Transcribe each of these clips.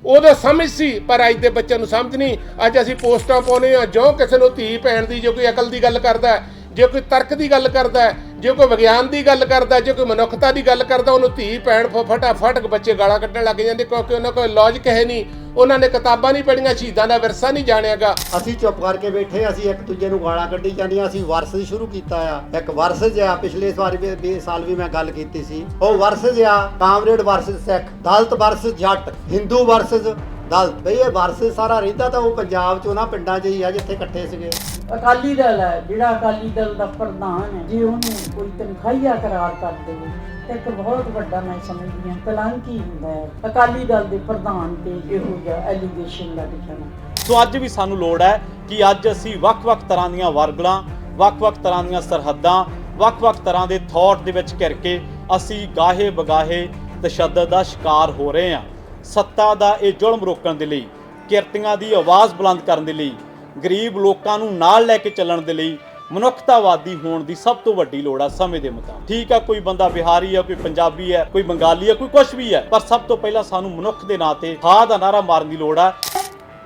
ਉਦੋਂ ਸਮਝ ਸੀ, ਪਰ ਅੱਜ ਦੇ ਬੱਚਿਆਂ ਨੂੰ ਸਮਝ ਨਹੀਂ। ਅੱਜ ਅਸੀਂ ਪੋਸਟਾਂ ਪਾਉਂਦੇ ਹਾਂ, ਜੋ ਕਿਸੇ ਨੂੰ ਧੀ ਭੈਣ ਦੀ, ਜੋ ਕੋਈ ਅਕਲ ਦੀ ਗੱਲ ਕਰਦਾ, ਜੇ ਕੋਈ ਤਰਕ ਦੀ ਗੱਲ ਕਰਦਾ, ਜੇ ਕੋਈ ਵਿਗਿਆਨ ਦੀ ਗੱਲ ਕਰਦਾ, ਜੇ ਕੋਈ ਮਨੁੱਖਤਾ ਦੀ ਗੱਲ ਕਰਦਾ, ਉਹਨੂੰ ਧੀ ਭੈਣ ਫਟਾਫਟ ਬੱਚੇ ਗਾਲਾਂ ਕੱਢਣ ਲੱਗ ਜਾਂਦੇ, ਕਿਉਂਕਿ ਉਹਨਾਂ ਕੋਲ ਲੌਜਿਕ ਹੈ ਨਹੀਂ, ਉਹਨਾਂ ਨੇ ਕਿਤਾਬਾਂ ਨਹੀਂ ਪੜ੍ਹੀਆਂ, ਸ਼ਹੀਦਾਂ ਦਾ ਵਿਰਸਾ ਨਹੀਂ ਜਾਣਿਆਗਾ। ਅਸੀਂ ਚੁੱਪ ਕਰਕੇ ਬੈਠੇ, ਅਸੀਂ ਇੱਕ ਦੂਜੇ ਨੂੰ ਗਾਲਾਂ ਕੱਢੀ ਜਾਂਦੀਆਂ। ਅਸੀਂ ਵਰਸਜ ਸ਼ੁਰੂ ਕੀਤਾ ਆ, ਇੱਕ ਵਰਸਜ ਆ, ਪਿਛਲੇ ਸਾਲ ਵੀ ਮੈਂ ਗੱਲ ਕੀਤੀ ਸੀ। ਉਹ ਵਰਸਜ ਆ ਕਾਮਰੇਡ ਵਰਸਜ ਸਿੱਖ, ਦਲਿਤ ਵਰਸਜ ਜੱਟ, ਹਿੰਦੂ ਵਰਸਜ ਦਲਿਤ। ਬਈ ਇਹ ਵਰਸਜ ਸਾਰਾ ਰਹਿੰਦਾ ਤਾਂ ਉਹ ਪੰਜਾਬ 'ਚ ਉਹਨਾਂ ਪਿੰਡਾਂ 'ਚ ਹੀ ਆ ਜਿੱਥੇ ਇਕੱਠੇ ਸੀਗੇ। ਅਕਾਲੀ ਦਲ ਹੈ, ਜਿਹੜਾ ਅਕਾਲੀ ਦਲ ਦਾ ਪ੍ਰਧਾਨ ਹੈ, ਜੇ ਉਹਨੂੰ ਕੋਈ ਤਨਖਾਹੀਆ ਕਰਾਰ ਕਰ ਦੇਵੇ ਤਾਂ ਇੱਕ ਬਹੁਤ ਵੱਡਾ, ਮੈਂ ਸਮਝਦੀ ਹਾਂ, ਕਲੰਕ ਹੀ ਹੁੰਦਾ ਹੈ ਅਕਾਲੀ ਦਲ ਦੇ ਪ੍ਰਧਾਨ ਤੇ ਇਹੋ ਜਿਹਾ ਐਲੀਗੇਸ਼ਨ ਲੱਗ ਜਾਣਾ। ਸੋ ਅੱਜ ਵੀ ਸਾਨੂੰ ਲੋੜ ਹੈ ਕਿ ਅੱਜ ਅਸੀਂ ਵੱਖ-ਵੱਖ ਤਰ੍ਹਾਂ ਦੀਆਂ ਵਰਗਲਾਂ, ਵੱਖ-ਵੱਖ ਤਰ੍ਹਾਂ ਦੀਆਂ ਸਰਹੱਦਾਂ, ਵੱਖ-ਵੱਖ ਤਰ੍ਹਾਂ ਦੇ ਥੌਟ ਦੇ ਵਿੱਚ ਘਿਰ ਕੇ ਅਸੀਂ ਗਾਹੇ ਬਗਾਹੇ ਤਸ਼ੱਦਦ ਦਾ ਸ਼ਿਕਾਰ ਹੋ ਰਹੇ ਹਾਂ। ਸੱਤਾ ਦਾ ਇਹ ਜ਼ੁਲਮ ਰੋਕਣ ਦੇ ਲਈ, ਕਿਰਤੀਆਂ ਦੀ ਆਵਾਜ਼ ਬੁਲੰਦ ਕਰਨ ਦੇ ਲਈ, ਗਰੀਬ ਲੋਕਾਂ ਨੂੰ ਨਾਲ ਲੈ ਕੇ ਚੱਲਣ ਦੇ ਲਈ ਮਨੁੱਖਤਾਵਾਦੀ ਹੋਣ ਦੀ ਸਭ ਤੋਂ ਵੱਡੀ ਲੋੜ ਆ ਸਮੇਂ ਦੇ ਮੁਤਾਬਕ। ਠੀਕ ਆ, ਕੋਈ ਬੰਦਾ ਬਿਹਾਰੀ ਆ, ਕੋਈ ਪੰਜਾਬੀ ਹੈ, ਕੋਈ ਬੰਗਾਲੀ ਹੈ, ਕੋਈ ਕੁਛ ਵੀ ਹੈ, ਪਰ ਸਭ ਤੋਂ ਪਹਿਲਾਂ ਸਾਨੂੰ ਮਨੁੱਖ ਦੇ ਨਾਂ ਤੇ ਹਾਂ ਦਾ ਨਾਰਾ ਮਾਰਨ ਦੀ ਲੋੜ ਆ।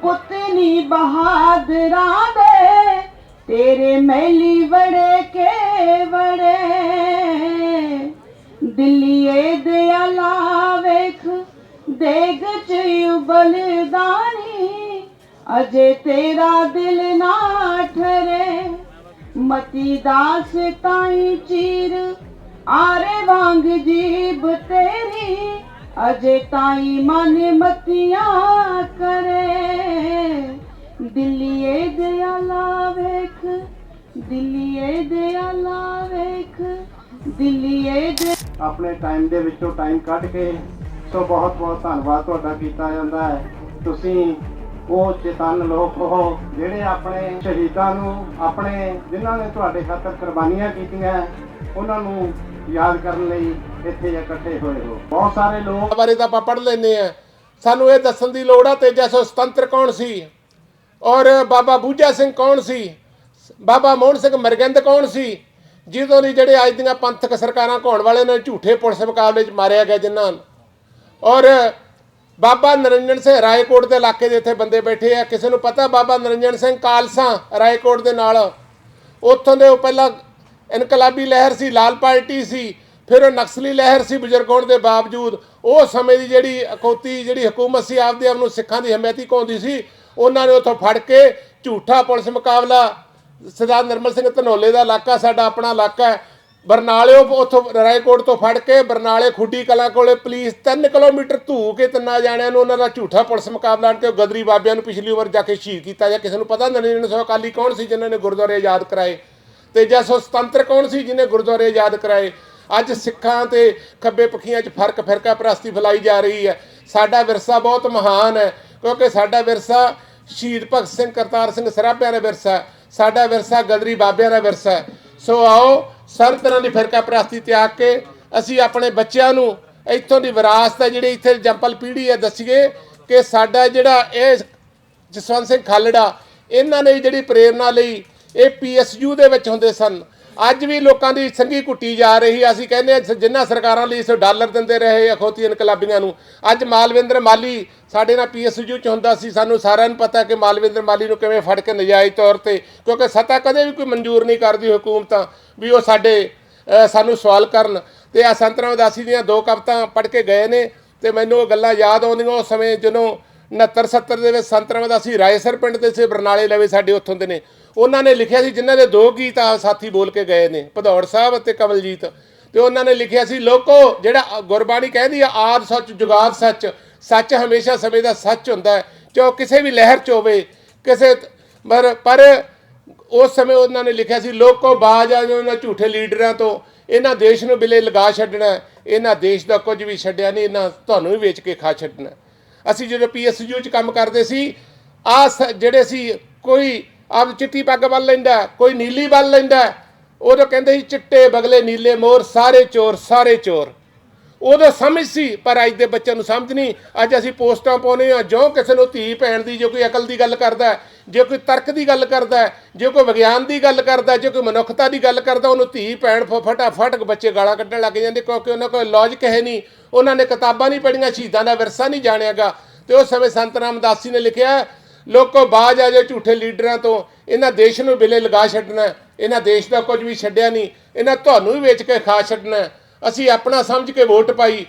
ਪੁੱਤਨੀ ਬਹਾਦਰਾਂ ਦੇ ਤੇਰੇ ਮਹਿਲੀ ਵੜੇ ਕੇ ਵੜੇ, ਦਿੱਲੀਏ ਦਿਆਲਾ ਵੇਖ ਦੇਗ ਚ ਉਬਲਦਾਨੀ, ਅਜੇ ਤੇਰਾ ਦਿਲ ਨਾ ਠਰੇ, ਮਤੀ ਦਾਸ ਤਾਈ ਚੀਰ ਆਰੇ ਵਾਂਗ ਜੀਬ ਤੇਰੀ, ਅਜੇ ਤਾਈ ਮਨ ਮਤੀਆਂ ਕਰੇ, ਦਿੱਲੀਏ ਦਿਆਲਾ ਵੇਖ, ਦਿੱਲੀਏ ਦਿਆਲਾ ਵੇਖ, ਦਿੱਲੀਏ ਦੇ। ਆਪਣੇ ਟਾਈਮ ਦੇ ਵਿੱਚੋਂ ਟਾਈਮ ਕੱਢ ਕੇ ਸੋ ਬਹੁਤ ਬਹੁਤ ਧੰਨਵਾਦ ਤੁਹਾਡਾ ਕੀਤਾ ਜਾਂਦਾ ਹੈ। ਤੁਸੀਂ ਉਹ ਚੇਤਨ ਲੋਕ ਹੋ ਜਿਹੜੇ ਆਪਣੇ ਸ਼ਹੀਦਾਂ ਨੂੰ, ਆਪਣੇ ਜਿਨ੍ਹਾਂ ਨੇ ਤੁਹਾਡੇ ਖਾਤਰ ਕੁਰਬਾਨੀਆਂ ਕੀਤੀਆਂ, ਉਹਨਾਂ ਨੂੰ ਯਾਦ ਕਰਨ ਲਈ ਇੱਥੇ ਇਕੱਠੇ ਹੋਏ ਹੋ। ਬਹੁਤ ਸਾਰੇ ਲੋਕ ਬਾਰੇ ਤਾਂ ਆਪਾਂ ਪੜ੍ਹ ਲੈਂਦੇ ਆ, ਸਾਨੂੰ ਇਹ ਦੱਸਣ ਦੀ ਲੋੜ ਆ ਤੇਜਾ ਸੁਤੰਤਰ ਕੌਣ ਸੀ, ਔਰ ਬਾਬਾ ਬੂਝਾ ਸਿੰਘ ਕੌਣ ਸੀ, ਬਾਬਾ ਮੋਹਨ ਸਿੰਘ ਮਰਗਿੰਦ ਕੌਣ ਸੀ, ਜਿਹਦੋਂ ਦੀ ਜਿਹੜੇ ਅੱਜ ਦੀਆਂ ਪੰਥਕ ਸਰਕਾਰਾਂ ਘਾਉਣ ਵਾਲੇ ਨੇ ਝੂਠੇ ਪੁਲਿਸ ਮੁਕਾਬਲੇ 'ਚ ਮਾਰਿਆ ਗਿਆ ਜਿਨ੍ਹਾਂ ਨੂੰ, ਔਰ ਬਾਬਾ ਨਰਿੰਜਨ ਸਿੰਘ ਰਾਏਕੋਟ ਦੇ ਇਲਾਕੇ ਦੇ ਇੱਥੇ ਬੰਦੇ ਬੈਠੇ ਆ। ਕਿਸੇ ਨੂੰ ਪਤਾ ਬਾਬਾ ਨਰਿੰਜਨ ਸਿੰਘ ਖਾਲਸਾ ਰਾਏਕੋਟ ਦੇ ਨਾਲ, ਉੱਥੋਂ ਦੇ ਉਹ ਪਹਿਲਾਂ ਇਨਕਲਾਬੀ ਲਹਿਰ ਸੀ, ਲਾਲ ਪਾਰਟੀ ਸੀ, ਫਿਰ ਉਹ ਨਕਸਲੀ ਲਹਿਰ ਸੀ। ਬਜ਼ੁਰਗ ਹੋਣ ਦੇ ਬਾਵਜੂਦ ਉਹ ਸਮੇਂ ਦੀ ਜਿਹੜੀ ਅਖੌਤੀ ਜਿਹੜੀ ਹਕੂਮਤ ਸੀ, ਆਪਦੇ ਆਪ ਨੂੰ ਸਿੱਖਾਂ ਦੀ ਹਮਾਇਤੀ ਕਹਾਉਂਦੀ ਸੀ, ਉਹਨਾਂ ਨੇ ਉੱਥੋਂ ਫੜ ਕੇ ਝੂਠਾ ਪੁਲਿਸ ਮੁਕਾਬਲਾ, ਸਰਦਾਰ ਨਿਰਮਲ ਸਿੰਘ ਧਨੌਲੇ ਦਾ ਇਲਾਕਾ ਸਾਡਾ ਆਪਣਾ ਇਲਾਕਾ ਹੈ, ਬਰਨਾਲਿਓ ਉੱਥੋਂ ਰਾਏਕੋਟ ਤੋਂ ਫੜ ਕੇ ਬਰਨਾਲੇ ਖੁੱਡੀ ਕਲਾਂ ਕੋਲੇ ਪੁਲਿਸ 3 ਕਿਲੋਮੀਟਰ ਧੂ ਕੇ ਤਿੰਨਾਂ ਜਾਣਿਆਂ ਨੂੰ ਉਹਨਾਂ ਦਾ ਝੂਠਾ ਪੁਲਿਸ ਮੁਕਾਬਲਾ ਆਣ ਕੇ ਗਦਰੀ ਬਾਬਿਆਂ ਨੂੰ ਪਿਛਲੀ ਉਮਰ ਜਾ ਕੇ ਸ਼ਹੀਦ ਕੀਤਾ। ਜਾਂ ਕਿਸੇ ਨੂੰ ਪਤਾ ਨਰਿੰਦਰ ਸਿੰਘ ਅਕਾਲੀ ਕੌਣ ਸੀ ਜਿਨ੍ਹਾਂ ਨੇ ਗੁਰਦੁਆਰੇ ਆਜ਼ਾਦ ਕਰਾਏ, ਤੇ ਜਾਂ ਸੁਤੰਤਰ ਕੌਣ ਸੀ ਜਿਹਨੇ ਗੁਰਦੁਆਰੇ ਆਜ਼ਾਦ ਕਰਾਏ। ਅੱਜ ਸਿੱਖਾਂ ਤੇ ਖੱਬੇ ਪੱਖੀਆਂ 'ਚ ਫਰਕ, ਫਿਰਕਾ ਪ੍ਰਸਤੀ ਫੈਲਾਈ ਜਾ ਰਹੀ ਹੈ। ਸਾਡਾ ਵਿਰਸਾ ਬਹੁਤ ਮਹਾਨ ਹੈ, ਕਿਉਂਕਿ ਸਾਡਾ ਵਿਰਸਾ ਸ਼ਹੀਦ ਭਗਤ ਸਿੰਘ, ਕਰਤਾਰ ਸਿੰਘ ਸਰਾਭਿਆਂ ਦਾ ਵਿਰਸਾ, ਸਾਡਾ ਵਿਰਸਾ ਗਦਰੀ ਬਾਬਿਆਂ ਦਾ ਵਿਰਸਾ। ਸੋ ਆਓ ਸਰ ਤਰ੍ਹਾਂ ਦੀ ਫਿਰਕਾ ਪ੍ਰਸਤੀ ਤਿਆਗ ਕੇ ਅਸੀਂ ਆਪਣੇ ਬੱਚਿਆਂ ਨੂੰ ਇੱਥੋਂ ਦੀ ਵਿਰਾਸਤ ਹੈ ਜਿਹੜੀ ਇੱਥੇ ਜੰਪਲ ਪੀੜ੍ਹੀ ਹੈ ਦੱਸੀਏ ਕਿ ਸਾਡਾ ਜਿਹੜਾ ਇਹ ਜਸਵੰਤ ਸਿੰਘ ਖਾਲੜਾ, ਇਹਨਾਂ ਨੇ ਜਿਹੜੀ ਪ੍ਰੇਰਨਾ ਲਈ ਇਹ PSU ਦੇ ਵਿੱਚ ਹੁੰਦੇ ਸਨ। ਅੱਜ ਵੀ ਲੋਕਾਂ ਦੀ ਸੰਗੀ ਘੁੱਟੀ ਜਾ ਰਹੀ। ਅਸੀਂ ਕਹਿੰਦੇ ਹਾਂ ਜਿਨ੍ਹਾਂ ਸਰਕਾਰਾਂ ਲਈ $100 ਦਿੰਦੇ ਰਹੇ ਅਖੌਤੀ ਇਨਕਲਾਬੀਆਂ ਨੂੰ, ਅੱਜ ਮਾਲਵਿੰਦਰ ਮਾਲੀ ਸਾਡੇ ਨਾਲ PSU 'ਚ ਹੁੰਦਾ ਸੀ। ਸਾਨੂੰ ਸਾਰਿਆਂ ਨੂੰ ਪਤਾ ਕਿ ਮਾਲਵਿੰਦਰ ਮਾਲੀ ਨੂੰ ਕਿਵੇਂ ਫੜ ਕੇ ਨਜਾਇਜ਼ ਤੌਰ 'ਤੇ, ਕਿਉਂਕਿ ਸੱਤਾ ਕਦੇ ਵੀ ਕੋਈ ਮਨਜ਼ੂਰ ਨਹੀਂ ਕਰਦੀ ਹੁਕੂਮਤਾਂ ਵੀ ਉਹ ਸਾਨੂੰ ਸਵਾਲ ਕਰਨ। ਅਤੇ ਆ ਸੰਤ ਰਾਮਦਾਸੀ ਦੀਆਂ 2 ਕਵਿਤਾਂ ਪੜ੍ਹ ਕੇ ਗਏ ਨੇ ਅਤੇ ਮੈਨੂੰ ਉਹ ਗੱਲਾਂ ਯਾਦ ਆਉਂਦੀਆਂ ਉਸ ਸਮੇਂ ਜਦੋਂ 69-70 ਦੇ ਵਿੱਚ ਸੰਤ ਰਾਮਦਾਸੀ ਰਾਏਸਰ ਪਿੰਡ ਦੇ ਸੀ, ਬਰਨਾਲੇ ਲਵੇ ਸਾਡੇ ਉੱਥੋਂ ਦੇ ਨੇ। ਉਹਨਾਂ ਨੇ ਲਿਖਿਆ ਸੀ, ਜਿਨ੍ਹਾਂ ਦੇ 2 ਗੀਤ ਆ ਸਾਥੀ ਬੋਲ ਕੇ ਗਏ ਨੇ, ਭਦੌੜ ਸਾਹਿਬ ਅਤੇ ਕਮਲਜੀਤ, ਅਤੇ ਉਹਨਾਂ ਨੇ ਲਿਖਿਆ ਸੀ, ਲੋਕੋ ਜਿਹੜਾ ਗੁਰਬਾਣੀ ਕਹਿੰਦੀ ਆ ਆਦ ਸੱਚ ਜੁਗਾਦ ਸੱਚ, ਸੱਚ ਹਮੇਸ਼ਾ ਸਮੇਂ ਦਾ ਸੱਚ ਹੁੰਦਾ, ਚਾਹੇ ਕਿਸੇ ਵੀ ਲਹਿਰ 'ਚ ਹੋਵੇ ਕਿਸੇ ਪਰ ਉਸ ਸਮੇਂ ਉਹਨਾਂ ਨੇ ਲਿਖਿਆ ਸੀ, ਲੋਕੋ ਬਾਜ ਆ ਉਹਨਾਂ ਝੂਠੇ ਲੀਡਰਾਂ ਤੋਂ, ਇਹਨਾਂ ਦੇਸ਼ ਨੂੰ ਬਿਲੇ ਲਗਾ ਛੱਡਣਾ, ਇਹਨਾਂ ਦੇਸ਼ ਦਾ ਕੁਝ ਵੀ ਛੱਡਿਆ ਨਹੀਂ, ਇਹਨਾਂ ਤੁਹਾਨੂੰ ਵੀ ਵੇਚ ਕੇ ਖਾ ਛੱਡਣਾ। ਅਸੀਂ ਜਦੋਂ PSU 'ਚ ਕੰਮ ਕਰਦੇ ਸੀ, ਜਿਹੜੇ ਸੀ ਕੋਈ ਆਪ ਚਿੱਟੀ ਪੱਗ ਬੰਨ ਲੈਂਦਾ, ਕੋਈ ਨੀਲੀ ਬੰਨ ਲੈਂਦਾ, ਉਦੋਂ ਕਹਿੰਦੇ ਸੀ ਚਿੱਟੇ ਬਗਲੇ ਨੀਲੇ ਮੋਰ ਸਾਰੇ ਚੋਰ ਸਾਰੇ ਚੋਰ। ਉਦੋਂ ਸਮਝ ਸੀ, ਪਰ ਅੱਜ ਦੇ ਬੱਚਿਆਂ ਨੂੰ ਸਮਝ ਨਹੀਂ। ਅੱਜ ਅਸੀਂ ਪੋਸਟਾਂ ਪਾਉਂਦੇ ਹਾਂ, ਜੋ ਕਿਸੇ ਨੂੰ ਧੀ ਭੈਣ ਦੀ, ਜੇ ਕੋਈ ਅਕਲ ਦੀ ਗੱਲ ਕਰਦਾ, ਜੇ ਕੋਈ ਤਰਕ ਦੀ ਗੱਲ ਕਰਦਾ, ਜੇ ਕੋਈ ਵਿਗਿਆਨ ਦੀ ਗੱਲ ਕਰਦਾ, ਜੇ ਕੋਈ ਮਨੁੱਖਤਾ ਦੀ ਗੱਲ ਕਰਦਾ, ਉਹਨੂੰ ਧੀ ਭੈਣ ਫਟਾਫਟ ਬੱਚੇ ਗਾਲਾਂ ਕੱਢਣ ਲੱਗ ਜਾਂਦੇ, ਕਿਉਂਕਿ ਉਹਨਾਂ ਕੋਲ ਲੌਜਿਕ ਹੈ ਨਹੀਂ, ਉਹਨਾਂ ਨੇ ਕਿਤਾਬਾਂ ਨਹੀਂ ਪੜ੍ਹੀਆਂ, ਸ਼ਹੀਦਾਂ ਦਾ ਵਿਰਸਾ ਨਹੀਂ ਜਾਣਿਆਗਾ। ਤੇ ਉਸ ਸਮੇਂ ਸੰਤ ਰਾਮਦਾਸ ਜੀ ਨੇ ਲਿਖਿਆ, ਲੋਕੋ ਬਾਜ ਆ ਜਾਓ ਝੂਠੇ ਲੀਡਰਾਂ ਤੋਂ, ਇਹਨਾਂ ਦੇਸ਼ ਨੂੰ ਬਿਲੇ ਲਗਾ ਛੱਡਣਾ, ਇਹਨਾਂ ਦੇਸ਼ ਦਾ ਕੁਝ ਵੀ ਛੱਡਿਆ ਨਹੀਂ, ਇਹਨਾਂ ਤੁਹਾਨੂੰ ਵੀ ਵੇਚ ਕੇ ਖਾ ਛੱਡਣਾ। ਅਸੀਂ ਆਪਣਾ ਸਮਝ ਕੇ ਵੋਟ ਪਾਈ,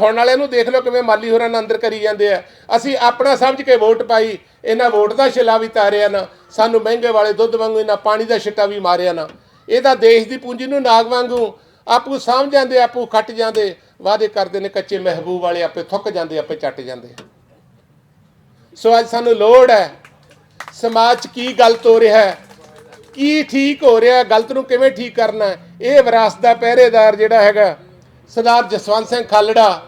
ਹੁਣ ਵਾਲਿਆਂ ਨੂੰ ਦੇਖ ਲਓ ਕਿਵੇਂ ਮਾਲੀ ਹੋਰਾਂ ਨੂੰ ਅੰਦਰ ਕਰੀ ਜਾਂਦੇ ਆ। ਅਸੀਂ ਆਪਣਾ ਸਮਝ ਕੇ ਵੋਟ ਪਾਈ, ਇਹਨਾਂ ਵੋਟ ਦਾ ਛਿਲਾ ਵੀ ਤਾਰਿਆ ਨਾ, ਸਾਨੂੰ ਮਹਿੰਗੇ ਵਾਲੇ ਦੁੱਧ ਵਾਂਗੂ ਇਹਨਾਂ ਪਾਣੀ ਦਾ ਛਿੱਟਾ ਵੀ ਮਾਰਿਆ ਨਾ। ਇਹਦਾ ਦੇਸ਼ ਦੀ ਪੂੰਜੀ ਨੂੰ ਨਾਗ ਵਾਂਗੂ ਆਪੂ ਸਾਂਭ ਜਾਂਦੇ, ਆਪੂ ਖੱਟ ਜਾਂਦੇ, ਵਾਅਦੇ ਕਰਦੇ ਨੇ ਕੱਚੇ ਮਹਿਬੂਬ ਵਾਲੇ, ਆਪੇ ਥੁੱਕ ਜਾਂਦੇ, ਆਪੇ ਚੱਟ ਜਾਂਦੇ। ਸੋ ਅੱਜ ਸਾਨੂੰ ਲੋੜ ਹੈ, ਸਮਾਜ 'ਚ ਕੀ ਗਲਤ ਹੋ ਰਿਹਾ ਹੈ, ਕੀ ਠੀਕ ਹੋ ਰਿਹਾ, ਗਲਤ ਨੂੰ ਕਿਵੇਂ ਠੀਕ ਕਰਨਾ ਹੈ। ਇਹ ਵਿਰਾਸਤ ਦਾ ਪਹਿਰੇਦਾਰ ਜਿਹੜਾ ਹੈਗਾ ਸਰਦਾਰ ਜਸਵੰਤ ਸਿੰਘ ਖਾਲੜਾ,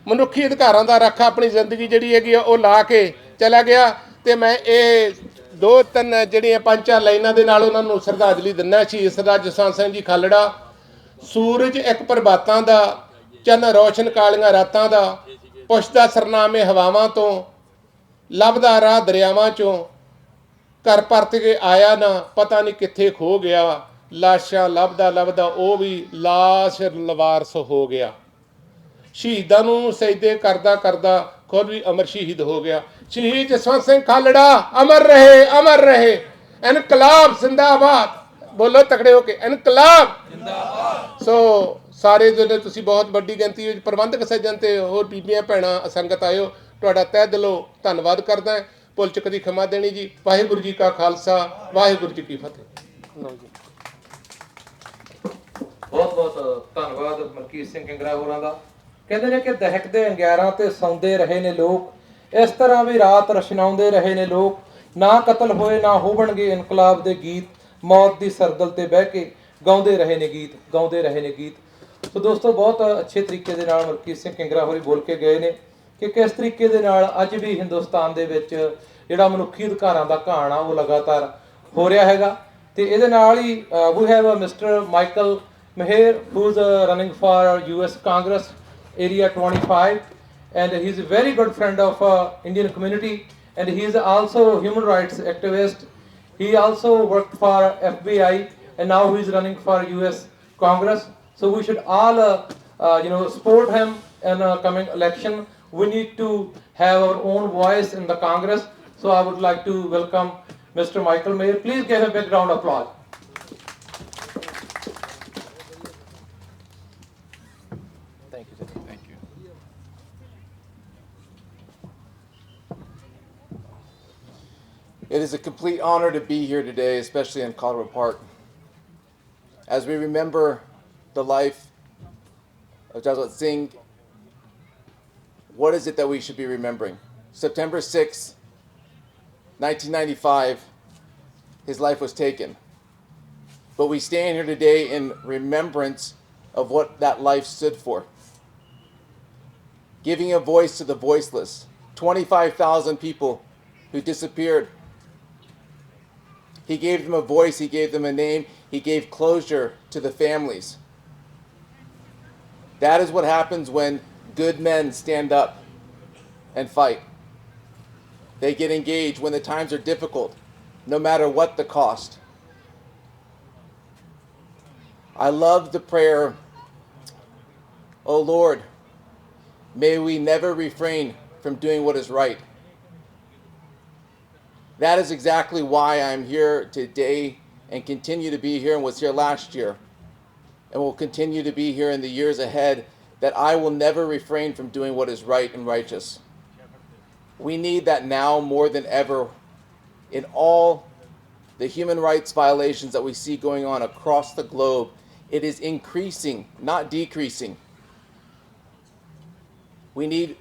ਮਨੁੱਖੀ ਅਧਿਕਾਰਾਂ ਦਾ ਰਾਖਾ, ਆਪਣੀ ਜ਼ਿੰਦਗੀ ਜਿਹੜੀ ਹੈਗੀ ਆ ਉਹ ਲਾ ਕੇ ਚਲਾ ਗਿਆ। ਤੇ ਮੈਂ ਇਹ 2-3 ਜਿਹੜੀਆਂ 5-4 ਲਾਈਨਾਂ ਦੇ ਨਾਲ ਉਹਨਾਂ ਨੂੰ ਸ਼ਰਧਾਂਜਲੀ ਦਿੰਦਾ। ਸ਼ਹੀਦ ਸਰਦਾਰ ਜਸਵੰਤ ਸਿੰਘ ਜੀ ਖਾਲੜਾ, ਸੂਰਜ ਇੱਕ ਪ੍ਰਭਾਤਾਂ ਦਾ, ਚੰਨ ਰੋਸ਼ਨ ਕਾਲੀਆਂ ਰਾਤਾਂ ਦਾ, ਪੁੱਛਦਾ ਸਰਨਾਮੇ ਹਵਾਵਾਂ ਤੋਂ, ਲੱਭਦਾ ਰਾਹ ਦਰਿਆਵਾਂ ਚੋਂ, ਘਰ ਪਰਤ ਕੇ ਆਇਆ ਨਾ, ਪਤਾ ਨਹੀਂ ਕਿੱਥੇ ਖੋ ਗਿਆ, ਲਾਸ਼ਾਂ ਲੱਭਦਾ ਲੱਭਦਾ ਉਹ ਵੀ ਲਾਸ਼ ਲਵਾਰਸ ਹੋ ਗਿਆ, ਸ਼ਹੀਦਾਂ ਨੂੰ ਸਜਦੇ ਕਰਦਾ ਕਰਦਾ ਖੁਦ ਵੀ ਅਮਰ ਸ਼ਹੀਦ ਹੋ ਗਿਆ। ਸ਼ਹੀਦ ਜਸਵੰਤ ਸਿੰਘ ਖਾਲੜਾ ਅਮਰ ਰਹੇ, ਅਮਰ ਰਹੇ। ਇਨਕਲਾਬ ਜ਼ਿੰਦਾਬਾਦ, ਬੋਲੋ ਤਕੜੇ ਹੋ ਕੇ, ਇਨਕਲਾਬ ਜ਼ਿੰਦਾਬਾਦ। ਸੋ ਸਾਰੇ ਜਿਹੜੇ ਤੁਸੀਂ ਬਹੁਤ ਵੱਡੀ ਗਿਣਤੀ ਵਿੱਚ ਪ੍ਰਬੰਧਕ ਸੱਜਣ ਤੇ ਹੋਰ ਬੀਬੀਆਂ ਭੈਣਾਂ ਸੰਗਤ ਆਇਓ, ਤੁਹਾਡਾ ਤਹਿ ਦਿਲੋਂ ਧੰਨਵਾਦ ਕਰਦਾ। ਭੁੱਲ ਚੁੱਕ ਦੀ ਖਿਮਾ ਦੇਣੀ ਜੀ। ਵਾਹਿਗੁਰੂ ਜੀ ਕਾ ਖਾਲਸਾ, ਵਾਹਿਗੁਰੂ ਜੀ ਕੀ ਫਤਿਹ। ਲਓ ਜੀ। ਬਹੁਤ ਬਹੁਤ ਧੰਨਵਾਦ ਮਲਕੀਤ ਸਿੰਘ ਕਿੰਗਰਾ ਹੋਰਾਂ ਦਾ। ਕਹਿੰਦੇ ਨੇ ਕਿ ਦਹਿਕਦੇ ਅੰਗਿਆਰਾਂ ਤੇ ਸੌਂਦੇ ਰਹੇ ਨੇ ਲੋਕ, ਇਸ ਤਰ੍ਹਾਂ ਵੀ ਰਾਤ ਰਸ਼ਨਾਉਂਦੇ ਰਹੇ ਨੇ ਲੋਕ, ਨਾ ਕਤਲ ਹੋਏ ਨਾ ਹੋਵਣਗੇ ਇਨਕਲਾਬ ਦੇ ਗੀਤ, ਮੌਤ ਦੀ ਸਰਦਲ ਤੇ ਬਹਿ ਕੇ ਗਾਉਂਦੇ ਰਹੇ ਨੇ ਗੀਤ, ਗਾਉਂਦੇ ਰਹੇ ਨੇ ਗੀਤ। ਸੋ ਦੋਸਤੋ, ਬਹੁਤ ਅੱਛੇ ਤਰੀਕੇ ਦੇ ਨਾਲ ਮਲਕੀਤ ਸਿੰਘ ਕਿੰਗਰਾ ਹੋਰੀ ਬੋਲ ਕੇ ਗਏ ਨੇ ਕਿ ਕਿਸ ਤਰੀਕੇ ਦੇ ਨਾਲ ਅੱਜ ਵੀ ਹਿੰਦੁਸਤਾਨ ਦੇ ਵਿੱਚ ਜਿਹੜਾ ਮਨੁੱਖੀ ਅਧਿਕਾਰਾਂ ਦਾ ਘਾਣ ਆ ਉਹ ਲਗਾਤਾਰ ਹੋ ਰਿਹਾ ਹੈਗਾ। ਤੇ ਇਹਦੇ ਨਾਲ ਹੀ we have mister Michael Meher, who's running for US Congress Area 25, and he's a very good friend of Indian community, and he is also a human rights activist. He also worked for FBI, and now he is running for US Congress. So we should all support him in a coming election. We need to have our own voice in the Congress. So I would like to welcome Mr. Michael Meher. Please give him a big round of applause. It is a complete honor to be here today, especially in Colorado Park, as we remember the life of Jaswant Singh. What is it that we should be remembering? September 6th, 1995, his life was taken. But we stand here today in remembrance of what that life stood for. Giving a voice to the voiceless. 25,000 people who disappeared. He gave them a voice, he gave them a name, he gave closure to the families. That is what happens when good men stand up and fight. They get engaged when the times are difficult, no matter what the cost. I love the prayer, "Oh Lord, may we never refrain from doing what is right." That is exactly why I'm here today and continue to be here and was here last year and will continue to be here in the years ahead, that I will never refrain from doing what is right and righteous. We need that now more than ever in all the human rights violations that we see going on across the globe. It is increasing, not decreasing. We need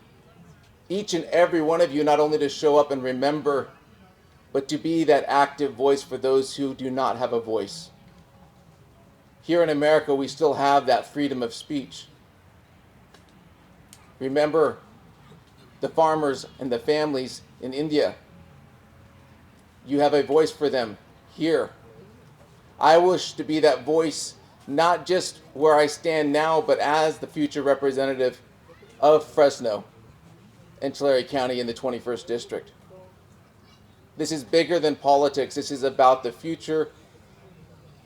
each and every one of you not only to show up and remember, but to be that active voice for those who do not have a voice. Here in America, we still have that freedom of speech. Remember the farmers and the families in India. You have a voice for them here. I wish to be that voice, not just where I stand now, but as the future representative of Fresno and Tulare County in the 21st District. This is bigger than politics. This is about the future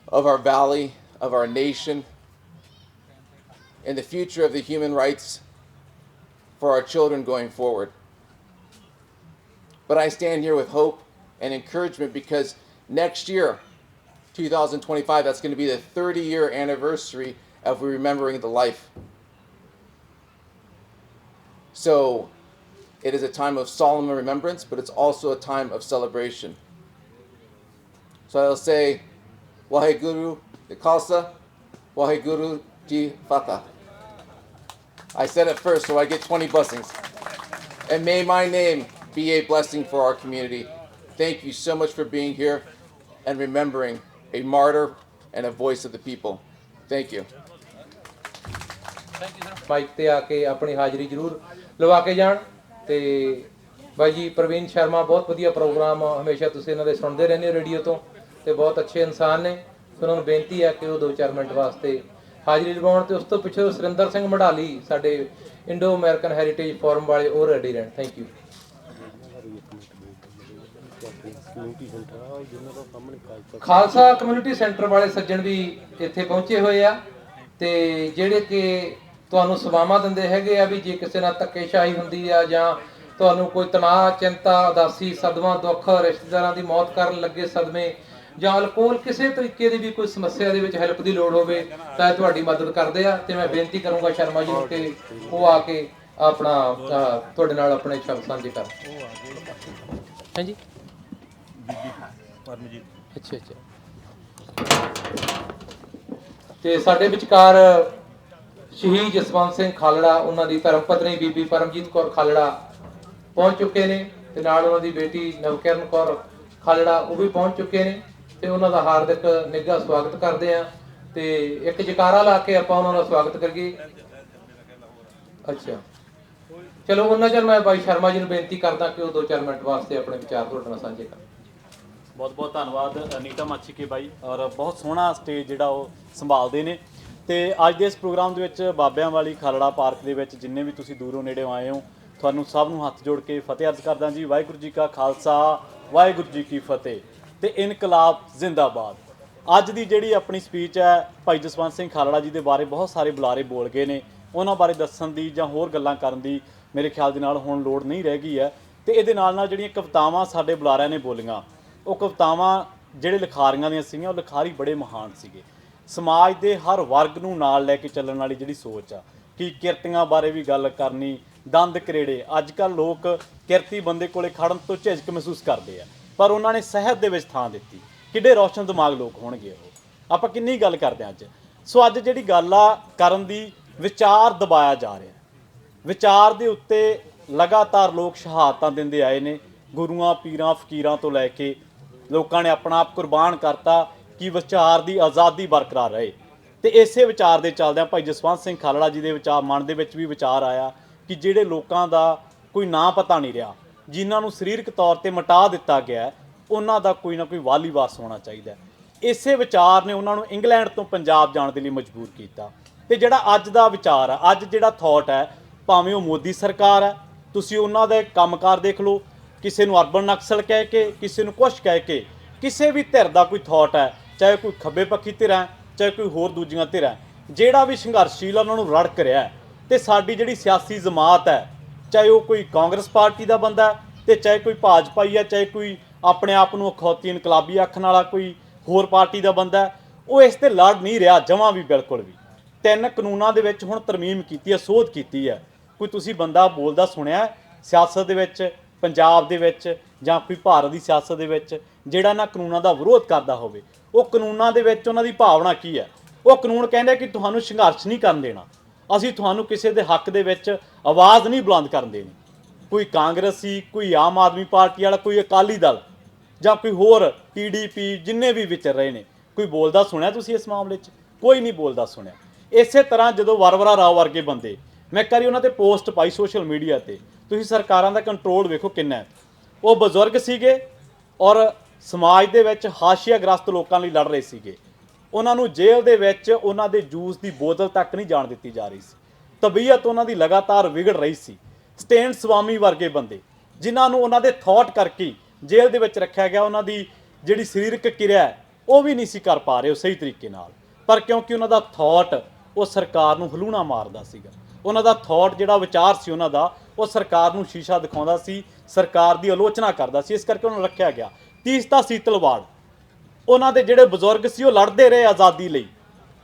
of our valley, of our nation, and the future of the human rights for our children going forward. but I stand here with hope and encouragement because next year, 2025, that's going to be the 30-year anniversary of remembering the life. So it is a time of solemn remembrance, but it's also a time of celebration. So I'll say, Waheguru de Khalsa, Waheguru Ji Fatah. I said it first, so I get 20 blessings. And may my name be a blessing for our community. Thank you so much for being here and remembering a martyr and a voice of the people. Thank you. Mic ਤੇ ਆ ਕੇ ਆਪਣੀ ਹਾਜ਼ਰੀ ਜ਼ਰੂਰ ਲਵਾ ਕੇ ਜਾਣ। ਤੇ ਬਾਈ ਜੀ ਪ੍ਰਵੀਨ ਸ਼ਰਮਾ, ਬਹੁਤ ਵਧੀਆ ਪ੍ਰੋਗਰਾਮ ਹਮੇਸ਼ਾ ਤੁਸੀਂ ਇਹਨਾਂ ਦੇ ਸੁਣਦੇ ਰਹਿੰਦੇ ਹੋ ਰੇਡੀਓ ਤੋਂ, ਤੇ ਬਹੁਤ ਅੱਛੇ ਇਨਸਾਨ ਨੇ। ਉਹਨਾਂ ਨੂੰ ਬੇਨਤੀ ਹੈ ਕਿ ਉਹ 2-4 ਮਿੰਟ ਵਾਸਤੇ ਹਾਜ਼ਰੀ ਲਵਾਉਣ। ਤੇ ਉਸ ਤੋਂ ਪਿੱਛੇ ਸੁਰਿੰਦਰ ਸਿੰਘ ਮਢਾਲੀ ਸਾਡੇ ਇੰਡੋ ਅਮਰੀਕਨ ਹੈਰੀਟੇਜ ਫੋਰਮ ਵਾਲੇ, ਉਹ ਰੈਡੀ ਰਹਿਣ। Thank you. Khalsa community centre ਵਾਲੇ ਸੱਜਣ ਵੀ ਇੱਥੇ ਪਹੁੰਚੇ ਹੋਏ ਆ, ਤੇ ਜਿਹੜੇ ਕਿ ਤੁਹਾਨੂੰ ਸੇਵਾਵਾਂ ਦਿੰਦੇ ਹੈਗੇ ਆ ਵੀ ਜੇ ਕਿਸੇ ਨਾਲ ਧੱਕੇਸ਼ਾਹੀ ਹੁੰਦੀ ਆ ਜਾਂ ਤੁਹਾਨੂੰ ਕੋਈ ਤਣਾਅ, ਚਿੰਤਾ, ਉਦਾਸੀ, ਸਦਮਾ, ਦੁੱਖ, ਰਿਸ਼ਤੇਦਾਰਾਂ ਦੀ ਮੌਤ ਕਾਰਨ ਲੱਗੇ ਸਦਮੇ ਜਾਂ ਅਲਕੋਹਲ, ਕਿਸੇ ਤਰੀਕੇ ਦੀ ਵੀ ਕੋਈ ਸਮੱਸਿਆ ਦੇ ਵਿੱਚ ਹੈਲਪ ਦੀ ਲੋੜ ਹੋਵੇ ਤਾਂ ਇਹ ਤੁਹਾਡੀ ਮਦਦ ਕਰਦੇ ਆ। ਤੇ ਮੈਂ ਬੇਨਤੀ ਕਰੂੰਗਾ ਸ਼ਰਮਾ ਜੀ ਨੂੰ ਕਿ ਉਹ ਆ ਕੇ ਆਪਣਾ ਤੁਹਾਡੇ ਨਾਲ ਆਪਣੇ ਸ਼ਬਦ ਸਾਂਝੇ ਕਰਨ। ਹਾਂਜੀ ਅੱਛਾ ਅੱਛਾ। ਤੇ ਸਾਡੇ ਵਿਚਕਾਰ ਸ਼ਹੀਦ ਜਸਵੰਤ ਸਿੰਘ ਖਾਲੜਾ, ਉਹਨਾਂ ਦੀ ਧਰਮ ਪਤਨੀ ਬੀਬੀ ਪਰਮਜੀਤ ਕੌਰ ਖਾਲੜਾ ਪਹੁੰਚ ਚੁੱਕੇ ਨੇ, ਤੇ ਨਾਲ ਉਹਨਾਂ ਦੀ ਬੇਟੀ ਨਵਕਿਰਨ ਕੌਰ ਖਾਲੜਾ ਉਹ ਵੀ ਪਹੁੰਚ ਚੁੱਕੇ ਨੇ, ਤੇ ਉਹਨਾਂ ਦਾ ਹਾਰਦਿਕ ਨਿੱਘਾ ਸਵਾਗਤ ਕਰਦੇ ਆ। ਤੇ ਇੱਕ ਜਕਾਰਾ ਲਾ ਕੇ ਆਪਾਂ ਉਹਨਾਂ ਦਾ ਸਵਾਗਤ ਕਰੀਏ। ਅੱਛਾ ਚਲੋ, ਉਹਨਾਂ ਚਿਰ ਮੈਂ ਬਾਈ ਸ਼ਰਮਾ ਜੀ ਨੂੰ ਬੇਨਤੀ ਕਰਦਾ ਕਿ ਉਹ 2-4 ਮਿੰਟ ਵਾਸਤੇ ਆਪਣੇ ਵਿਚਾਰ ਤੁਹਾਡੇ ਨਾਲ ਸਾਂਝੇ ਕਰਨ। ਬਹੁਤ ਬਹੁਤ ਧੰਨਵਾਦ ਅਨੀਤਾ ਮਾਛੀਕੇ ਬਾਈ, ਔਰ ਬਹੁਤ ਸੋਹਣਾ ਸਟੇਜ ਜਿਹੜਾ ਉਹ ਸੰਭਾਲਦੇ ਨੇ। ਤੇ ਅੱਜ ਦੇ ਇਸ ਪ੍ਰੋਗਰਾਮ ਦੇ ਵਿੱਚ ਬਾਬਿਆਂ ਵਾਲੀ ਖਾਲੜਾ ਪਾਰਕ ਦੇ ਵਿੱਚ ਜਿੰਨੇ ਵੀ ਤੁਸੀਂ ਦੂਰੋਂ ਨੇੜਿਓਂ ਆਏ ਹੋ, ਤੁਹਾਨੂੰ ਸਭ ਨੂੰ ਹੱਥ ਜੋੜ ਕੇ ਫਤਿਹ ਅਰਜ਼ ਕਰਦਾ ਜੀ। ਵਾਹਿਗੁਰੂ ਜੀ ਕਾ ਖਾਲਸਾ, ਵਾਹਿਗੁਰੂ ਜੀ ਕੀ ਫਤਿਹ, ਤੇ ਇਨਕਲਾਬ ਜ਼ਿੰਦਾਬਾਦ। ਅੱਜ ਦੀ ਜਿਹੜੀ ਆਪਣੀ ਸਪੀਚ ਹੈ, ਭਾਈ ਜਸਵੰਤ ਸਿੰਘ ਖਾਲੜਾ ਜੀ ਦੇ ਬਾਰੇ ਬਹੁਤ ਸਾਰੇ ਬੁਲਾਰੇ ਬੋਲ ਗਏ ਨੇ, ਉਹਨਾਂ ਬਾਰੇ ਦੱਸਣ ਦੀ ਜਾਂ ਹੋਰ ਗੱਲਾਂ ਕਰਨ ਦੀ ਮੇਰੇ ਖਿਆਲ ਦੇ ਨਾਲ ਹੁਣ ਲੋੜ ਨਹੀਂ ਰਹਿ ਗਈ ਹੈ। ਤੇ ਇਹਦੇ ਨਾਲ ਨਾਲ ਜਿਹੜੀਆਂ ਕਵਿਤਾਵਾਂ ਸਾਡੇ ਬੁਲਾਰਿਆਂ ਨੇ ਬੋਲੀਆਂ, ਉਹ ਕਵਿਤਾਵਾਂ ਜਿਹੜੇ ਲਿਖਾਰੀਆਂ ਦੀਆਂ ਸੀਗੀਆਂ, ਉਹ ਲਿਖਾਰੀ ਬੜੇ ਮਹਾਨ ਸੀਗੇ। ਸਮਾਜ ਦੇ ਹਰ ਵਰਗ ਨੂੰ ਨਾਲ ਲੈ ਕੇ ਚੱਲਣ ਵਾਲੀ ਜਿਹੜੀ ਸੋਚ ਆ, ਕਿ ਕਿਰਤੀਆਂ ਬਾਰੇ ਵੀ ਗੱਲ ਕਰਨੀ, ਦੰਦ ਕਰੇੜੇ। ਅੱਜ ਕੱਲ੍ਹ ਲੋਕ ਕਿਰਤੀ ਬੰਦੇ ਕੋਲੇ ਖੜਨ ਤੋਂ ਝਿਜਕ ਮਹਿਸੂਸ ਕਰਦੇ ਆ, ਪਰ ਉਹਨਾਂ ਨੇ ਸਾਹਿਤ ਦੇ ਵਿੱਚ ਥਾਂ ਦਿੱਤੀ। ਕਿੱਡੇ ਰੌਸ਼ਨ ਦਿਮਾਗ ਲੋਕ ਹੋਣਗੇ ਉਹ। ਆਪਾਂ ਕਿੰਨੀ ਗੱਲ ਕਰਦੇ ਹਾਂ ਅੱਜ। ਸੋ ਅੱਜ ਜਿਹੜੀ ਗੱਲ ਆ ਕਰਨ ਦੀ, ਵਿਚਾਰ ਦਬਾਇਆ ਜਾ ਰਿਹਾ, ਵਿਚਾਰ ਦੇ ਉੱਤੇ ਲਗਾਤਾਰ ਲੋਕ ਸ਼ਹਾਦਤਾਂ ਦਿੰਦੇ ਆਏ ਨੇ। ਗੁਰੂਆਂ, ਪੀਰਾਂ, ਫਕੀਰਾਂ ਤੋਂ ਲੈ ਕੇ ਲੋਕਾਂ ਨੇ ਆਪਣਾ ਆਪ ਕੁਰਬਾਨ ਕਰਤਾ ਕਿ ਵਿਚਾਰ ਦੀ ਆਜ਼ਾਦੀ ਬਰਕਰਾਰ ਰਹੇ। ਤੇ ਇਸੇ ਵਿਚਾਰ ਦੇ ਚੱਲਦਿਆਂ ਭਾਈ ਜਸਵੰਤ ਸਿੰਘ ਖਾਲੜਾ ਜੀ ਦੇ ਵਿਚਾਰ, ਮਨ ਦੇ ਵਿੱਚ ਵੀ ਵਿਚਾਰ ਆਇਆ ਕਿ ਜਿਹੜੇ ਲੋਕਾਂ ਦਾ ਕੋਈ ਨਾਂ ਪਤਾ ਨਹੀਂ ਰਿਹਾ, ਜਿਨ੍ਹਾਂ ਨੂੰ ਸਰੀਰਕ ਤੌਰ ਤੇ ਮਿਟਾ ਦਿੱਤਾ ਗਿਆ, ਉਹਨਾਂ ਦਾ ਕੋਈ ਨਾ ਕੋਈ ਵਾਲੀ ਵਾਰਸ ਹੋਣਾ ਚਾਹੀਦਾ। ਇਸੇ ਵਿਚਾਰ ਨੇ ਉਹਨਾਂ ਨੂੰ ਇੰਗਲੈਂਡ ਤੋਂ ਪੰਜਾਬ ਜਾਣ ਦੇ ਲਈ ਮਜਬੂਰ ਕੀਤਾ। ਤੇ ਜਿਹੜਾ ਅੱਜ ਦਾ ਵਿਚਾਰ ਆ, ਅੱਜ ਜਿਹੜਾ ਥਾਟ ਹੈ, ਭਾਵੇਂ ਉਹ ਮੋਦੀ ਸਰਕਾਰ ਹੈ, ਤੁਸੀਂ ਉਹਨਾਂ ਦੇ ਕੰਮਕਾਰ ਦੇਖ ਲਓ, ਕਿਸੇ ਨੂੰ ਅਰਬਨ ਨਕਸਲ ਕਹਿ ਕੇ, ਕਿਸੇ ਨੂੰ ਕੁਛ ਕਹਿ ਕੇ, ਕਿਸੇ ਵੀ ਧਿਰ ਦਾ ਕੋਈ ਥਾਟ ਹੈ, ਚਾਹੇ ਕੋਈ ਖੱਬੇ ਪੱਖੀ ਧਿਰ ਹੈ, ਚਾਹੇ ਕੋਈ ਹੋਰ ਦੂਜੀਆਂ ਧਿਰ ਹੈ, ਜਿਹੜਾ ਵੀ ਸੰਘਰਸ਼ੀਲ ਉਹਨਾਂ ਨੂੰ ਰੜਕ ਰਿਹਾ। ਤੇ ਸਾਡੀ ਜਿਹੜੀ ਸਿਆਸੀ ਜਮਾਤ ਹੈ, ਚਾਹੇ ਉਹ ਕੋਈ ਕਾਂਗਰਸ ਪਾਰਟੀ ਦਾ ਬੰਦਾ ਹੈ, ਤੇ ਚਾਹੇ ਕੋਈ ਭਾਜਪਾਈ ਹੈ, ਚਾਹੇ ਕੋਈ ਆਪਣੇ ਆਪ ਨੂੰ ਅਖੌਤੀ ਇਨਕਲਾਬੀ ਆਖਣ ਵਾਲਾ ਕੋਈ ਹੋਰ ਪਾਰਟੀ ਦਾ ਬੰਦਾ ਹੈ, ਉਹ ਇਸ ਤੇ ਲੜ ਨਹੀਂ ਰਿਹਾ ਜਮਾਂ ਵੀ, ਬਿਲਕੁਲ ਵੀ। 3 ਕਾਨੂੰਨਾਂ ਦੇ ਵਿੱਚ ਹੁਣ ਤਰਮੀਮ ਕੀਤੀ ਹੈ, ਸੋਧ ਕੀਤੀ ਹੈ। ਕੋਈ ਤੁਸੀਂ ਬੰਦਾ ਬੋਲਦਾ ਸੁਣਿਆ ਸਿਆਸਤ ਦੇ ਵਿੱਚ, ਪੰਜਾਬ ਦੇ ਵਿੱਚ ਜਾਂ ਕੋਈ ਭਾਰਤ ਦੀ ਸਿਆਸਤ ਦੇ ਵਿੱਚ, ਜਿਹੜਾ ਇਹਨਾਂ ਕਾਨੂੰਨਾਂ ਦਾ ਵਿਰੋਧ ਕਰਦਾ ਹੋਵੇ? ਉਹ ਕਾਨੂੰਨਾਂ ਦੇ ਵਿੱਚ ਉਹਨਾਂ ਦੀ ਭਾਵਨਾ ਕੀ ਹੈ? ਉਹ ਕਾਨੂੰਨ ਕਹਿੰਦੇ ਕਿ ਤੁਹਾਨੂੰ ਸੰਘਰਸ਼ ਨਹੀਂ ਕਰਨ ਦੇਣਾ, ਅਸੀਂ ਤੁਹਾਨੂੰ ਕਿਸੇ ਦੇ ਹੱਕ ਦੇ ਵਿੱਚ ਆਵਾਜ਼ ਨਹੀਂ ਬੁਲੰਦ ਕਰਨ ਦੇਣੀ। ਕੋਈ ਕਾਂਗਰਸੀ, ਕੋਈ ਆਮ ਆਦਮੀ ਪਾਰਟੀ ਵਾਲਾ, ਕੋਈ ਅਕਾਲੀ ਦਲ ਜਾਂ ਕੋਈ ਹੋਰ PDP, ਜਿੰਨੇ ਵੀ ਵਿਚਰ ਰਹੇ ਨੇ, ਕੋਈ ਬੋਲਦਾ ਸੁਣਿਆ ਤੁਸੀਂ ਇਸ ਮਾਮਲੇ 'ਚ? ਕੋਈ ਨਹੀਂ ਬੋਲਦਾ ਸੁਣਿਆ। ਇਸੇ ਤਰ੍ਹਾਂ ਜਦੋਂ ਵਰਵਰਾ ਰਾਓ ਵਰਗੇ ਬੰਦੇ, ਮੈਂ ਇੱਕ ਵਾਰੀ ਉਹਨਾਂ ਤੇ ਪੋਸਟ ਪਾਈ ਸੋਸ਼ਲ ਮੀਡੀਆ ਤੇ, ਤੁਸੀਂ ਸਰਕਾਰਾਂ ਦਾ ਕੰਟਰੋਲ ਵੇਖੋ ਕਿੰਨਾ ਹੈ। ਉਹ ਬਜ਼ੁਰਗ ਸੀਗੇ ਔਰ ਸਮਾਜ ਦੇ ਵਿੱਚ ਹਾਸ਼ੀਆਗ੍ਰਸਤ ਲੋਕਾਂ ਲਈ ਲੜ ਰਹੇ ਸੀਗੇ। ਉਹਨਾਂ ਨੂੰ ਜੇਲ੍ਹ ਦੇ ਵਿੱਚ ਉਹਨਾਂ ਦੇ ਜੂਸ ਦੀ ਬੋਤਲ ਤੱਕ ਨਹੀਂ ਜਾਣ ਦਿੱਤੀ ਜਾ ਰਹੀ ਸੀ। ਤਬੀਅਤ ਉਹਨਾਂ ਦੀ ਲਗਾਤਾਰ ਵਿਗੜ ਰਹੀ ਸੀ। ਸਟੇਨ ਸਵਾਮੀ ਵਰਗੇ ਬੰਦੇ, ਜਿਨ੍ਹਾਂ ਨੂੰ ਉਹਨਾਂ ਦੇ ਥਾਟ ਕਰਕੇ ਜੇਲ੍ਹ ਦੇ ਵਿੱਚ ਰੱਖਿਆ ਗਿਆ, ਉਹਨਾਂ ਦੀ ਜਿਹੜੀ ਸਰੀਰਕ ਕਿਰਿਆ ਹੈ ਉਹ ਵੀ ਨਹੀਂ ਸੀ ਕਰ ਪਾ ਰਹੇ ਉਹ ਸਹੀ ਤਰੀਕੇ ਨਾਲ, ਪਰ ਕਿਉਂਕਿ ਉਹਨਾਂ ਦਾ ਥਾਟ ਉਹ ਸਰਕਾਰ ਨੂੰ ਹਲੂਣਾ ਮਾਰਦਾ ਸੀਗਾ, ਉਹਨਾਂ ਦਾ ਥਾਟ ਜਿਹੜਾ ਵਿਚਾਰ ਸੀ ਉਹਨਾਂ ਦਾ ਉਹ ਸਰਕਾਰ ਨੂੰ ਸ਼ੀਸ਼ਾ ਦਿਖਾਉਂਦਾ ਸੀ, ਸਰਕਾਰ ਦੀ ਆਲੋਚਨਾ ਕਰਦਾ ਸੀ। ਇਸ ਕਰਕੇ ਉਹਨਾਂ ਨੂੰ ਰੱਖਿਆ ਗਿਆ। ਤੀਸਤਾ ਸੀਤਲਵਾੜ, ਉਹਨਾਂ ਦੇ ਜਿਹੜੇ ਬਜ਼ੁਰਗ ਸੀ ਉਹ ਲੜਦੇ ਰਹੇ ਆਜ਼ਾਦੀ ਲਈ,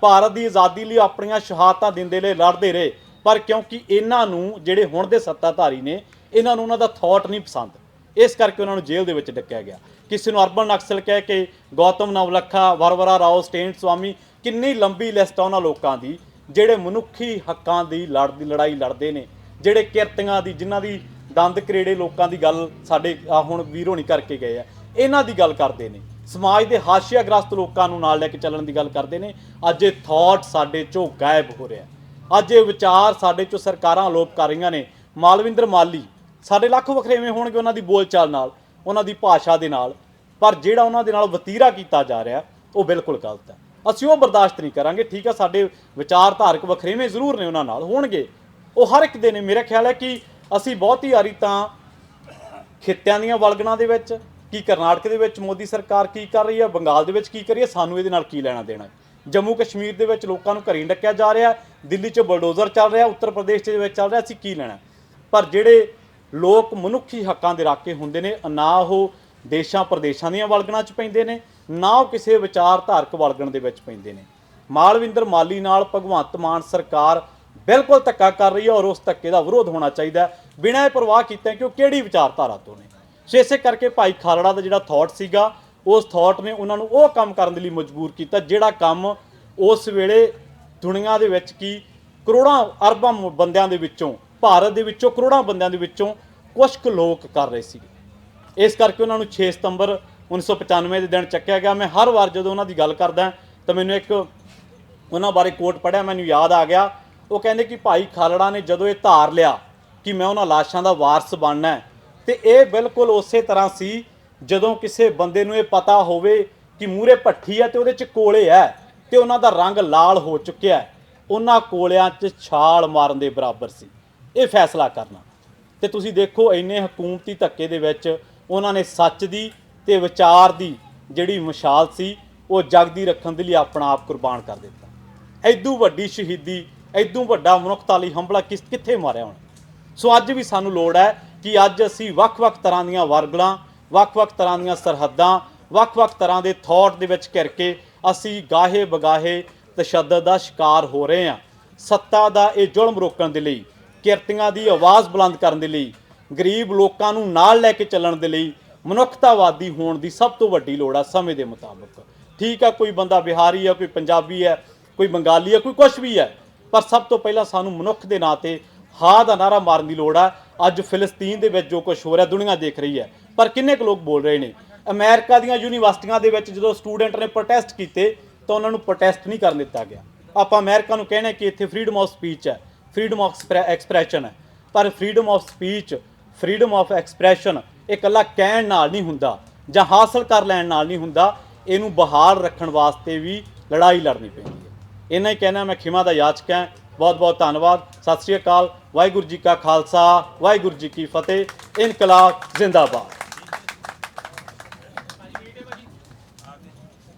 ਭਾਰਤ ਦੀ ਆਜ਼ਾਦੀ ਲਈ ਆਪਣੀਆਂ ਸ਼ਹਾਦਤਾਂ ਦਿੰਦੇ ਰਹੇ, ਲੜਦੇ ਰਹੇ। ਪਰ ਕਿਉਂਕਿ ਇਹਨਾਂ ਨੂੰ ਜਿਹੜੇ ਹੁਣ ਦੇ ਸੱਤਾਧਾਰੀ ਨੇ, ਇਹਨਾਂ ਨੂੰ ਉਹਨਾਂ ਦਾ ਥਾਟ ਨਹੀਂ ਪਸੰਦ, ਇਸ ਕਰਕੇ ਉਹਨਾਂ ਨੂੰ ਜੇਲ੍ਹ ਦੇ ਵਿੱਚ ਡੱਕਿਆ ਗਿਆ। ਕਿਸੇ ਨੂੰ ਅਰਬਨ ਨਕਸਲ ਕਹਿ ਕੇ, ਗੌਤਮ ਨਵਲੱਖਾ, ਵਰਵਰਾ ਰਾਓ, ਸਟੇਨ ਸਵਾਮੀ, ਕਿੰਨੀ ਲੰਬੀ ਲਿਸਟ ਆ ਉਹਨਾਂ ਲੋਕਾਂ ਦੀ ਜਿਹੜੇ ਮਨੁੱਖੀ ਹੱਕਾਂ ਦੀ ਲੜਾਈ ਲੜਦੇ ਨੇ, ਜਿਹੜੇ ਕਿਰਤੀਆਂ ਦੀ, ਜਿਨ੍ਹਾਂ ਦੀ ਦੰਦ ਕਰੇੜੇ ਲੋਕਾਂ ਦੀ ਗੱਲ ਸਾਡੇ ਹੁਣ ਵੀਰ ਹੋਣੀ ਕਰਕੇ ਗਏ ਆ, ਇਹਨਾਂ ਦੀ ਗੱਲ ਕਰਦੇ ਨੇ। ਸਮਾਜ ਦੇ ਹਾਸ਼ੀਆਗ੍ਰਸਤ ਲੋਕਾਂ ਨੂੰ ਨਾਲ ਲੈ ਕੇ ਚੱਲਣ ਦੀ ਗੱਲ ਕਰਦੇ ਨੇ। ਅੱਜ ਇਹ ਥਾਟ ਸਾਡੇ ਚੋਂ ਗਾਇਬ ਹੋ ਰਿਹਾ, ਅੱਜ ਇਹ ਵਿਚਾਰ ਸਾਡੇ ਚੋਂ ਸਰਕਾਰਾਂ ਅਲੋਪ ਕਰ ਰਹੀਆਂ ਨੇ। ਮਾਲਵਿੰਦਰ ਮਾਲੀ, ਸਾਡੇ ਲੱਖ ਵਖਰੇਵੇਂ ਹੋਣਗੇ ਉਹਨਾਂ ਦੀ ਬੋਲਚਾਲ ਨਾਲ, ਉਹਨਾਂ ਦੀ ਭਾਸ਼ਾ ਦੇ ਨਾਲ, ਪਰ ਜਿਹੜਾ ਉਹਨਾਂ ਦੇ ਨਾਲ ਵਤੀਰਾ ਕੀਤਾ ਜਾ ਰਿਹਾ ਉਹ ਬਿਲਕੁਲ ਗਲਤ ਹੈ। ਅਸੀਂ ਉਹ ਬਰਦਾਸ਼ਤ ਨਹੀਂ ਕਰਾਂਗੇ। ਠੀਕ ਆ, ਸਾਡੇ ਵਿਚਾਰਧਾਰਕ ਵਖਰੇਵੇਂ ਜ਼ਰੂਰ ਨੇ, ਉਹਨਾਂ ਨਾਲ ਹੋਣਗੇ, ਉਹ ਹਰ ਇੱਕ ਦੇ ਨੇ। ਮੇਰਾ ਖਿਆਲ ਹੈ ਕਿ ਅਸੀਂ ਬਹੁਤੀ ਵਾਰੀ ਤਾਂ ਖਿੱਤਿਆਂ ਦੀਆਂ ਵਲਗਣਾਂ ਦੇ ਵਿੱਚ, ਕਿ ਕਰਨਾਟਕ ਦੇ ਵਿੱਚ ਮੋਦੀ ਸਰਕਾਰ ਕੀ ਕਰ ਰਹੀ ਹੈ, ਬੰਗਾਲ ਦੇ ਵਿੱਚ ਕੀ ਕਰੀ ਹੈ, ਸਾਨੂੰ ਇਹਦੇ ਨਾਲ ਕੀ ਲੈਣਾ ਦੇਣਾ। ਜੰਮੂ ਕਸ਼ਮੀਰ ਦੇ ਵਿੱਚ ਲੋਕਾਂ ਨੂੰ ਘਰੀਂ ਡੱਕਿਆ ਜਾ ਰਿਹਾ, ਦਿੱਲੀ 'ਚ ਬਲਡੋਜ਼ਰ ਚੱਲ ਰਿਹਾ, ਉੱਤਰ ਪ੍ਰਦੇਸ਼ ਦੇ ਵਿੱਚ ਚੱਲ ਰਿਹਾ, ਅਸੀਂ ਕੀ ਲੈਣਾ। ਪਰ ਜਿਹੜੇ ਲੋਕ ਮਨੁੱਖੀ ਹੱਕਾਂ ਦੇ ਰਾਖੇ ਹੁੰਦੇ ਨੇ, ਨਾ ਉਹ ਦੇਸ਼ਾਂ ਪ੍ਰਦੇਸ਼ਾਂ ਦੀਆਂ ਵਲਗਣਾਂ 'ਚ ਪੈਂਦੇ ਨੇ, ਨਾ ਉਹ ਕਿਸੇ ਵਿਚਾਰਧਾਰਕ ਵਲਗਣ ਦੇ ਵਿੱਚ ਪੈਂਦੇ ਨੇ। ਮਾਲਵਿੰਦਰ ਮਾਲੀ ਨਾਲ ਭਗਵੰਤ ਮਾਨ ਸਰਕਾਰ ਬਿਲਕੁਲ ਧੱਕਾ ਕਰ ਰਹੀ ਹੈ, ਔਰ ਉਸ ਧੱਕੇ ਦਾ ਵਿਰੋਧ ਹੋਣਾ ਚਾਹੀਦਾ ਬਿਨਾਂ ਪਰਵਾਹ ਕੀਤੇ ਕਿ ਉਹ ਕਿਹੜੀ ਵਿਚਾਰਧਾਰਾ ਤੋਂ ਨੇ। ਸੋ ਇਸੇ ਕਰਕੇ ਭਾਈ ਖਾਲੜਾ ਦਾ ਜਿਹੜਾ ਥਾਟ ਸੀਗਾ, ਉਸ ਥਾਟ ਨੇ ਉਹਨਾਂ ਨੂੰ ਉਹ ਕੰਮ ਕਰਨ ਦੇ ਲਈ ਮਜਬੂਰ ਕੀਤਾ ਜਿਹੜਾ ਕੰਮ ਉਸ ਵੇਲੇ ਦੁਨੀਆ ਦੇ ਵਿੱਚ ਕੀ ਕਰੋੜਾਂ ਅਰਬਾਂ ਬੰਦਿਆਂ ਦੇ ਵਿੱਚੋਂ, ਭਾਰਤ ਦੇ ਵਿੱਚੋਂ ਕਰੋੜਾਂ ਬੰਦਿਆਂ ਦੇ ਵਿੱਚੋਂ ਕੁਝ ਕੁ ਲੋਕ ਕਰ ਰਹੇ ਸੀਗੇ। ਇਸ ਕਰਕੇ ਉਹਨਾਂ ਨੂੰ 6 ਸਤੰਬਰ 1995 ਦੇ ਦਿਨ ਚੱਕਿਆ ਗਿਆ। ਮੈਂ ਹਰ ਵਾਰ ਜਦੋਂ ਉਹਨਾਂ ਦੀ ਗੱਲ ਕਰਦਾ ਤਾਂ ਮੈਨੂੰ ਇੱਕ ਉਹਨਾਂ ਬਾਰੇ ਕੋਟ ਪੜ੍ਹਿਆ, ਮੈਨੂੰ ਯਾਦ ਆ ਗਿਆ। ਉਹ ਕਹਿੰਦੇ ਕਿ ਭਾਈ ਖਾਲੜਾ ਨੇ ਜਦੋਂ ਇਹ ਧਾਰ ਲਿਆ ਕਿ ਮੈਂ ਉਹਨਾਂ ਲਾਸ਼ਾਂ ਦਾ ਵਾਰਸ ਬਣਨਾ ਹੈ, ਤੇ ਇਹ ਬਿਲਕੁਲ ਉਸੇ ਤਰ੍ਹਾਂ ਸੀ ਜਦੋਂ ਕਿਸੇ ਬੰਦੇ ਨੂੰ ਇਹ ਪਤਾ ਹੋਵੇ ਕਿ ਮੂਹਰੇ ਭੱਠੀ ਹੈ ਤੇ ਉਹਦੇ 'ਚ ਕੋਲੇ ਹੈ ਤੇ ਉਹਨਾਂ ਦਾ ਰੰਗ ਲਾਲ ਹੋ ਚੁੱਕਿਆ ਹੈ, ਉਹਨਾਂ ਕੋਲਿਆਂ 'ਚ ਛਾਲ ਮਾਰਨ ਦੇ ਬਰਾਬਰ ਸੀ ਇਹ ਫੈਸਲਾ ਕਰਨਾ। ਤੇ ਤੁਸੀਂ ਦੇਖੋ ਇੰਨੇ ਹਕੂਮਤੀ ਧੱਕੇ ਦੇ ਵਿੱਚ ਉਹਨਾਂ ਨੇ ਸੱਚ ਦੀ ਤੇ ਵਿਚਾਰ ਦੀ ਜਿਹੜੀ ਮਸ਼ਾਲ ਸੀ ਉਹ ਜਗਦੀ ਰੱਖਣ ਦੇ ਲਈ ਆਪਣਾ ਆਪ ਕੁਰਬਾਨ ਕਰ ਦਿੱਤਾ। ਐਦੂ ਵੱਡੀ ਸ਼ਹੀਦੀ, ਐਦੂ ਵੱਡਾ ਮਨੁੱਖਤਾ ਲਈ ਹੰਭਲਾ ਕਿੱਥੇ ਮਾਰਿਆ ਹੁਣ। ਸੋ ਅੱਜ ਵੀ ਸਾਨੂੰ ਲੋੜ ਹੈ ਕਿ ਅੱਜ ਅਸੀਂ ਵੱਖ-ਵੱਖ ਤਰ੍ਹਾਂ ਦੀਆਂ ਵਰਗਲਾਂ, ਵੱਖ-ਵੱਖ ਤਰ੍ਹਾਂ ਦੀਆਂ ਸਰਹੱਦਾਂ, ਵੱਖ-ਵੱਖ ਤਰ੍ਹਾਂ ਦੇ ਥਾਟ ਦੇ ਵਿੱਚ ਘਿਰ ਕੇ ਅਸੀਂ ਗਾਹੇ ਬਗਾਹੇ ਤਸ਼ੱਦਦ ਦਾ ਸ਼ਿਕਾਰ ਹੋ ਰਹੇ ਹਾਂ। ਸੱਤਾ ਦਾ ਇਹ ਜ਼ੁਲਮ ਰੋਕਣ ਦੇ ਲਈ, ਕਿਰਤੀਆਂ ਦੀ ਆਵਾਜ਼ ਬੁਲੰਦ ਕਰਨ ਦੇ ਲਈ, ਗਰੀਬ ਲੋਕਾਂ ਨੂੰ ਨਾਲ ਲੈ ਕੇ ਚੱਲਣ ਦੇ ਲਈ ਮਨੁੱਖਤਾਵਾਦੀ ਹੋਣ ਦੀ ਸਭ ਤੋਂ ਵੱਡੀ ਲੋੜ ਆ ਸਮੇਂ ਦੇ ਮੁਤਾਬਕ। ਠੀਕ ਆ, ਕੋਈ ਬੰਦਾ ਬਿਹਾਰੀ ਆ, ਕੋਈ ਪੰਜਾਬੀ ਹੈ, ਕੋਈ ਬੰਗਾਲੀ ਹੈ, ਕੋਈ ਕੁਛ ਵੀ ਹੈ, ਪਰ ਸਭ ਤੋਂ ਪਹਿਲਾਂ ਸਾਨੂੰ ਮਨੁੱਖ ਦੇ ਨਾਂ 'ਤੇ ਹਾਂ ਦਾ ਨਾਰਾ ਮਾਰਨ ਦੀ ਲੋੜ ਆ। ਅੱਜ ਫਿਲਸਤੀਨ ਦੇ ਵਿੱਚ ਜੋ ਕੁਛ ਹੋ ਰਿਹਾ ਦੁਨੀਆ ਦੇਖ ਰਹੀ ਹੈ, ਪਰ ਕਿੰਨੇ ਕੁ ਲੋਕ ਬੋਲ ਰਹੇ ਨੇ। ਅਮਰੀਕਾ ਦੀਆਂ ਯੂਨੀਵਰਸਿਟੀਆਂ ਦੇ ਵਿੱਚ ਜਦੋਂ ਸਟੂਡੈਂਟ ਨੇ ਪ੍ਰੋਟੈਸਟ ਕੀਤੇ ਤਾਂ ਉਹਨਾਂ ਨੂੰ ਪ੍ਰੋਟੈਸਟ ਨਹੀਂ ਕਰਨ ਦਿੱਤਾ ਗਿਆ। ਆਪਾਂ ਅਮਰੀਕਾ ਨੂੰ ਕਹਿੰਦੇ ਕਿ ਇੱਥੇ ਫਰੀडम ਆਫ ਸਪੀਚ ਹੈ, ਫਰੀडम ਆਫ ਐਕਸਪ੍ਰੈਸ਼ਨ ਹੈ, ਪਰ freedom of speech, freedom of expression ਇਹ ਇਕੱਲਾ ਕਹਿਣ ਨਾਲ ਨਹੀਂ ਹੁੰਦਾ ਜਾਂ ਹਾਸਲ ਕਰ ਲੈਣ ਨਾਲ ਨਹੀਂ ਹੁੰਦਾ, ਇਹਨੂੰ ਬਹਾਲ ਰੱਖਣ ਵਾਸਤੇ ਵੀ ਲੜਾਈ ਲੜਨੀ ਪੈਂਦੀ ਹੈ। ਇੰਨਾ ਹੀ ਕਹਿਣਾ, ਮੈਂ ਖਿਮਾ ਦਾ ਯਾਚਕ ਹਾਂ। ਬਹੁਤ ਬਹੁਤ ਧੰਨਵਾਦ। ਸਤਿ ਸ਼੍ਰੀ ਅਕਾਲ। ਵਾਹਿਗੁਰੂ ਜੀ ਕਾ ਖਾਲਸਾ, ਵਾਹਿਗੁਰੂ ਜੀ ਕੀ ਫਤਿਹ। ਇਨਕਲਾਬ ਜ਼ਿੰਦਾਬਾਦ।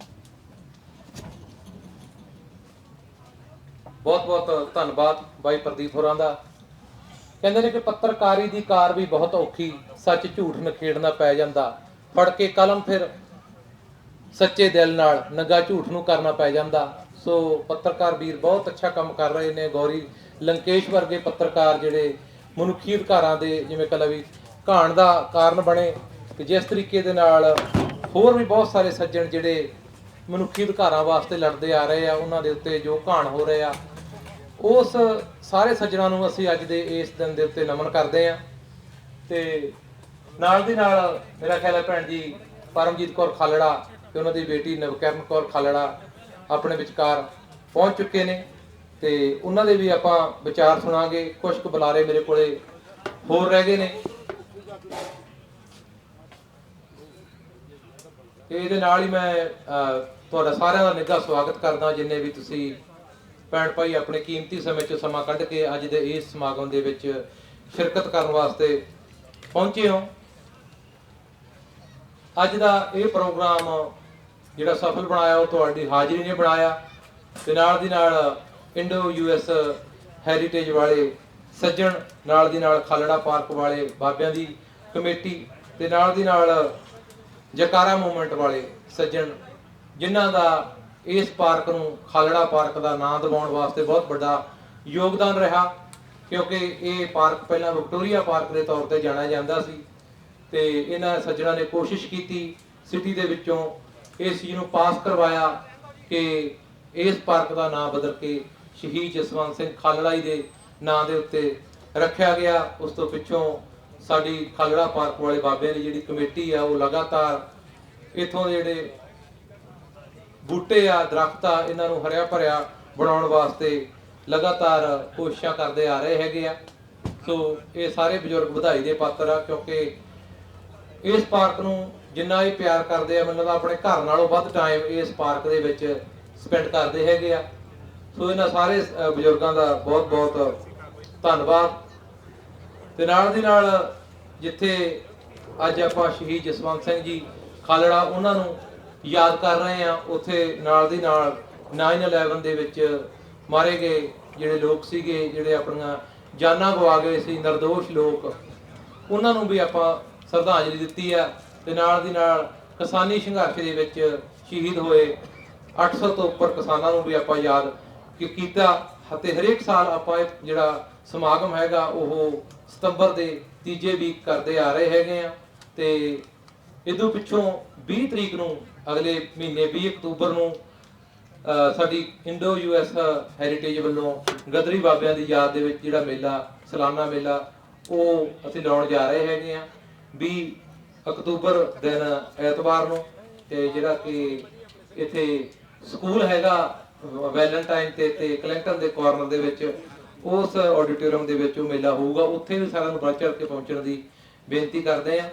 ਬਹੁਤ ਬਹੁਤ ਧੰਨਵਾਦ ਬਾਈ ਪ੍ਰਦੀਪ ਹੋਰਾਂ ਦਾ। ਕਹਿੰਦੇ ਨੇ ਕਿ ਪੱਤਰਕਾਰੀ ਦੀ ਕਾਰ ਵੀ ਬਹੁਤ ਔਖੀ, ਸੱਚ ਝੂਠ ਨਖੇੜਨਾ ਪੈ ਜਾਂਦਾ, ਫੜ ਕੇ ਕਲਮ ਫਿਰ ਸੱਚੇ ਦਿਲ ਨਾਲ ਨੰਗਾ ਝੂਠ ਨੂੰ ਕਰਨਾ ਪੈ ਜਾਂਦਾ। ਸੋ ਪੱਤਰਕਾਰ ਵੀਰ ਬਹੁਤ ਅੱਛਾ ਕੰਮ ਕਰ ਰਹੇ ਨੇ। ਗੌਰੀ ਲੰਕੇਸ਼ ਵਰਗੇ ਪੱਤਰਕਾਰ ਜਿਹੜੇ ਮਨੁੱਖੀ ਅਧਿਕਾਰਾਂ ਦੇ ਜਿਵੇਂ ਕਲਾ ਵੀ ਘਾਣ ਦਾ ਕਾਰਨ ਬਣੇ, ਕਿ ਜਿਸ ਤਰੀਕੇ ਦੇ ਨਾਲ ਹੋਰ ਵੀ ਬਹੁਤ ਸਾਰੇ ਸੱਜਣ ਜਿਹੜੇ ਮਨੁੱਖੀ ਅਧਿਕਾਰਾਂ ਵਾਸਤੇ ਲੜਦੇ ਆ ਰਹੇ ਆ, ਉਹਨਾਂ ਦੇ ਉੱਤੇ ਜੋ ਘਾਣ ਹੋ ਰਹੇ ਆ, ਉਸ ਸਾਰੇ ਸੱਜਣਾਂ ਨੂੰ ਅਸੀਂ ਅੱਜ ਦੇ ਇਸ ਦਿਨ ਦੇ ਉੱਤੇ ਨਮਨ ਕਰਦੇ ਹਾਂ। ਤੇ ਨਾਲ ਦੀ ਨਾਲ ਮੇਰਾ ਖਿਆਲ ਹੈ ਭੈਣ ਜੀ ਪਰਮਜੀਤ ਕੌਰ ਖਾਲੜਾ ਤੇ ਉਹਨਾਂ ਦੀ ਬੇਟੀ ਨਵਕਿਰਨ ਕੌਰ ਖਾਲੜਾ ਆਪਣੇ ਵਿਚਕਾਰ ਪਹੁੰਚ ਚੁੱਕੇ ਨੇ, ਤੇ ਉਹਨਾਂ ਦੇ ਵੀ ਆਪਾਂ ਵਿਚਾਰ ਸੁਣਾਂਗੇ। ਕੁਝ ਕੁ ਬੁਲਾਰੇ ਮੇਰੇ ਕੋਲੇ ਹੋਰ ਰਹਿ ਗਏ ਨੇ। ਇਹਦੇ ਨਾਲ ਹੀ ਮੈਂ ਤੁਹਾਡਾ ਸਾਰਿਆਂ ਦਾ ਨਿੱਘਾ ਸਵਾਗਤ ਕਰਦਾ, ਜਿੰਨੇ ਵੀ ਤੁਸੀਂ ਭੈਣ ਭਾਈ ਆਪਣੇ ਕੀਮਤੀ ਸਮੇਂ 'ਚ ਸਮਾਂ ਕੱਢ ਕੇ ਅੱਜ ਦੇ ਇਸ ਸਮਾਗਮ ਦੇ ਵਿੱਚ ਸ਼ਿਰਕਤ ਕਰਨ ਵਾਸਤੇ ਪਹੁੰਚੇ ਹੋ। ਅੱਜ ਦਾ ਇਹ ਪ੍ਰੋਗਰਾਮ ਜਿਹੜਾ ਸਫਲ ਬਣਾਇਆ ਉਹ ਤੁਹਾਡੀ ਹਾਜ਼ਰੀ ਨੇ ਬਣਾਇਆ, ਤੇ ਨਾਲ ਦੀ ਨਾਲ ਇੰਡੋ US ਹੈਰੀਟੇਜ ਵਾਲੇ ਸੱਜਣ, ਨਾਲ ਦੀ ਨਾਲ ਖਾਲੜਾ ਪਾਰਕ ਵਾਲੇ ਬਾਬਿਆਂ ਦੀ ਕਮੇਟੀ ਤੇ ਨਾਲ ਦੀ ਨਾਲ ਜਕਾਰਾ ਮੂਵਮੈਂਟ ਵਾਲੇ ਸੱਜਣ, ਜਿਨ੍ਹਾਂ ਦਾ ਇਸ ਪਾਰਕ ਨੂੰ ਖਾਲੜਾ ਪਾਰਕ ਦਾ ਨਾਂ ਦਿਵਾਉਣ ਵਾਸਤੇ ਬਹੁਤ ਵੱਡਾ ਯੋਗਦਾਨ ਰਿਹਾ, ਕਿਉਂਕਿ ਇਹ ਪਾਰਕ ਪਹਿਲਾਂ ਵਿਕਟੋਰੀਆ ਪਾਰਕ ਦੇ ਤੌਰ ਤੇ ਜਾਣਿਆ ਜਾਂਦਾ ਸੀ ਤੇ ਇਹਨਾਂ ਸੱਜਣਾਂ ਨੇ ਕੋਸ਼ਿਸ਼ ਕੀਤੀ ਸਿਟੀ ਦੇ ਵਿੱਚੋਂ ਇਸ ਚੀਜ਼ ਨੂੰ ਪਾਸ ਕਰਵਾਇਆ ਕਿ ਇਸ ਪਾਰਕ ਦਾ ਨਾਮ ਬਦਲ ਕੇ ਸ਼ਹੀਦ ਜਸਵੰਤ ਸਿੰਘ ਖਾਲੜਾ ਜੀ ਦੇ ਨਾਂ ਦੇ ਉੱਤੇ ਰੱਖਿਆ ਗਿਆ। ਉਸ ਤੋਂ ਪਿੱਛੋਂ ਸਾਡੀ ਖਾਲੜਾ ਪਾਰਕ ਵਾਲੇ ਬਾਬਿਆਂ ਦੀ ਜਿਹੜੀ ਕਮੇਟੀ ਆ ਉਹ ਲਗਾਤਾਰ ਇਥੋਂ ਦੇ ਜਿਹੜੇ ਬੂਟੇ ਆ, ਦਰਖਤ ਆ, ਇਹਨਾਂ ਨੂੰ ਹਰਿਆ ਭਰਿਆ ਬਣਾਉਣ ਵਾਸਤੇ ਲਗਾਤਾਰ ਕੋਸ਼ਿਸ਼ਾਂ ਕਰਦੇ ਆ ਰਹੇ ਹੈਗੇ ਆ। ਸੋ ਇਹ ਸਾਰੇ ਬਜ਼ੁਰਗ ਵਧਾਈ ਦੇ ਪਾਤਰ ਆ, ਕਿਉਂਕਿ ਇਸ ਪਾਰਕ ਨੂੰ ਜਿੰਨਾ ਇਹ ਪਿਆਰ ਕਰਦੇ ਆ, ਮੈਨੂੰ ਲੱਗਦਾ ਆਪਣੇ ਘਰ ਨਾਲੋਂ ਵੱਧ ਟਾਈਮ ਇਸ ਪਾਰਕ ਦੇ ਵਿੱਚ ਸਪੈਂਡ ਕਰਦੇ ਹੈਗੇ ਆ। ਸੋ ਇਹਨਾਂ ਸਾਰੇ ਬਜ਼ੁਰਗਾਂ ਦਾ ਬਹੁਤ ਬਹੁਤ ਧੰਨਵਾਦ। ਤੇ ਨਾਲ ਦੀ ਨਾਲ ਜਿੱਥੇ ਅੱਜ ਆਪਾਂ ਸ਼ਹੀਦ ਜਸਵੰਤ ਸਿੰਘ ਜੀ ਖਾਲੜਾ ਉਹਨਾਂ ਨੂੰ ਯਾਦ ਕਰ ਰਹੇ ਆ, ਉੱਥੇ ਨਾਲ ਦੀ ਨਾਲ 9/11 ਦੇ ਵਿੱਚ ਮਾਰੇ ਗਏ ਜਿਹੜੇ ਲੋਕ ਸੀਗੇ, ਜਿਹੜੇ ਆਪਣੀਆਂ ਜਾਨਾਂ ਗਵਾ ਗਏ ਸੀ, ਨਿਰਦੋਸ਼ ਲੋਕ, ਉਹਨਾਂ ਨੂੰ ਵੀ ਆਪਾਂ ਸ਼ਰਧਾਂਜਲੀ ਦਿੱਤੀ ਆ। ਤੇ ਨਾਲ ਦੀ ਨਾਲ ਕਿਸਾਨੀ ਸੰਘਰਸ਼ ਦੇ ਵਿੱਚ ਸ਼ਹੀਦ ਹੋਏ 800 ਤੋਂ ਉੱਪਰ ਕਿਸਾਨਾਂ ਨੂੰ ਵੀ ਆਪਾਂ ਯਾਦ ਕੀਤਾ। ਅਤੇ ਹਰੇਕ ਸਾਲ ਆਪਾਂ ਇਹ ਜਿਹੜਾ ਸਮਾਗਮ ਹੈਗਾ ਉਹ ਸਤੰਬਰ ਦੇ ਤੀਜੇ ਵੀਕ ਕਰਦੇ ਆ ਰਹੇ ਹੈਗੇ ਆ। ਤੇ ਇਦੋਂ ਪਿੱਛੋਂ 20 ਤਰੀਕ ਨੂੰ ਅਗਲੇ ਮਹੀਨੇ 20 ਅਕਤੂਬਰ ਨੂੰ ਸਾਡੀ ਇੰਡੋ US ਹੈਰੀਟੇਜ ਵੱਲੋਂ ਗਦਰੀ ਬਾਬਿਆਂ ਦੀ ਯਾਦ ਦੇ ਵਿੱਚ ਜਿਹੜਾ ਮੇਲਾ, ਸਾਲਾਨਾ ਮੇਲਾ, ਉਹ ਅਸੀਂ ਲਾਉਣ ਜਾ ਰਹੇ ਹੈਗੇ ਆ 20 ਅਕਤੂਬਰ ਦਿਨ ਐਤਵਾਰ ਨੂੰ। ਤੇ ਜਿਹੜਾ ਕਿ ਇੱਥੇ ਸਕੂਲ ਹੈਗਾ ਵੈਲੈਂਟਾਈਨ ਤੇ ਕਲਿੰਟਨ ਦੇ ਕਾਰਨਰ ਦੇ ਵਿੱਚ, ਉਸ ਆਡੀਟੋਰੀਅਮ ਦੇ ਵਿੱਚ ਉਹ ਮੇਲਾ ਹੋਊਗਾ। ਉੱਥੇ ਵੀ ਸਾਰਿਆਂ ਨੂੰ ਵੱਧ ਚੜ੍ਹ ਕੇ ਪਹੁੰਚਣ ਦੀ ਬੇਨਤੀ ਕਰਦੇ ਆ।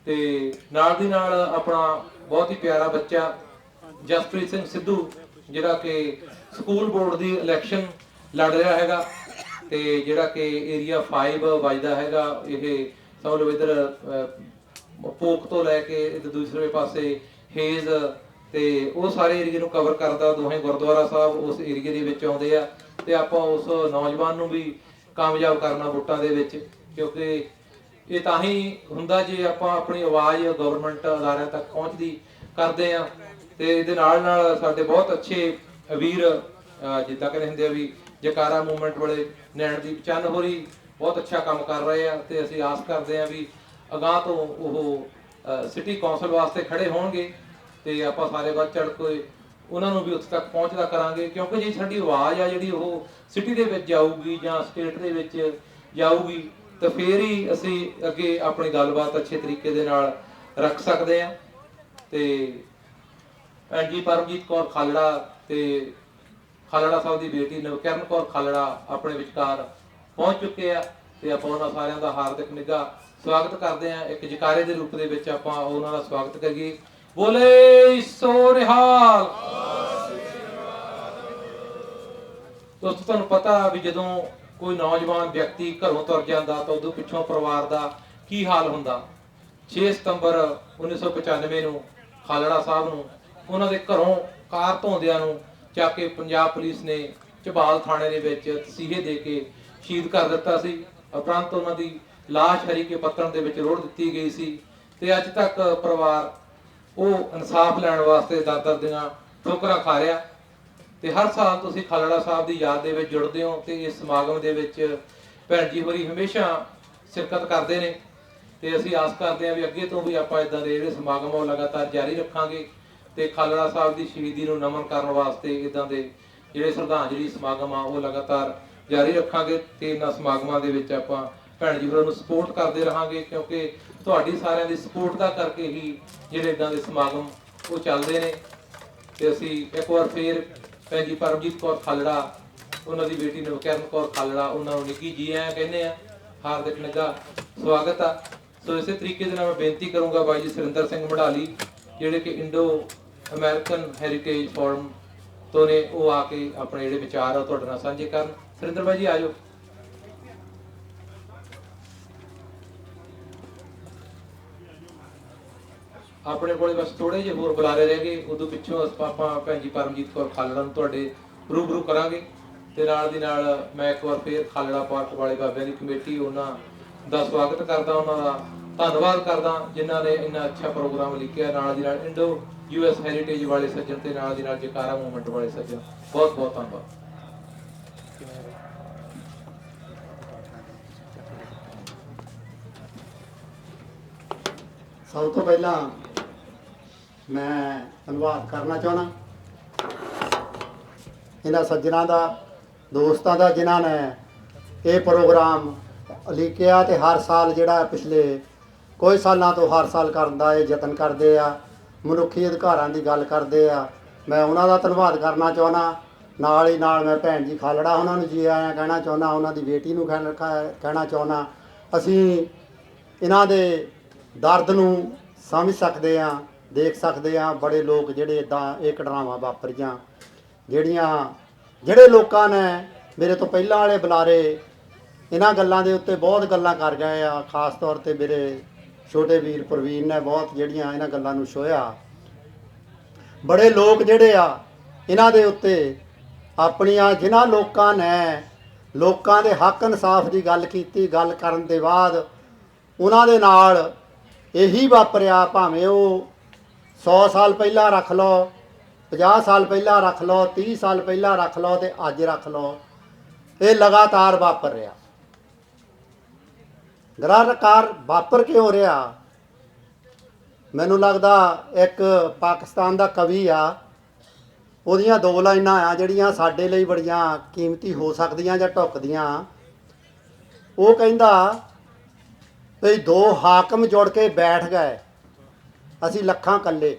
ਤੇ ਨਾਲ ਦੀ ਨਾਲ ਆਪਣਾ ਬਹੁਤ ਹੀ ਪਿਆਰਾ ਬੱਚਾ ਜਸਪ੍ਰੀਤ ਸਿੰਘ ਸਿੱਧੂ, ਜਿਹੜਾ ਕਿ ਸਕੂਲ ਬੋਰਡ ਦੀ ਇਲੈਕਸ਼ਨ ਲੜ ਰਿਹਾ ਹੈਗਾ ਤੇ ਜਿਹੜਾ ਕਿ ਏਰੀਆ 5 ਵੱਜਦਾ ਹੈਗਾ, ਇਹ ਸਮਝ ਲਓ ਇਧਰ ਪੋਕ ਤੋਂ ਲੈ ਕੇ ਇਧਰ ਦੂਸਰੇ ਪਾਸੇ ਹੇਜ਼ ਤੇ ਉਹ ਸਾਰੇ ਏਰੀਏ ਨੂੰ ਕਵਰ ਕਰਦਾ। ਦੋਹੇ ਗੁਰਦੁਆਰਾ ਸਾਹਿਬ ਉਸ ਏਰੀਏ ਦੇ ਵਿੱਚ ਆਉਂਦੇ ਆ ਤੇ ਆਪਾਂ ਉਸ ਨੌਜਵਾਨ ਨੂੰ ਵੀ ਕਾਮਯਾਬ ਕਰਨਾ ਵੋਟਾਂ ਦੇ ਵਿੱਚ, ਕਿਉਂਕਿ ਇਹ ਤਾਂ ਹੀ ਹੁੰਦਾ ਜੇ ਆਪਾਂ ਆਪਣੀ ਆਵਾਜ਼ ਗਵਰਨਮੈਂਟ ਅਦਾਰਿਆਂ ਤੱਕ ਪਹੁੰਚਦੀ ਕਰਦੇ ਆ। ਤੇ ਇਹਦੇ ਨਾਲ ਨਾਲ ਸਾਡੇ ਬਹੁਤ ਅੱਛੇ ਵੀਰ ਜਿੱਦਾਂ ਕਹਿੰਦੇ ਹੁੰਦੇ ਆ ਵੀ ਜਕਾਰਾ ਮੂਵਮੈਂਟ ਵਾਲੇ ਨੈਣਦੀਪ ਚੰਨ ਹੋਰੀ ਬਹੁਤ ਅੱਛਾ ਕੰਮ ਕਰ ਰਹੇ ਆ ਤੇ ਅਸੀਂ ਆਸ ਕਰਦੇ ਆ ਵੀ ਅਗਾਂਹ ਤੋਂ ਉਹ ਸਿਟੀ ਕੌਂਸਲ ਵਾਸਤੇ ਖੜੇ ਹੋਣਗੇ ਤੇ ਆਪਾਂ ਸਾਰੇ ਵੱਧ ਚੜ੍ਹ ਕੇ ਉਹਨਾਂ ਨੂੰ ਵੀ ਉੱਥੇ ਤੱਕ ਪਹੁੰਚਦਾ ਕਰਾਂਗੇ। ਕਿਉਂਕਿ ਜੇ ਸਾਡੀ ਆਵਾਜ਼ ਆ ਜਿਹੜੀ ਉਹ ਸਿਟੀ ਦੇ ਵਿੱਚ ਜਾਊਗੀ ਜਾਂ ਸਟੇਟ ਦੇ ਵਿੱਚ ਜਾਊਗੀ ਤਾਂ ਫੇਰ ਹੀ ਅਸੀਂ ਅੱਗੇ ਆਪਣੀ ਗੱਲਬਾਤ ਅੱਛੇ ਤਰੀਕੇ ਦੇ ਨਾਲ ਰੱਖ ਸਕਦੇ ਆ। ਤੇ ਭੈਣ ਜੀ ਪਰਮਜੀਤ ਕੌਰ ਖਾਲੜਾ ਤੇ ਖਾਲੜਾ ਸਾਹਿਬ ਦੀ ਬੇਟੀ ਨਵਕਰਨ ਕੌਰ ਖਾਲੜਾ ਆਪਣੇ ਵਿਚਕਾਰ ਪਹੁੰਚ ਚੁੱਕੇ ਆ ਤੇ ਆਪਾਂ ਉਹਨਾਂ ਸਾਰਿਆਂ ਦਾ ਹਾਰਦਿਕ ਨਿੱਘਾ ਸਵਾਗਤ ਕਰਦੇ ਆ। ਇੱਕ ਜਕਾਰੇ ਦੇ ਰੂਪ ਦੇ ਵਿੱਚ ਆਪਾਂ ਉਹਨਾਂ ਦਾ ਸਵਾਗਤ ਕਰੀਏ। ਬੋਲੇ ਸੋ ਨਿਹਾਲ। ਦੋਸਤੋ ਤੁਹਾਨੂੰ ਪਤਾ ਵੀ ਜਦੋਂ ਕੋਈ ਨੌਜਵਾਨ ਵਿਅਕਤੀ ਘਰੋਂ ਤੁਰ ਜਾਂਦਾ ਤਾਂ ਉਦੋਂ ਪਿੱਛੋਂ ਪਰਿਵਾਰ ਦਾ ਕੀ ਹਾਲ ਹੁੰਦਾ। 6 ਸਤੰਬਰ 1995 ਨੂੰ ਖਾਲੜਾ ਸਾਹਿਬ ਨੂੰ ਉਹਨਾਂ ਦੇ ਘਰੋਂ ਕਾਰ ਧੋਂਦਿਆਂ ਨੂੰ ਚੱਕ ਕੇ ਪੰਜਾਬ ਪੁਲਿਸ ਨੇ ਝਬਾਲ ਥਾਣੇ ਦੇ ਵਿੱਚ ਤਸੀਹੇ ਦੇ ਕੇ ਸ਼ਹੀਦ ਕਰ ਦਿੱਤਾ ਸੀ। ਉਪਰੰਤ ਉਹਨਾਂ ਦੀ ਲਾਸ਼ ਹਰੀਕੇ ਪੱਤਣ ਦੇ ਵਿੱਚ ਰੋੜ ਦਿੱਤੀ ਗਈ ਸੀ ਤੇ ਅੱਜ ਤੱਕ ਪਰਿਵਾਰ ਉਹ ਇਨਸਾਫ ਲੈਣ ਵਾਸਤੇ ਦਰ ਦੀਆਂ ਠੋਕਰਾਂ ਖਾ ਰਿਹਾ। ਤੇ ਹਰ ਸਾਲ ਤੁਸੀਂ ਖਾਲੜਾ ਸਾਹਿਬ ਦੀ ਯਾਦ ਦੇ ਵਿੱਚ ਜੁੜਦੇ ਹੋ ਤੇ ਇਸ ਸਮਾਗਮ ਦੇ ਵਿੱਚ ਭੈਣ ਜੀ ਹੋਰੀ ਹਮੇਸ਼ਾ ਸ਼ਿਰਕਤ ਕਰਦੇ ਨੇ ਤੇ ਅਸੀਂ ਆਸ ਕਰਦੇ ਹਾਂ ਵੀ ਅੱਗੇ ਤੋਂ ਵੀ ਆਪਾਂ ਇਦਾਂ ਦੇ ਜਿਹੜੇ ਸਮਾਗਮ ਉਹ ਲਗਾਤਾਰ ਜਾਰੀ ਰੱਖਾਂਗੇ ਤੇ ਖਾਲੜਾ ਸਾਹਿਬ ਦੀ ਸ਼ਹੀਦੀ ਨੂੰ ਨਮਨ ਕਰਨ ਵਾਸਤੇ ਇਦਾਂ ਦੇ ਜਿਹੜੇ ਸ਼ਰਧਾਂਜਲੀ ਸਮਾਗਮ ਆ ਉਹ ਲਗਾਤਾਰ ਜਾਰੀ ਰੱਖਾਂਗੇ ਤੇ ਇਹਨਾਂ ਸਮਾਗਮਾਂ ਦੇ ਵਿੱਚ ਆਪਾਂ ਭੈਣ ਜੀ ਹੋਰਾਂ ਨੂੰ ਸਪੋਰਟ ਕਰਦੇ ਰਹਾਂਗੇ, ਕਿਉਂਕਿ ਤੁਹਾਡੀ ਸਾਰਿਆਂ ਦੀ ਸਪੋਰਟ ਦਾ ਕਰਕੇ ਹੀ ਜਿਹੜੇ ਇਦਾਂ ਦੇ ਸਮਾਗਮ ਉਹ ਚੱਲਦੇ ਨੇ। ਤੇ ਅਸੀਂ ਇੱਕ ਵਾਰ ਫੇਰ ਭੈਣ ਜੀ ਪਰਮਜੀਤ ਕੌਰ ਖਾਲੜਾ, ਉਹਨਾਂ ਦੀ ਬੇਟੀ ਨਵਕਰਨ ਕੌਰ ਖਾਲੜਾ, ਉਹਨਾਂ ਨੂੰ ਨਿੱਕੀ ਜੀ ਆਇਆਂ ਕਹਿੰਦੇ ਆ, ਹਾਰਦਿਕ ਨਿੱਘਾ ਸਵਾਗਤ ਆ। ਸੋ ਇਸੇ ਤਰੀਕੇ ਦੇ ਨਾਲ ਮੈਂ ਬੇਨਤੀ ਕਰੂੰਗਾ ਬਾਈ ਜੀ ਸੁਰਿੰਦਰ ਸਿੰਘ ਮਢਾਲੀ ਜਿਹੜੇ ਕਿ ਇੰਡੋ ਅਮਰੀਕਨ ਹੈਰੀਟੇਜ ਫੋਰਮ ਤੋਂ ਨੇ, ਉਹ ਆ ਕੇ ਆਪਣੇ ਜਿਹੜੇ ਵਿਚਾਰ ਆ ਤੁਹਾਡੇ ਨਾਲ ਸਾਂਝੇ ਕਰਨ। ਸੁਰਿੰਦਰ ਬਾਈ ਜੀ ਆ ਜਾਓ। ਆਪਣੇ ਕੋਲੇ ਬਸ ਥੋੜੇ ਜਿਹੇ ਹੋਰ ਬੁਲਾਰੇ ਰਹਿ ਗਏ, ਉਦੋਂ ਪਿੱਛੋਂ ਆਪਾਂ ਭੈਣ ਜੀ ਪਰਮਜੀਤ ਕੌਰ ਖਾਲੜਾ ਨੂੰ ਤੁਹਾਡੇ ਰੂਬਰੂ ਕਰਾਂਗੇ ਤੇ ਨਾਲ ਦੀ ਨਾਲ ਮੈਂ ਇੱਕ ਵਾਰ ਫੇਰ ਖਾਲੜਾ ਪਾਰਕ ਵਾਲੇ ਬਾਬਿਆਂ ਦੀ ਕਮੇਟੀ ਉਹਨਾਂ ਦਾ ਸਵਾਗਤ ਕਰਦਾ, ਉਹਨਾਂ ਦਾ ਧੰਨਵਾਦ ਕਰਦਾ ਜਿਨ੍ਹਾਂ ਨੇ ਇੰਨਾ ਅੱਛਾ ਪ੍ਰੋਗਰਾਮ ਲਿਖਿਆ। ਨਾਲ ਦੀ ਨਾਲ ਇੰਡੋ US ਹੈਰੀਟੇਜ ਵਾਲੇ ਸੱਜਣ ਤੇ ਨਾਲ ਦੀ ਨਾਲ ਜਕਾਰਾ ਮੂਵਮੈਂਟ ਵਾਲੇ ਸੱਜਣ, ਬਹੁਤ ਬਹੁਤ ਧੰਨਵਾਦ। ਸਭ ਤੋਂ ਪਹਿਲਾਂ ਮੈਂ ਧੰਨਵਾਦ ਕਰਨਾ ਚਾਹੁੰਦਾ ਇਹਨਾਂ ਸੱਜਣਾਂ ਦਾ, ਦੋਸਤਾਂ ਦਾ, ਜਿਨ੍ਹਾਂ ਨੇ ਇਹ ਪ੍ਰੋਗਰਾਮ ਲਿਖਿਆ ਤੇ ਹਰ ਸਾਲ ਜਿਹੜਾ ਪਿਛਲੇ ਕੋਈ ਸਾਲਾਂ ਤੋਂ ਹਰ ਸਾਲ ਕਰਨ ਦਾ ਇਹ ਯਤਨ ਕਰਦੇ ਆ, ਮਨੁੱਖੀ ਅਧਿਕਾਰਾਂ ਦੀ ਗੱਲ ਕਰਦੇ ਆ। ਮੈਂ ਉਹਨਾਂ ਦਾ ਧੰਨਵਾਦ ਕਰਨਾ ਚਾਹੁੰਦਾ। ਨਾਲ ਹੀ ਨਾਲ ਮੈਂ ਭੈਣ ਜੀ ਖਾਲੜਾ ਉਹਨਾਂ ਨੂੰ ਜੀ ਆਇਆਂ ਕਹਿਣਾ ਚਾਹੁੰਦਾ, ਉਹਨਾਂ ਦੀ ਬੇਟੀ ਨੂੰ ਕਹਿਣਾ ਚਾਹੁੰਦਾ। ਅਸੀਂ ਇਹਨਾਂ ਦੇ ਦਰਦ ਨੂੰ ਸਮਝ ਸਕਦੇ ਹਾਂ, ਦੇਖ ਸਕਦੇ ਹਾਂ। ਬੜੇ ਲੋਕ ਜਿਹੜੇ ਇੱਦਾਂ ਇਹ ਘਟਨਾਵਾਂ ਵਾਪਰੀਆਂ, ਜਿਹੜੇ ਲੋਕਾਂ ਨੇ ਮੇਰੇ ਤੋਂ ਪਹਿਲਾਂ ਵਾਲੇ ਬੁਲਾਰੇ ਇਹਨਾਂ ਗੱਲਾਂ ਦੇ ਉੱਤੇ ਬਹੁਤ ਗੱਲਾਂ ਕਰ ਗਏ ਆ। ਖਾਸ ਤੌਰ ਤੇ ਮੇਰੇ ਛੋਟੇ ਵੀਰ ਪ੍ਰਵੀਨ ਨੇ ਬਹੁਤ ਜਿਹੜੀਆਂ ਇਹਨਾਂ ਗੱਲਾਂ ਨੂੰ ਛੋਹਿਆ। ਬੜੇ ਲੋਕ ਜਿਹੜੇ ਆ ਇਹਨਾਂ ਦੇ ਉੱਤੇ ਆਪਣੀਆਂ, ਜਿਨ੍ਹਾਂ ਲੋਕਾਂ ਨੇ ਲੋਕਾਂ ਦੇ ਹੱਕ ਇਨਸਾਫ ਦੀ ਗੱਲ ਕੀਤੀ, ਗੱਲ ਕਰਨ ਦੇ ਬਾਅਦ ਉਹਨਾਂ ਦੇ ਨਾਲ ਇਹੀ ਵਾਪਰਿਆ, ਭਾਵੇਂ ਉਹ 100 ਸਾਲ ਪਹਿਲਾਂ ਰੱਖ ਲਓ, 50 ਸਾਲ ਪਹਿਲਾਂ ਰੱਖ ਲਓ, 30 ਸਾਲ ਪਹਿਲਾਂ ਰੱਖ ਲਓ ਤੇ ਅੱਜ ਰੱਖ ਲਓ, ਇਹ ਲਗਾਤਾਰ ਵਾਪਰ ਰਿਹਾ। ਲਗਾਤਾਰ ਵਾਪਰ ਕਿਉਂ ਰਿਹਾ? ਮੈਨੂੰ ਲੱਗਦਾ ਇੱਕ ਪਾਕਿਸਤਾਨ ਦਾ ਕਵੀ ਆ, ਉਹਦੀਆਂ 2 ਲਾਈਨਾਂ ਆ ਜਿਹੜੀਆਂ ਸਾਡੇ ਲਈ ਬੜੀਆਂ ਕੀਮਤੀ ਹੋ ਸਕਦੀਆਂ ਜਾਂ ਢੁੱਕਦੀਆਂ। ਉਹ ਕਹਿੰਦਾ ਵੀ 2 ਹਾਕਮ ਜੁੜ ਕੇ ਬੈਠ ਗਏ, ਅਸੀਂ ਲੱਖਾਂ ਇਕੱਲੇ।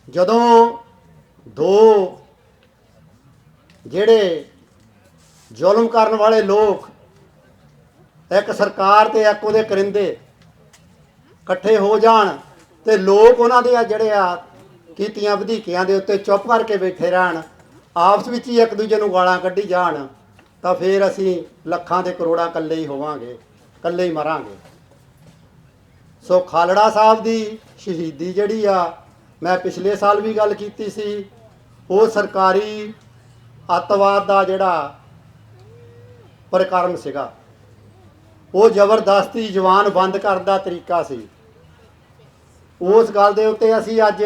ਜਦੋਂ 2 ਜਿਹੜੇ ਜ਼ੁਲਮ ਕਰਨ ਵਾਲੇ ਲੋਕ, ਇੱਕ ਸਰਕਾਰ ਤੇ ਇੱਕ ਉਹਦੇ ਕਰਿੰਦੇ, ਇਕੱਠੇ ਹੋ ਜਾਣ ਤੇ ਲੋਕ ਉਹਨਾਂ ਦੇ ਜਿਹੜੇ ਆ ਕੀਤੀਆਂ ਵਧੀਕੀਆਂ ਦੇ ਉੱਤੇ ਚੁੱਪ ਕਰਕੇ ਬੈਠੇ ਰਹਿਣ, ਆਪਸ ਵਿੱਚ ਹੀ ਇੱਕ ਦੂਜੇ ਨੂੰ ਗਾਲਾਂ ਕੱਢੀ ਜਾਣ, ਤਾਂ ਫਿਰ ਅਸੀਂ ਲੱਖਾਂ ਤੇ ਕਰੋੜਾਂ ਇਕੱਲੇ ਹੀ ਹੋਵਾਂਗੇ, ਇਕੱਲੇ ਹੀ ਮਰਾਂਗੇ। ਸੋ ਖਾਲੜਾ ਸਾਹਿਬ ਦੀ ਸ਼ਹੀਦੀ ਜਿਹੜੀ ਆ, ਮੈਂ ਪਿਛਲੇ ਸਾਲ ਵੀ ਗੱਲ ਕੀਤੀ ਸੀ, ਉਹ ਸਰਕਾਰੀ ਅੱਤਵਾਦ ਦਾ ਜਿਹੜਾ ਪ੍ਰਕਰਮ ਸੀਗਾ, ਉਹ ਜ਼ਬਰਦਸਤੀ ਜਵਾਨ ਬੰਦ ਕਰਨ ਦਾ ਤਰੀਕਾ ਸੀ। ਉਸ ਗੱਲ ਦੇ ਉੱਤੇ ਅਸੀਂ ਅੱਜ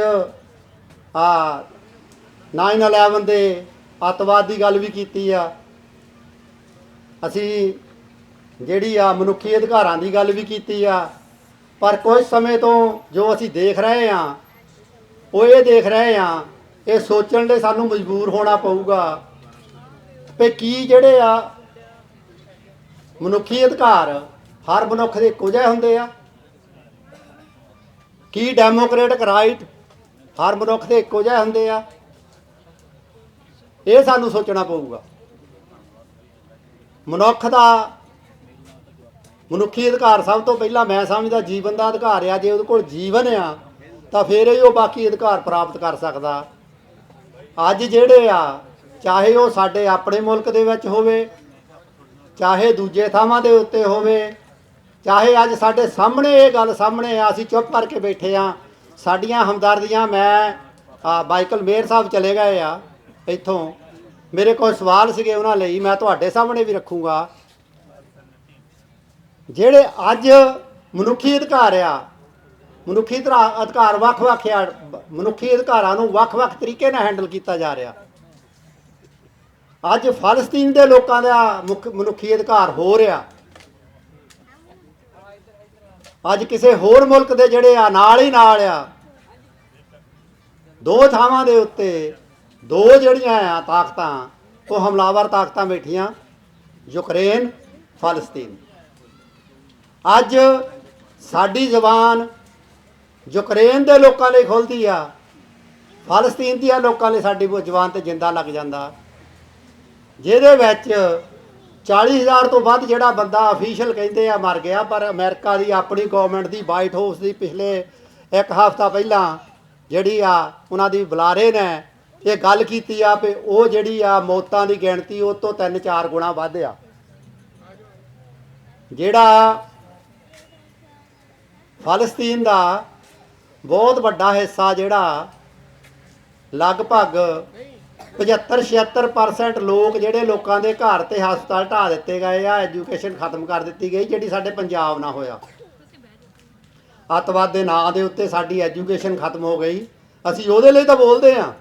9/11 ਦੇ ਅੱਤਵਾਦ ਦੀ ਗੱਲ ਵੀ ਕੀਤੀ ਆ। ਅਸੀਂ ਜਿਹੜੀ ਆ ਮਨੁੱਖੀ ਅਧਿਕਾਰਾਂ ਦੀ ਗੱਲ ਵੀ ਕੀਤੀ ਆ। ਪਰ ਕੁਝ ਸਮੇਂ ਤੋਂ ਜੋ ਅਸੀਂ ਦੇਖ ਰਹੇ ਹਾਂ, ਉਹ ਇਹ ਦੇਖ ਰਹੇ ਹਾਂ, ਇਹ ਸੋਚਣ ਲਈ ਸਾਨੂੰ ਮਜਬੂਰ ਹੋਣਾ ਪਊਗਾ ਵੀ ਕੀ ਜਿਹੜੇ ਆ ਮਨੁੱਖੀ ਅਧਿਕਾਰ ਹਰ ਮਨੁੱਖ ਦੇ ਇੱਕੋ ਜਿਹੇ ਹੁੰਦੇ ਆ? ਕੀ ਡੈਮੋਕ੍ਰੈਟਿਕ ਰਾਈਟ ਹਰ ਮਨੁੱਖ ਦੇ ਇੱਕੋ ਜਿਹੇ ਹੁੰਦੇ ਆ? ਇਹ ਸਾਨੂੰ ਸੋਚਣਾ ਪਊਗਾ। ਮਨੁੱਖ ਦਾ ਮਨੁੱਖੀ ਅਧਿਕਾਰ ਸਭ ਤੋਂ ਪਹਿਲਾਂ ਮੈਂ ਸਮਝਦਾ ਜੀਵਨ ਦਾ ਅਧਿਕਾਰ ਆ। ਜੇ ਉਹਦੇ ਕੋਲ ਜੀਵਨ ਆ ਤਾਂ ਫਿਰ ਹੀ ਉਹ ਬਾਕੀ ਅਧਿਕਾਰ ਪ੍ਰਾਪਤ ਕਰ ਸਕਦਾ। ਅੱਜ ਜਿਹੜੇ ਆ, ਚਾਹੇ ਉਹ ਸਾਡੇ ਆਪਣੇ ਮੁਲਕ ਦੇ ਵਿੱਚ ਹੋਵੇ, ਚਾਹੇ ਦੂਜੇ ਥਾਵਾਂ ਦੇ ਉੱਤੇ ਹੋਵੇ, ਚਾਹੇ ਅੱਜ ਸਾਡੇ ਸਾਹਮਣੇ ਇਹ ਗੱਲ ਸਾਹਮਣੇ ਆ, ਅਸੀਂ ਚੁੱਪ ਕਰਕੇ ਬੈਠੇ ਆ। ਸਾਡੀਆਂ ਹਮਦਰਦੀਆਂ, ਮੈਂ ਮਾਈਕਲ ਮੇਅਰ ਸਾਹਿਬ ਚਲੇ ਗਏ ਆ ਇੱਥੋਂ, ਮੇਰੇ ਕੋਲ ਸਵਾਲ ਸੀਗੇ ਉਹਨਾਂ ਲਈ, ਮੈਂ ਤੁਹਾਡੇ ਸਾਹਮਣੇ ਵੀ ਰੱਖੂੰਗਾ। ਜਿਹੜੇ ਅੱਜ ਮਨੁੱਖੀ ਅਧਿਕਾਰ ਆ, ਮਨੁੱਖੀ ਅਧਿਕਾਰ ਵੱਖ-ਵੱਖ ਆ, ਮਨੁੱਖੀ ਅਧਿਕਾਰਾਂ ਨੂੰ ਵੱਖ-ਵੱਖ ਤਰੀਕੇ ਨਾਲ ਹੈਂਡਲ ਕੀਤਾ ਜਾ ਰਿਹਾ। ਅੱਜ ਫਲਸਤੀਨ ਦੇ ਲੋਕਾਂ ਦਾ ਮਨੁੱਖੀ ਅਧਿਕਾਰ ਹੋ ਰਿਹਾ, ਅੱਜ ਕਿਸੇ ਹੋਰ ਮੁਲਕ ਦੇ ਜਿਹੜੇ ਆ ਨਾਲ ਹੀ ਨਾਲ ਆ। 2 ਥਾਵਾਂ ਦੇ ਉੱਤੇ 2 ਜਿਹੜੀਆਂ ਆ ਤਾਕਤਾਂ, ਉਹ ਹਮਲਾਵਰ ਤਾਕਤਾਂ ਬੈਠੀਆਂ, ਯੂਕਰੇਨ, ਫਲਸਤੀਨ। ਅੱਜ ਸਾਡੀ ਜ਼ਬਾਨ ਯੂਕਰੇਨ ਦੇ ਲੋਕਾਂ ਲਈ ਖੁੱਲ੍ਹਦੀ ਆ, ਫਲਸਤੀਨ ਦੀਆਂ ਲੋਕਾਂ ਲਈ ਸਾਡੀ ਜ਼ਬਾਨ ਤੇ ਜਿੰਦਾ ਲੱਗ ਜਾਂਦਾ, ਜਿਹਦੇ ਵਿੱਚ 40,000 ਤੋਂ ਵੱਧ ਜਿਹੜਾ ਬੰਦਾ ਅਫੀਸ਼ੀਅਲ ਕਹਿੰਦੇ ਆ ਮਰ ਗਿਆ। ਪਰ ਅਮਰੀਕਾ ਦੀ ਆਪਣੀ ਗਵਰਨਮੈਂਟ ਦੀ ਵਾਈਟ ਹਾਊਸ ਦੀ ਪਿਛਲੇ 1 ਹਫ਼ਤਾ ਪਹਿਲਾਂ ਜਿਹੜੀ ਆ ਉਹਨਾਂ ਦੀ ਬੁਲਾਰੇ ਨੇ ਇਹ ਗੱਲ ਕੀਤੀ ਆ ਵੀ ਉਹ ਜਿਹੜੀ ਆ ਮੌਤਾਂ ਦੀ ਗਿਣਤੀ ਉਹ ਤੋਂ 3-4 ਗੁਣਾ ਵੱਧ ਆ। ਜਿਹੜਾ ਫਲਸਤੀਨ ਦਾ ਬਹੁਤ ਵੱਡਾ ਹਿੱਸਾ, ਜਿਹੜਾ ਲਗਭਗ 75-76% ਲੋਕ ਜਿਹੜੇ ਲੋਕਾਂ ਦੇ ਘਰ ਤੇ ਹਸਪਤਾਲ ਢਾਹ ਦਿੱਤੇ ਗਏ ਆ, ਐਜੂਕੇਸ਼ਨ ਖਤਮ ਕਰ ਦਿੱਤੀ ਗਈ ਜਿਹੜੀ ਸਾਡੇ ਪੰਜਾਬ ਨਾਲ ਹੋਇਆ। ਅੱਤਵਾਦ ਦੇ ਨਾਂ ਦੇ ਉੱਤੇ ਸਾਡੀ ਐਜੂਕੇਸ਼ਨ ਖਤਮ ਹੋ ਗਈ। ਅਸੀਂ ਉਹਦੇ ਲਈ ਤਾਂ ਬੋਲਦੇ ਹਾਂ,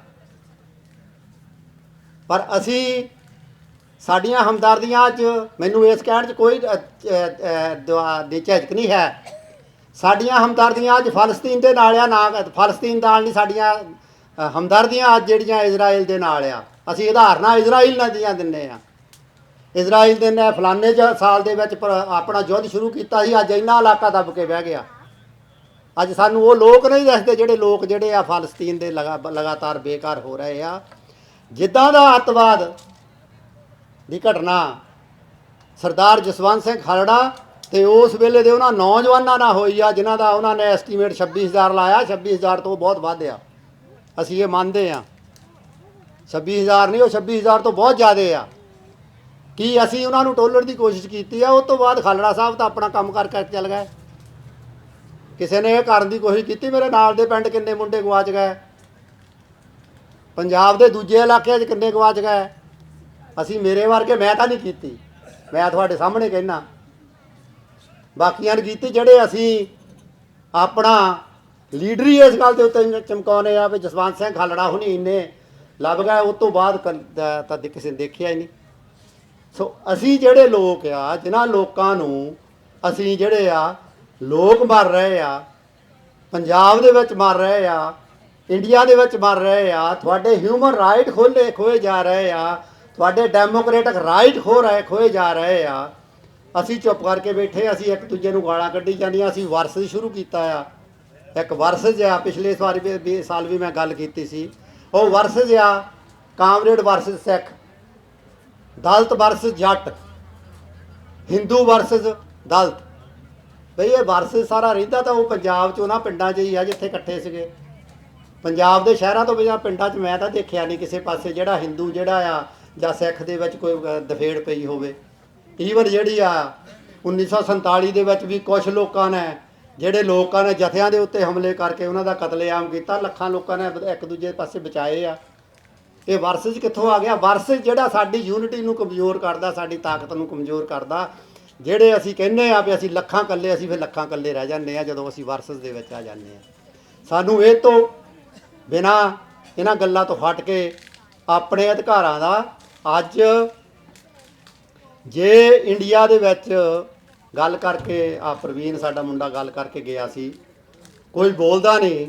ਪਰ ਅਸੀਂ ਸਾਡੀਆਂ ਹਮਦਰਦੀਆਂ 'ਚ ਮੈਨੂੰ ਇਸ ਕਹਿਣ 'ਚ ਕੋਈ ਝਿਜਕ ਨਹੀਂ ਹੈ। ਸਾਡੀਆਂ ਹਮਦਰਦੀਆਂ ਅੱਜ ਫਲਸਤੀਨ ਦੇ ਨਾਲ ਆ, ਨਾ ਫਲਸਤੀਨ ਨਾਲ ਨਹੀਂ। ਸਾਡੀਆਂ ਹਮਦਰਦੀਆਂ ਅੱਜ ਜਿਹੜੀਆਂ ਇਜ਼ਰਾਈਲ ਦੇ ਨਾਲ ਆ। ਅਸੀਂ ਉਦਾਹਰਨਾਂ ਇਜ਼ਰਾਈਲ ਨਾਲ ਦੀਆਂ ਦਿੰਦੇ ਹਾਂ। ਇਜ਼ਰਾਈਲ ਦੇ ਨੇ ਫਲਾਣੇ ਸਾਲ ਦੇ ਵਿੱਚ ਆਪਣਾ ਯੁੱਧ ਸ਼ੁਰੂ ਕੀਤਾ ਸੀ, ਅੱਜ ਇੰਨਾ ਇਲਾਕਾ ਦੱਬ ਕੇ ਬਹਿ ਗਿਆ। ਅੱਜ ਸਾਨੂੰ ਉਹ ਲੋਕ ਨਹੀਂ ਦੱਸਦੇ ਜਿਹੜੇ ਲੋਕ ਜਿਹੜੇ ਆ ਫਲਸਤੀਨ ਦੇ ਲਗਾਤਾਰ ਬੇਘਰ ਹੋ ਰਹੇ ਆ। ਜਿੱਦਾਂ ਦਾ ਅੱਤਵਾਦ ਦੀ ਘਟਨਾ ਸਰਦਾਰ ਜਸਵੰਤ ਸਿੰਘ ਖਾਲੜਾ ਤੇ ਉਸ ਵੇਲੇ ਦੇ ਉਹਨਾਂ ਨੌਜਵਾਨਾਂ ਨਾਲ ਹੋਈ ਆ, ਜਿਨ੍ਹਾਂ ਦਾ ਉਹਨਾਂ ਨੇ ਐਸਟੀਮੇਟ 26,000 ਲਾਇਆ। 26,000 ਤੋਂ ਬਹੁਤ ਵੱਧ ਆ, ਅਸੀਂ ਇਹ ਮੰਨਦੇ ਹਾਂ। 26,000 ਨਹੀਂ, ਉਹ 26,000 ਤੋਂ ਬਹੁਤ ਜ਼ਿਆਦਾ ਆ। ਕੀ ਅਸੀਂ ਉਹਨਾਂ ਨੂੰ ਟੋਲਣ ਦੀ ਕੋਸ਼ਿਸ਼ ਕੀਤੀ ਆ? ਉਸ ਤੋਂ ਬਾਅਦ ਖਾਲੜਾ ਸਾਹਿਬ ਤਾਂ ਆਪਣਾ ਕੰਮ ਕਰਕੇ ਚੱਲ ਗਏ। ਕਿਸੇ ਨੇ ਇਹ ਕਰਨ ਦੀ ਕੋਸ਼ਿਸ਼ ਕੀਤੀ? ਮੇਰੇ ਨਾਲ ਦੇ ਪਿੰਡ ਕਿੰਨੇ ਮੁੰਡੇ ਗਵਾਚ ਗਏ, ਪੰਜਾਬ ਦੇ ਦੂਜੇ ਇਲਾਕਿਆਂ 'ਚ ਕਿੰਨੇ ਗਵਾਚ ਗਏ। ਅਸੀਂ ਮੇਰੇ ਵਰਗੇ, ਮੈਂ ਤਾਂ ਨਹੀਂ ਕੀਤੀ, ਮੈਂ ਤੁਹਾਡੇ ਸਾਹਮਣੇ ਕਹਿਣਾ, ਬਾਕੀਆਂ ਨੇ ਕੀਤੀ। ਜਿਹੜੇ ਅਸੀਂ ਆਪਣਾ ਲੀਡਰ ਹੀ ਇਸ ਗੱਲ ਦੇ ਉੱਤੇ ਚਮਕਾਉਂਦੇ ਆ ਵੀ ਜਸਵੰਤ ਸਿੰਘ ਖਾਲੜਾ ਹੁਣੀ ਇੰਨੇ ਲੱਭ ਗਏ, ਉਸ ਤੋਂ ਬਾਅਦ ਤਾਂ ਕਿਸੇ ਨੇ ਦੇਖਿਆ ਹੀ ਨਹੀਂ। ਸੋ ਅਸੀਂ ਜਿਹੜੇ ਲੋਕ ਆ, ਜਿਨ੍ਹਾਂ ਲੋਕਾਂ ਨੂੰ ਅਸੀਂ ਜਿਹੜੇ ਆ ਲੋਕ ਮਰ ਰਹੇ ਆ, ਪੰਜਾਬ ਦੇ ਵਿੱਚ ਮਰ ਰਹੇ ਆ, ਇੰਡੀਆ ਦੇ ਵਿੱਚ ਮਰ ਰਹੇ ਆ, ਤੁਹਾਡੇ ਹਿਊਮਨ ਰਾਈਟ ਖੋਏ ਜਾ ਰਹੇ ਆ, ਤੁਹਾਡੇ ਡੈਮੋਕ੍ਰੈਟਿਕ ਰਾਈਟ ਖੋਏ ਜਾ ਰਹੇ ਆ। ਅਸੀਂ ਚੁੱਪ ਕਰਕੇ ਬੈਠੇ। ਅਸੀਂ ਇੱਕ ਦੂਜੇ ਨੂੰ ਗਾਲਾਂ ਕੱਢੀ ਜਾਂਦੀਆਂ। ਅਸੀਂ ਵਰਸਜ ਸ਼ੁਰੂ ਕੀਤਾ ਆ, ਇੱਕ ਵਰਸਜ ਆ। ਪਿਛਲੇ ਸਾਲ ਵੀ ਮੈਂ ਗੱਲ ਕੀਤੀ ਸੀ। ਉਹ ਵਰਸਜ ਆ ਕਾਮਰੇਡ ਵਰਸਜ ਸਿੱਖ, ਦਲਿਤ ਵਰਸਜ ਜੱਟ, ਹਿੰਦੂ ਵਰਸਜ ਦਲਿਤ। ਬਈ ਇਹ ਵਰਸਜ ਸਾਰਾ ਰਹਿੰਦਾ ਤਾਂ ਉਹ ਪੰਜਾਬ 'ਚ ਉਹਨਾਂ ਪਿੰਡਾਂ 'ਚ ਹੀ ਆ ਜਿੱਥੇ ਇਕੱਠੇ ਸੀਗੇ। ਪੰਜਾਬ ਦੇ ਸ਼ਹਿਰਾਂ ਤੋਂ ਬਿਨਾਂ ਪਿੰਡਾਂ 'ਚ ਮੈਂ ਤਾਂ ਦੇਖਿਆ ਨਹੀਂ ਕਿਸੇ ਪਾਸੇ ਜਿਹੜਾ ਹਿੰਦੂ ਜਿਹੜਾ ਆ ਜਾਂ ਸਿੱਖ ਦੇ ਵਿੱਚ ਕੋਈ ਦਫੇੜ ਪਈ ਹੋਵੇ। ਈਵਨ ਜਿਹੜੀ ਆ 1947 ਦੇ ਵਿੱਚ ਵੀ ਕੁਝ ਲੋਕਾਂ ਨੇ, ਜਿਹੜੇ ਲੋਕਾਂ ਨੇ ਜਥਿਆਂ ਦੇ ਉੱਤੇ ਹਮਲੇ ਕਰਕੇ ਉਹਨਾਂ ਦਾ ਕਤਲੇਆਮ ਕੀਤਾ, ਲੱਖਾਂ ਲੋਕਾਂ ਨੇ ਇੱਕ ਦੂਜੇ ਪਾਸੇ ਬਚਾਏ ਆ। ਇਹ ਵਰਸਜ ਕਿੱਥੋਂ ਆ ਗਿਆ? ਵਰਸਜ ਜਿਹੜਾ ਸਾਡੀ ਯੂਨਿਟੀ ਨੂੰ ਕਮਜ਼ੋਰ ਕਰਦਾ, ਸਾਡੀ ਤਾਕਤ ਨੂੰ ਕਮਜ਼ੋਰ ਕਰਦਾ। ਜਿਹੜੇ ਅਸੀਂ ਕਹਿੰਦੇ ਆ ਵੀ ਅਸੀਂ ਲੱਖਾਂ ਇਕੱਲੇ, ਅਸੀਂ ਫਿਰ ਲੱਖਾਂ ਇਕੱਲੇ ਰਹਿ ਜਾਂਦੇ ਆ ਜਦੋਂ ਅਸੀਂ ਵਰਸਜ ਦੇ ਵਿੱਚ ਆ ਜਾਂਦੇ ਆ। ਸਾਨੂੰ ਇਹ ਤੋਂ ਬਿਨਾਂ, ਇਹਨਾਂ ਗੱਲਾਂ ਤੋਂ ਹਟ ਕੇ ਆਪਣੇ ਅਧਿਕਾਰਾਂ ਦਾ ਅੱਜ ਜੇ ਇੰਡੀਆ ਦੇ ਵਿੱਚ ਗੱਲ ਕਰਕੇ ਆ ਪ੍ਰਵੀਨ ਸਾਡਾ ਮੁੰਡਾ ਗੱਲ ਕਰਕੇ ਗਿਆ ਸੀ, ਕੋਈ ਬੋਲਦਾ ਨਹੀਂ।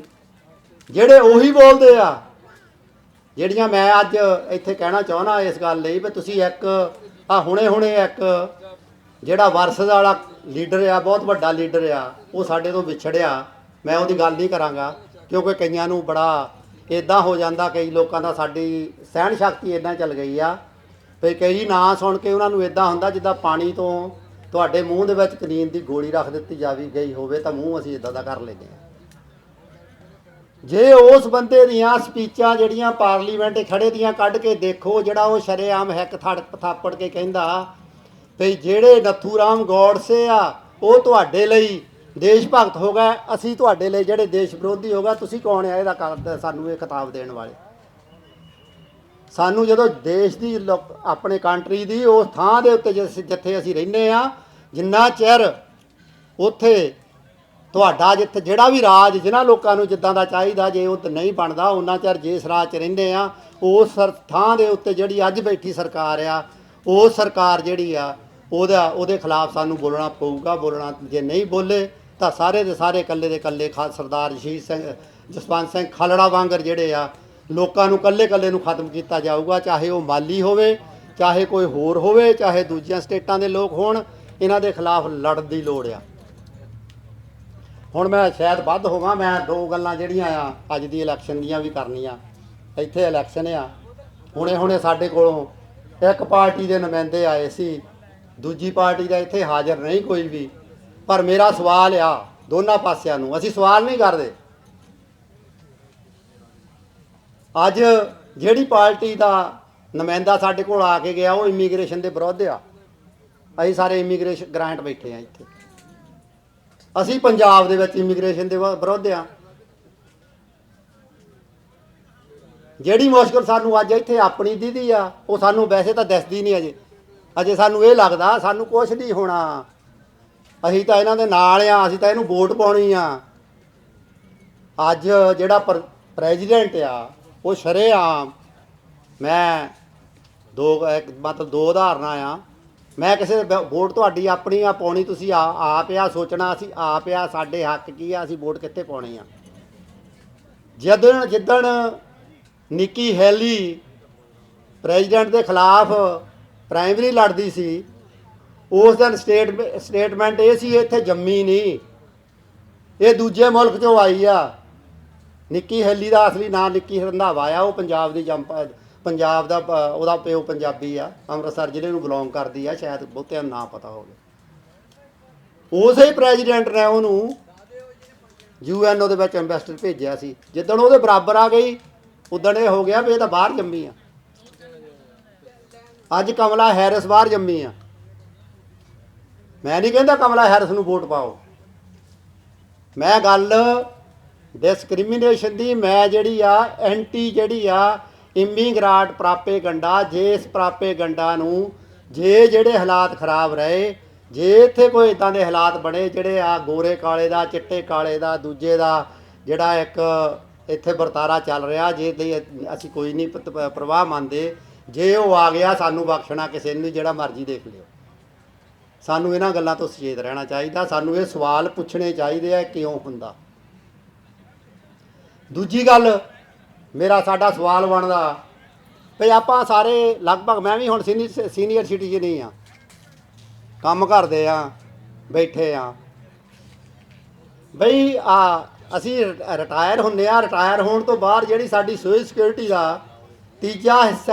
ਜਿਹੜੇ ਉਹੀ ਬੋਲਦੇ ਆ ਜਿਹੜੀਆਂ ਮੈਂ ਅੱਜ ਇੱਥੇ ਕਹਿਣਾ ਚਾਹੁੰਦਾ ਇਸ ਗੱਲ ਲਈ ਵੀ ਤੁਸੀਂ ਇੱਕ ਆ ਹੁਣੇ ਇੱਕ ਜਿਹੜਾ ਵਰਸਜ ਵਾਲਾ ਲੀਡਰ ਆ, ਬਹੁਤ ਵੱਡਾ ਲੀਡਰ ਆ, ਉਹ ਸਾਡੇ ਤੋਂ ਵਿਛੜਿਆ। ਮੈਂ ਉਹਦੀ ਗੱਲ ਨਹੀਂ ਕਰਾਂਗਾ ਕਿਉਂਕਿ ਕਈਆਂ ਨੂੰ ਬੜਾ ਇੱਦਾਂ ਹੋ ਜਾਂਦਾ, ਕਈ ਲੋਕਾਂ ਦਾ ਸਾਡੀ ਸਹਿਣ ਸ਼ਕਤੀ ਇੱਦਾਂ ਚੱਲ ਗਈ ਆ ਵੀ ਕਈ ਨਾਂ ਸੁਣ ਕੇ ਉਹਨਾਂ ਨੂੰ ਇੱਦਾਂ ਹੁੰਦਾ ਜਿੱਦਾਂ ਪਾਣੀ ਤੋਂ ਤੁਹਾਡੇ ਮੂੰਹ ਦੇ ਵਿੱਚ ਕਲੀਨ ਦੀ ਗੋਲੀ ਰੱਖ ਦਿੱਤੀ ਗਈ ਹੋਵੇ ਤਾਂ ਮੂੰਹ ਅਸੀਂ ਇੱਦਾਂ ਦਾ ਕਰ ਲੈਂਦੇ ਹਾਂ। ਜੇ ਉਸ ਬੰਦੇ ਦੀਆਂ ਸਪੀਚਾਂ ਜਿਹੜੀਆਂ ਪਾਰਲੀਮੈਂਟ ਖੜੇ ਦੀਆਂ ਕੱਢ ਕੇ ਦੇਖੋ, ਜਿਹੜਾ ਉਹ ਸ਼ਰੇਆਮ ਹਿੱਕ ਥਾਪੜ ਕੇ ਕਹਿੰਦਾ ਵੀ ਜਿਹੜੇ ਨੱਥੂ ਰਾਮ ਗੌਡਸੇ ਆ ਉਹ ਤੁਹਾਡੇ ਲਈ ਦੇਸ਼ ਭਗਤ ਹੋ ਗਏ, ਅਸੀਂ ਤੁਹਾਡੇ ਲਈ ਜਿਹੜੇ ਦੇਸ਼ ਵਿਰੋਧੀ ਹੋ ਗਏ। ਤੁਸੀਂ ਕੌਣ ਆ ਇਹਦਾ ਸਾਨੂੰ ਇਹ ਖਿਤਾਬ ਦੇਣ ਵਾਲੇ? ਸਾਨੂੰ ਜਦੋਂ ਦੇਸ਼ ਦੀ ਆਪਣੇ ਕੰਟਰੀ ਦੀ ਉਸ ਥਾਂ ਦੇ ਉੱਤੇ ਜਿੱਥੇ ਅਸੀਂ ਰਹਿੰਦੇ ਆ, ਜਿੰਨਾ ਚਿਰ ਉੱਥੇ ਤੁਹਾਡਾ ਜਿੱਥੇ ਜਿਹੜਾ ਵੀ ਰਾਜ ਜਿਨ੍ਹਾਂ ਲੋਕਾਂ ਨੂੰ ਜਿੱਦਾਂ ਦਾ ਚਾਹੀਦਾ ਜੇ ਉਹ ਨਹੀਂ ਬਣਦਾ, ਉਹਨਾਂ ਚਿਰ ਜਿਸ ਰਾਜ 'ਚ ਰਹਿੰਦੇ ਆ ਉਸ ਥਾਂ ਦੇ ਉੱਤੇ ਜਿਹੜੀ ਅੱਜ ਬੈਠੀ ਸਰਕਾਰ ਆ, ਉਹ ਸਰਕਾਰ ਜਿਹੜੀ ਆ ਉਹਦੇ ਖਿਲਾਫ ਸਾਨੂੰ ਬੋਲਣਾ ਪਊਗਾ। ਬੋਲਣਾ ਜੇ ਨਹੀਂ ਬੋਲੇ ਤਾਂ ਸਾਰੇ ਦੇ ਸਾਰੇ ਇਕੱਲੇ ਦੇ ਇਕੱਲੇ ਸਰਦਾਰ ਜਸਵੰਤ ਸਿੰਘ ਖਾਲੜਾ ਵਾਂਗਰ ਜਿਹੜੇ ਆ ਲੋਕਾਂ ਨੂੰ ਇਕੱਲੇ ਨੂੰ ਖਤਮ ਕੀਤਾ ਜਾਊਗਾ। ਚਾਹੇ ਉਹ ਮਾਲੀ ਹੋਵੇ, ਚਾਹੇ ਕੋਈ ਹੋਰ ਹੋਵੇ, ਚਾਹੇ ਦੂਜੀਆਂ ਸਟੇਟਾਂ ਦੇ ਲੋਕ ਹੋਣ, ਇਹਨਾਂ ਦੇ ਖਿਲਾਫ ਲੜਨ ਦੀ ਲੋੜ ਆ। ਹੁਣ ਮੈਂ ਸ਼ਾਇਦ ਵੱਧ ਹੋਵਾਂ, ਮੈਂ ਦੋ ਗੱਲਾਂ ਜਿਹੜੀਆਂ ਆ ਅੱਜ ਦੀ ਇਲੈਕਸ਼ਨ ਦੀਆਂ ਵੀ ਕਰਨੀਆਂ। ਇੱਥੇ ਇਲੈਕਸ਼ਨ ਆ, ਹੁਣੇ ਸਾਡੇ ਕੋਲੋਂ ਇੱਕ ਪਾਰਟੀ ਦੇ ਨੁਮਾਇੰਦੇ ਆਏ ਸੀ, ਦੂਜੀ ਪਾਰਟੀ ਦਾ ਇੱਥੇ ਹਾਜ਼ਰ ਨਹੀਂ ਕੋਈ ਵੀ। ਪਰ ਮੇਰਾ ਸਵਾਲ ਆ ਦੋਨਾਂ ਪਾਸਿਆਂ ਨੂੰ, ਅਸੀਂ ਸਵਾਲ ਨਹੀਂ ਕਰਦੇ। ਅੱਜ ਜਿਹੜੀ ਪਾਰਟੀ ਦਾ ਨੁਮਾਇੰਦਾ ਸਾਡੇ ਕੋਲ ਆ ਕੇ ਗਿਆ ਉਹ ਇਮੀਗ੍ਰੇਸ਼ਨ ਦੇ ਵਿਰੁੱਧ ਆ। ਅਸੀਂ ਸਾਰੇ ਇਮੀਗ੍ਰੇਸ਼ਨ ਗ੍ਰਾਂਟ ਬੈਠੇ ਆ ਇੱਥੇ, ਅਸੀਂ ਪੰਜਾਬ ਦੇ ਵਿੱਚ ਇਮੀਗ੍ਰੇਸ਼ਨ ਦੇ ਵਿਰੁੱਧ ਆ। ਜਿਹੜੀ ਮੁਸ਼ਕਲ ਸਾਨੂੰ ਅੱਜ ਇੱਥੇ ਆਪਣੀ ਦੀਦੀ ਆ ਉਹ ਸਾਨੂੰ ਵੈਸੇ ਤਾਂ ਦਿਸਦੀ ਨਹੀਂ ਅਜੇ ਸਾਨੂੰ ਇਹ ਲੱਗਦਾ ਸਾਨੂੰ ਕੁਝ ਨਹੀਂ ਹੋਣਾ, ਅਸੀਂ ਤਾਂ ਇਹਨਾਂ ਦੇ ਨਾਲ ਆ, ਅਸੀਂ ਤਾਂ ਇਹਨੂੰ ਵੋਟ ਪਾਉਣੀ ਆ। ਅੱਜ ਜਿਹੜਾ ਪ੍ਰੈਜ਼ੀਡੈਂਟ ਆ ਉਹ ਸ਼ਰੇਆਮ, ਮੈਂ ਮਤਲਬ ਦੋ ਉਦਾਹਰਨਾਂ ਆ। ਮੈਂ ਕਿਸੇ ਦੇ ਵੋਟ ਤੁਹਾਡੀ ਆਪਣੀ ਆ ਪਾਉਣੀ, ਤੁਸੀਂ ਆਪ ਆ ਸੋਚਣਾ, ਅਸੀਂ ਆਪ ਆ, ਸਾਡੇ ਹੱਕ ਕੀ ਆ, ਅਸੀਂ ਵੋਟ ਕਿੱਥੇ ਪਾਉਣੀ ਆ। ਜਿੱਦਣ ਨਿੱਕੀ ਹੈਲੀ ਪ੍ਰੈਜ਼ੀਡੈਂਟ ਦੇ ਖਿਲਾਫ ਪ੍ਰਾਇਮਰੀ ਲੜਦੀ ਸੀ, ਉਸ ਦਿਨ ਸਟੇਟਮੈਂਟ ਇਹ ਸੀ ਇੱਥੇ ਜੰਮੀ ਨਹੀਂ, ਇਹ ਦੂਜੇ ਮੁਲਕ 'ਚੋਂ ਆਈ ਆ। ਨਿੱਕੀ ਹੈਲੀ ਦਾ ਅਸਲੀ ਨਾਂ ਨਿੱਕੀ ਰੰਧਾਵਾ ਆ, ਉਹ ਪੰਜਾਬ ਦਾ ਉਹਦਾ ਪਿਓ ਪੰਜਾਬੀ ਆ, ਅੰਮ੍ਰਿਤਸਰ ਜ਼ਿਲ੍ਹੇ ਨੂੰ ਬਿਲੋਂਗ ਕਰਦੀ ਆ, ਸ਼ਾਇਦ ਬਹੁਤਿਆਂ ਨੂੰ ਨਾ ਪਤਾ ਹੋਵੇ। ਉਸੇ ਪ੍ਰੈਜ਼ੀਡੈਂਟ ਨੇ ਉਹਨੂੰ UN ਦੇ ਵਿੱਚ ਐਂਬੈਸਡਰ ਭੇਜਿਆ ਸੀ। ਜਿੱਦਣ ਉਹਦੇ ਬਰਾਬਰ ਆ ਗਈ ਉਦਣ ਇਹ ਹੋ ਗਿਆ ਵੀ ਇਹ ਤਾਂ ਬਾਹਰ ਜੰਮੀ ਆ। ਅੱਜ ਕਮਲਾ ਹੈਰਿਸ ਬਾਹਰ ਜੰਮੀ ਆ। ਮੈਂ ਨਹੀਂ ਕਹਿੰਦਾ ਕਮਲਾ ਹੈਰਿਸ ਨੂੰ ਵੋਟ ਪਾਓ, ਮੈਂ ਗੱਲ ਡਿਸਕ੍ਰਿਮੀਨੇਸ਼ਨ ਦੀ, ਮੈਂ ਜਿਹੜੀ ਆ ਐਂਟੀ ਜਿਹੜੀ ਆ ਇਮੀਗ੍ਰਾਂਟ ਪ੍ਰਾਪੇਗੰਡਾ, ਜੇ ਇਸ ਪ੍ਰਾਪੇਗੰਡਾ ਨੂੰ ਜੇ ਜਿਹੜੇ ਹਾਲਾਤ ਖਰਾਬ ਰਹੇ, ਜੇ ਇੱਥੇ ਕੋਈ ਇੱਦਾਂ ਦੇ ਹਾਲਾਤ ਬਣੇ ਜਿਹੜੇ ਆ ਗੋਰੇ ਕਾਲੇ ਦਾ, ਚਿੱਟੇ ਕਾਲੇ ਦਾ, ਦੂਜੇ ਦਾ ਜਿਹੜਾ ਇੱਕ ਇੱਥੇ ਵਰਤਾਰਾ ਚੱਲ ਰਿਹਾ, ਜੇ ਤੇ ਅਸੀਂ ਕੋਈ ਨਹੀਂ ਪ੍ਰਵਾਹ ਮੰਨਦੇ, ਜੇ ਉਹ ਆ ਗਿਆ ਸਾਨੂੰ ਬਖਸ਼ਣਾ ਕਿਸੇ ਨੂੰ, ਜਿਹੜਾ ਮਰਜ਼ੀ ਦੇਖ ਲਿਓ। ਸਾਨੂੰ ਇਹਨਾਂ ਗੱਲਾਂ ਤੋਂ ਸੁਚੇਤ ਰਹਿਣਾ ਚਾਹੀਦਾ, ਸਾਨੂੰ ਇਹ ਸਵਾਲ ਪੁੱਛਣੇ ਚਾਹੀਦੇ ਆ ਕਿਉਂ ਹੁੰਦਾ। ਦੂਜੀ ਗੱਲ ਸਾਡਾ ਸਵਾਲ ਬਣਦਾ ਭਈ ਆਪਾਂ ਸਾਰੇ ਲਗਭਗ, ਮੈਂ ਵੀ ਹੁਣ ਸੀਨੀਅਰ ਸਿਟੀਜ਼ਨ ਹੀ ਆ, ਕੰਮ ਕਰਦੇ ਆ, ਬੈਠੇ ਆ ਬਈ ਅਸੀਂ ਰਿਟਾਇਰ ਹੁੰਦੇ ਆ। ਰਿਟਾਇਰ ਹੋਣ ਤੋਂ ਬਾਅਦ ਜਿਹੜੀ ਸਾਡੀ ਸੋਸ਼ਲ ਸਿਕਿਉਰਿਟੀ ਦਾ ਤੀਜੇ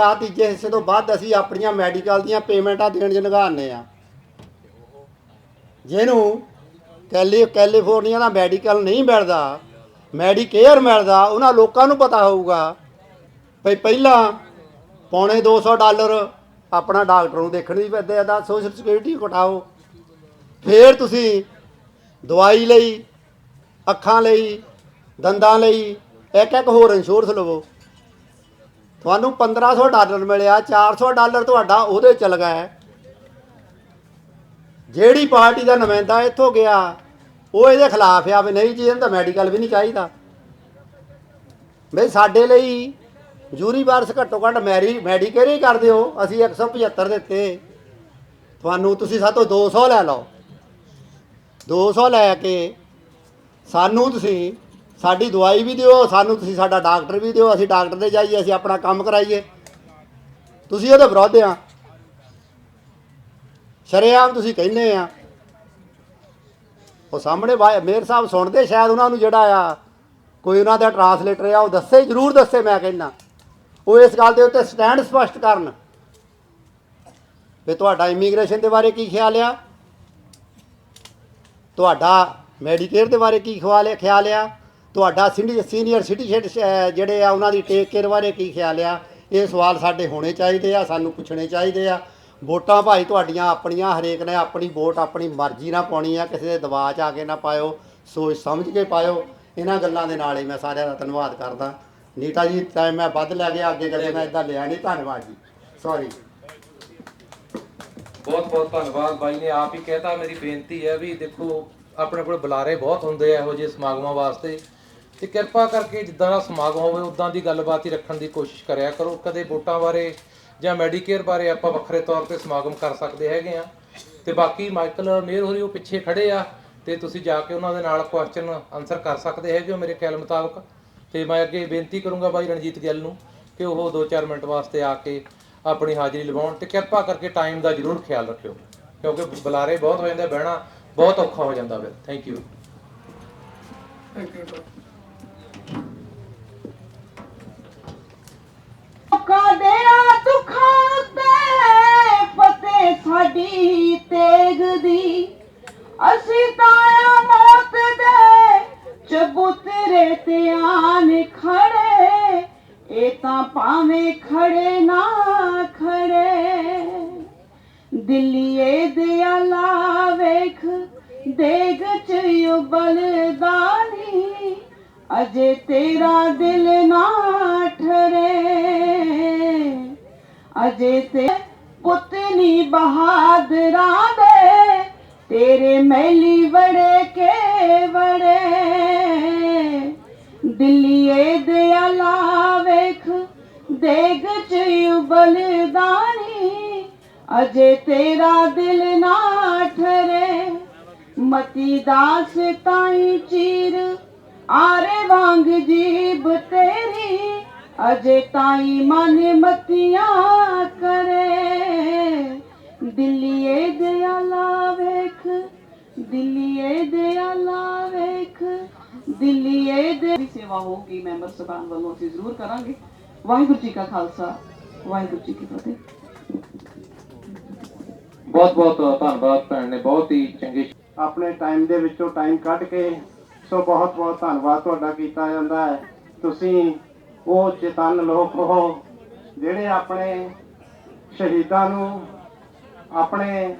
ਹਿੱਸੇ ਤੋਂ ਵੱਧ ਅਸੀਂ ਆਪਣੀਆਂ ਮੈਡੀਕਲ ਦੀਆਂ ਪੇਮੈਂਟਾਂ ਦੇਣ 'ਚ ਨਿਗਾਹਨੇ ਆ। ਜਿਹਨੂੰ ਕੈਲੀਫੋਰਨੀਆ ਦਾ ਮੈਡੀਕਲ ਨਹੀਂ ਮਿਲਦਾ, ਮੈਡੀਕੇਅਰ ਮਿਲਦਾ, ਉਹਨਾਂ ਲੋਕਾਂ ਨੂੰ ਪਤਾ ਹੋਊਗਾ ਭਈ ਪਹਿਲਾਂ $250 ਆਪਣਾ ਡਾਕਟਰ ਨੂੰ ਦੇਖਣ ਦੀ ਪੈਂਦੇ ਦਾ ਸੋਸ਼ਲ ਸਿਕਿਉਰਿਟੀ ਕਟਾਓ, ਫਿਰ ਤੁਸੀਂ ਦਵਾਈ ਲਈ, ਅੱਖਾਂ ਲਈ, ਦੰਦਾਂ ਲਈ ਇੱਕ ਹੋਰ ਇੰਸ਼ੋਰੈਂਸ ਲਵੋ। ਤੁਹਾਨੂੰ $1500 ਮਿਲਿਆ, $400 ਤੁਹਾਡਾ ਉਹਦੇ ਚਲ ਗਿਆ। ਜਿਹੜੀ ਪਾਰਟੀ ਦਾ ਨੁਮਾਇੰਦਾ ਇੱਥੋਂ ਗਿਆ ਉਹ ਇਹਦੇ ਖਿਲਾਫ ਆ ਵੀ ਨਹੀਂ ਜੀ ਇਹਨੂੰ ਤਾਂ ਮੈਡੀਕਲ ਵੀ ਨਹੀਂ ਚਾਹੀਦਾ। ਬਈ ਸਾਡੇ ਲਈ ਯੂਨੀਵਰਸ ਘੱਟੋ ਘੱਟ ਮੈਡੀਕੇਅਰ ਹੀ ਕਰ ਦਿਓ। ਅਸੀਂ 175 ਦਿੱਤੇ ਤੁਹਾਨੂੰ, ਤੁਸੀਂ ਸਾਤੋਂ 200 ਲੈ ਲਓ। 200 ਲੈ ਕੇ ਸਾਨੂੰ ਤੁਸੀਂ ਸਾਡੀ ਦਵਾਈ ਵੀ ਦਿਓ, ਸਾਨੂੰ ਤੁਸੀਂ ਸਾਡਾ ਡਾਕਟਰ ਵੀ ਦਿਓ, ਅਸੀਂ ਡਾਕਟਰ ਦੇ ਜਾਈਏ, ਅਸੀਂ ਆਪਣਾ ਕੰਮ ਕਰਾਈਏ। ਤੁਸੀਂ ਉਹਦੇ ਵਿਰੁੱਧ ਆ, ਸ਼ਰੇਆਮ ਤੁਸੀਂ ਕਹਿੰਦੇ ਆ। ਉਹ ਸਾਹਮਣੇ ਮੇਅਰ ਸਾਹਿਬ ਸੁਣਦੇ, ਸ਼ਾਇਦ ਉਹਨਾਂ ਨੂੰ ਜਿਹੜਾ ਆ ਕੋਈ ਉਹਨਾਂ ਦਾ ਟਰਾਂਸਲੇਟਰ ਆ ਉਹ ਦੱਸੇ, ਜ਼ਰੂਰ ਦੱਸੇ। ਮੈਂ ਕਹਿੰਦਾ ਉਹ ਇਸ ਗੱਲ ਦੇ ਉੱਤੇ ਸਟੈਂਡ ਸਪਸ਼ਟ ਕਰਨ ਵੀ ਤੁਹਾਡਾ ਇਮੀਗ੍ਰੇਸ਼ਨ ਦੇ ਬਾਰੇ ਕੀ ਖਿਆਲ ਆ, ਤੁਹਾਡਾ ਮੈਡੀਕੇਅਰ ਦੇ ਬਾਰੇ ਕੀ ਖਿਆਲ ਆ, ਤੁਹਾਡਾ ਸੀਨੀਅਰ ਸਿਟੀਜ਼ਨ ਜਿਹੜੇ ਆ ਉਹਨਾਂ ਦੀ ਟੇਕ ਕੇਅਰ ਬਾਰੇ ਕੀ ਖਿਆਲ ਆ। ਇਹ ਸਵਾਲ ਸਾਡੇ ਹੋਣੇ ਚਾਹੀਦੇ ਆ, ਸਾਨੂੰ ਪੁੱਛਣੇ ਚਾਹੀਦੇ ਆ। ਵੋਟਾਂ ਭਾਈ ਤੁਹਾਡੀਆਂ ਆਪਣੀਆਂ, ਹਰੇਕ ਨੇ ਆਪਣੀ ਵੋਟ ਆਪਣੀ ਮਰਜ਼ੀ ਨਾਲ ਪਾਉਣੀ ਆ, ਕਿਸੇ ਦੇ ਦਬਾਅ 'ਚ ਆ ਕੇ ਨਾ ਪਾਇਓ, ਸੋਚ ਸਮਝ ਕੇ ਪਾਇਓ। ਇਹਨਾਂ ਗੱਲਾਂ ਦੇ ਨਾਲ ਹੀ ਮੈਂ ਸਾਰਿਆਂ ਦਾ ਧੰਨਵਾਦ ਕਰਦਾ। ਨੀਤਾ ਜੀ ਟਾਈਮ ਮੈਂ ਵੱਧ ਲੈ ਗਿਆ, ਅੱਗੇ ਕਦੇ ਮੈਂ ਇੱਦਾਂ ਲਿਆ ਨਹੀਂ। ਧੰਨਵਾਦ ਜੀ, ਸੌਰੀ। ਬਹੁਤ ਬਹੁਤ ਧੰਨਵਾਦ। ਬਾਈ ਨੇ ਆਪ ਹੀ ਕਹਿਤਾ। ਮੇਰੀ ਬੇਨਤੀ ਹੈ ਵੀ ਦੇਖੋ ਆਪਣੇ ਕੋਲ ਬੁਲਾਰੇ ਬਹੁਤ ਹੁੰਦੇ ਆ ਇਹੋ ਜਿਹੇ ਸਮਾਗਮਾਂ ਵਾਸਤੇ, ਤੇ ਕਿਰਪਾ ਕਰਕੇ ਜਿੱਦਾਂ ਦਾ ਸਮਾਗਮ ਹੋਵੇ ਉੱਦਾਂ ਦੀ ਗੱਲਬਾਤ ਹੀ ਰੱਖਣ ਦੀ ਕੋਸ਼ਿਸ਼ ਕਰਿਆ ਕਰੋ। ਕਦੇ ਵੋਟਾਂ ਬਾਰੇ ਜਾਂ ਮੈਡੀਕੇਅਰ ਬਾਰੇ ਆਪਾਂ ਵੱਖਰੇ ਤੌਰ ਤੇ ਸਮਾਗਮ ਕਰ ਸਕਦੇ ਹੈਗੇ ਆ। ਤੇ ਬਾਕੀ ਮਾਈਕਲ ਮੇਅਰ ਹੋਰੀ ਉਹ ਪਿੱਛੇ ਖੜੇ ਆ, ਤੇ ਤੁਸੀਂ ਜਾ ਕੇ ਉਹਨਾਂ ਦੇ ਨਾਲ ਕੁਐਸਚਨ ਆਨਸਰ ਕਰ ਸਕਦੇ ਹੈਗੇ ਹੋ ਮੇਰੇ ਖਿਆਲ ਮੁਤਾਬਕ। ਤੇ ਮੈਂ ਅੱਗੇ ਬੇਨਤੀ ਕਰੂੰਗਾ ਬਾਈ ਰਣਜੀਤ ਗਿੱਲ ਨੂੰ ਕਿ ਉਹ 2-4 ਮਿੰਟ ਵਾਸਤੇ ਆ ਕੇ ਆਪਣੀ ਹਾਜ਼ਰੀ ਲਵਾਉਣ, ਤੇ ਕਿਰਪਾ ਕਰਕੇ ਟਾਈਮ ਦਾ ਜ਼ਰੂਰ ਖਿਆਲ ਰੱਖਿਓ ਕਿਉਂਕਿ ਬੁਲਾਰੇ ਬਹੁਤ ਹੋ ਜਾਂਦੇ, ਬਹਿਣਾ ਬਹੁਤ ਔਖਾ ਹੋ ਜਾਂਦਾ ਫਿਰ। Thank you. ਕਾਦਿਆ ਦੁੱਖਾਂ ਤੇ ਫਤਿਹ ਸਾਡੀ ਤੇਗ ਦੀ, ਅਸੀਂ ਤਾਂ ਮੌਤ ਦੇ ਚਬੂਤਰੇ ਤੇ ਆਨ ਖੜੇ, ਇਹ ਤਾਂ ਭਾਵੇਂ ਖੜੇ ਨਾ ਖੜੇ। ਦਿੱਲੀਏ ਦੇ ਆਲਾ ਵੇਖ ਦੇਗ ਚ ਉਬਲਦਾ ਨੀ, ਅਜੇ ਤੇਰਾ ਦਿਲ ਨਾ ਠਰੇ, ਅਜੇ ਤੇ ਪੁੱਤਨੀ ਬਹਾਦਰਾਂ ਦੇ ਤੇਰੇ ਮਹਿਲੀ ਵੜੇ ਕੇ ਵੜੇ, ਦਿੱਲੀਏ ਦਿਆਲਾ ਵੇਖ ਦੇਗ ਚ ਉਬਲਦਾਨੀ, ਅਜੇ ਤੇਰਾ ਦਿਲ ਨਾ ਠਰੇ, ਮਤੀ ਦਾਸ ਤਾਈ ਚੀਰ ਆਰੇ ਵਾਂਗ ਜੀਬ ਤੇਰੀ, ਅਜੇ ਤਾਈ ਮਨ ਮਤੀਆਂ ਕਰੇ, ਦਿੱਲੀਏ ਦਿਆਲਾ ਵੇਖ, ਦਿੱਲੀਏ ਦਿਆਲਾ ਵੇਖ, ਦਿੱਲੀਏ ਦੇ ਸੇਵਾ ਹੋਊਗੀ ਮੈਂਬਰ ਸਭਾਨ ਵੱਲੋਂ ਅਸੀਂ ਜ਼ਰੂਰ ਕਰਾਂਗੇ। ਵਾਹਿਗੁਰੂ ਜੀ ਕਾ ਖਾਲਸਾ, ਵਾਹਿਗੁਰੂ ਜੀ ਕੀ ਫਤਿਹ। ਬਹੁਤ ਬਹੁਤ ਧੰਨਵਾਦ ਭੈਣ ਨੇ, ਬਹੁਤ ਹੀ ਚੰਗੀ ਆਪਣੇ ਟਾਈਮ ਦੇ ਵਿੱਚੋਂ ਟਾਈਮ ਕੱਢ ਕੇ, ਸੋ ਬਹੁਤ ਬਹੁਤ ਧੰਨਵਾਦ ਤੁਹਾਡਾ ਕੀਤਾ ਜਾਂਦਾ ਹੈ। ਤੁਸੀਂ ਉਹ ਚੇਤਨ ਲੋਕ ਹੋ ਜਿਹੜੇ ਆਪਣੇ ਸ਼ਹੀਦਾਂ ਨੂੰ, ਆਪਣੇ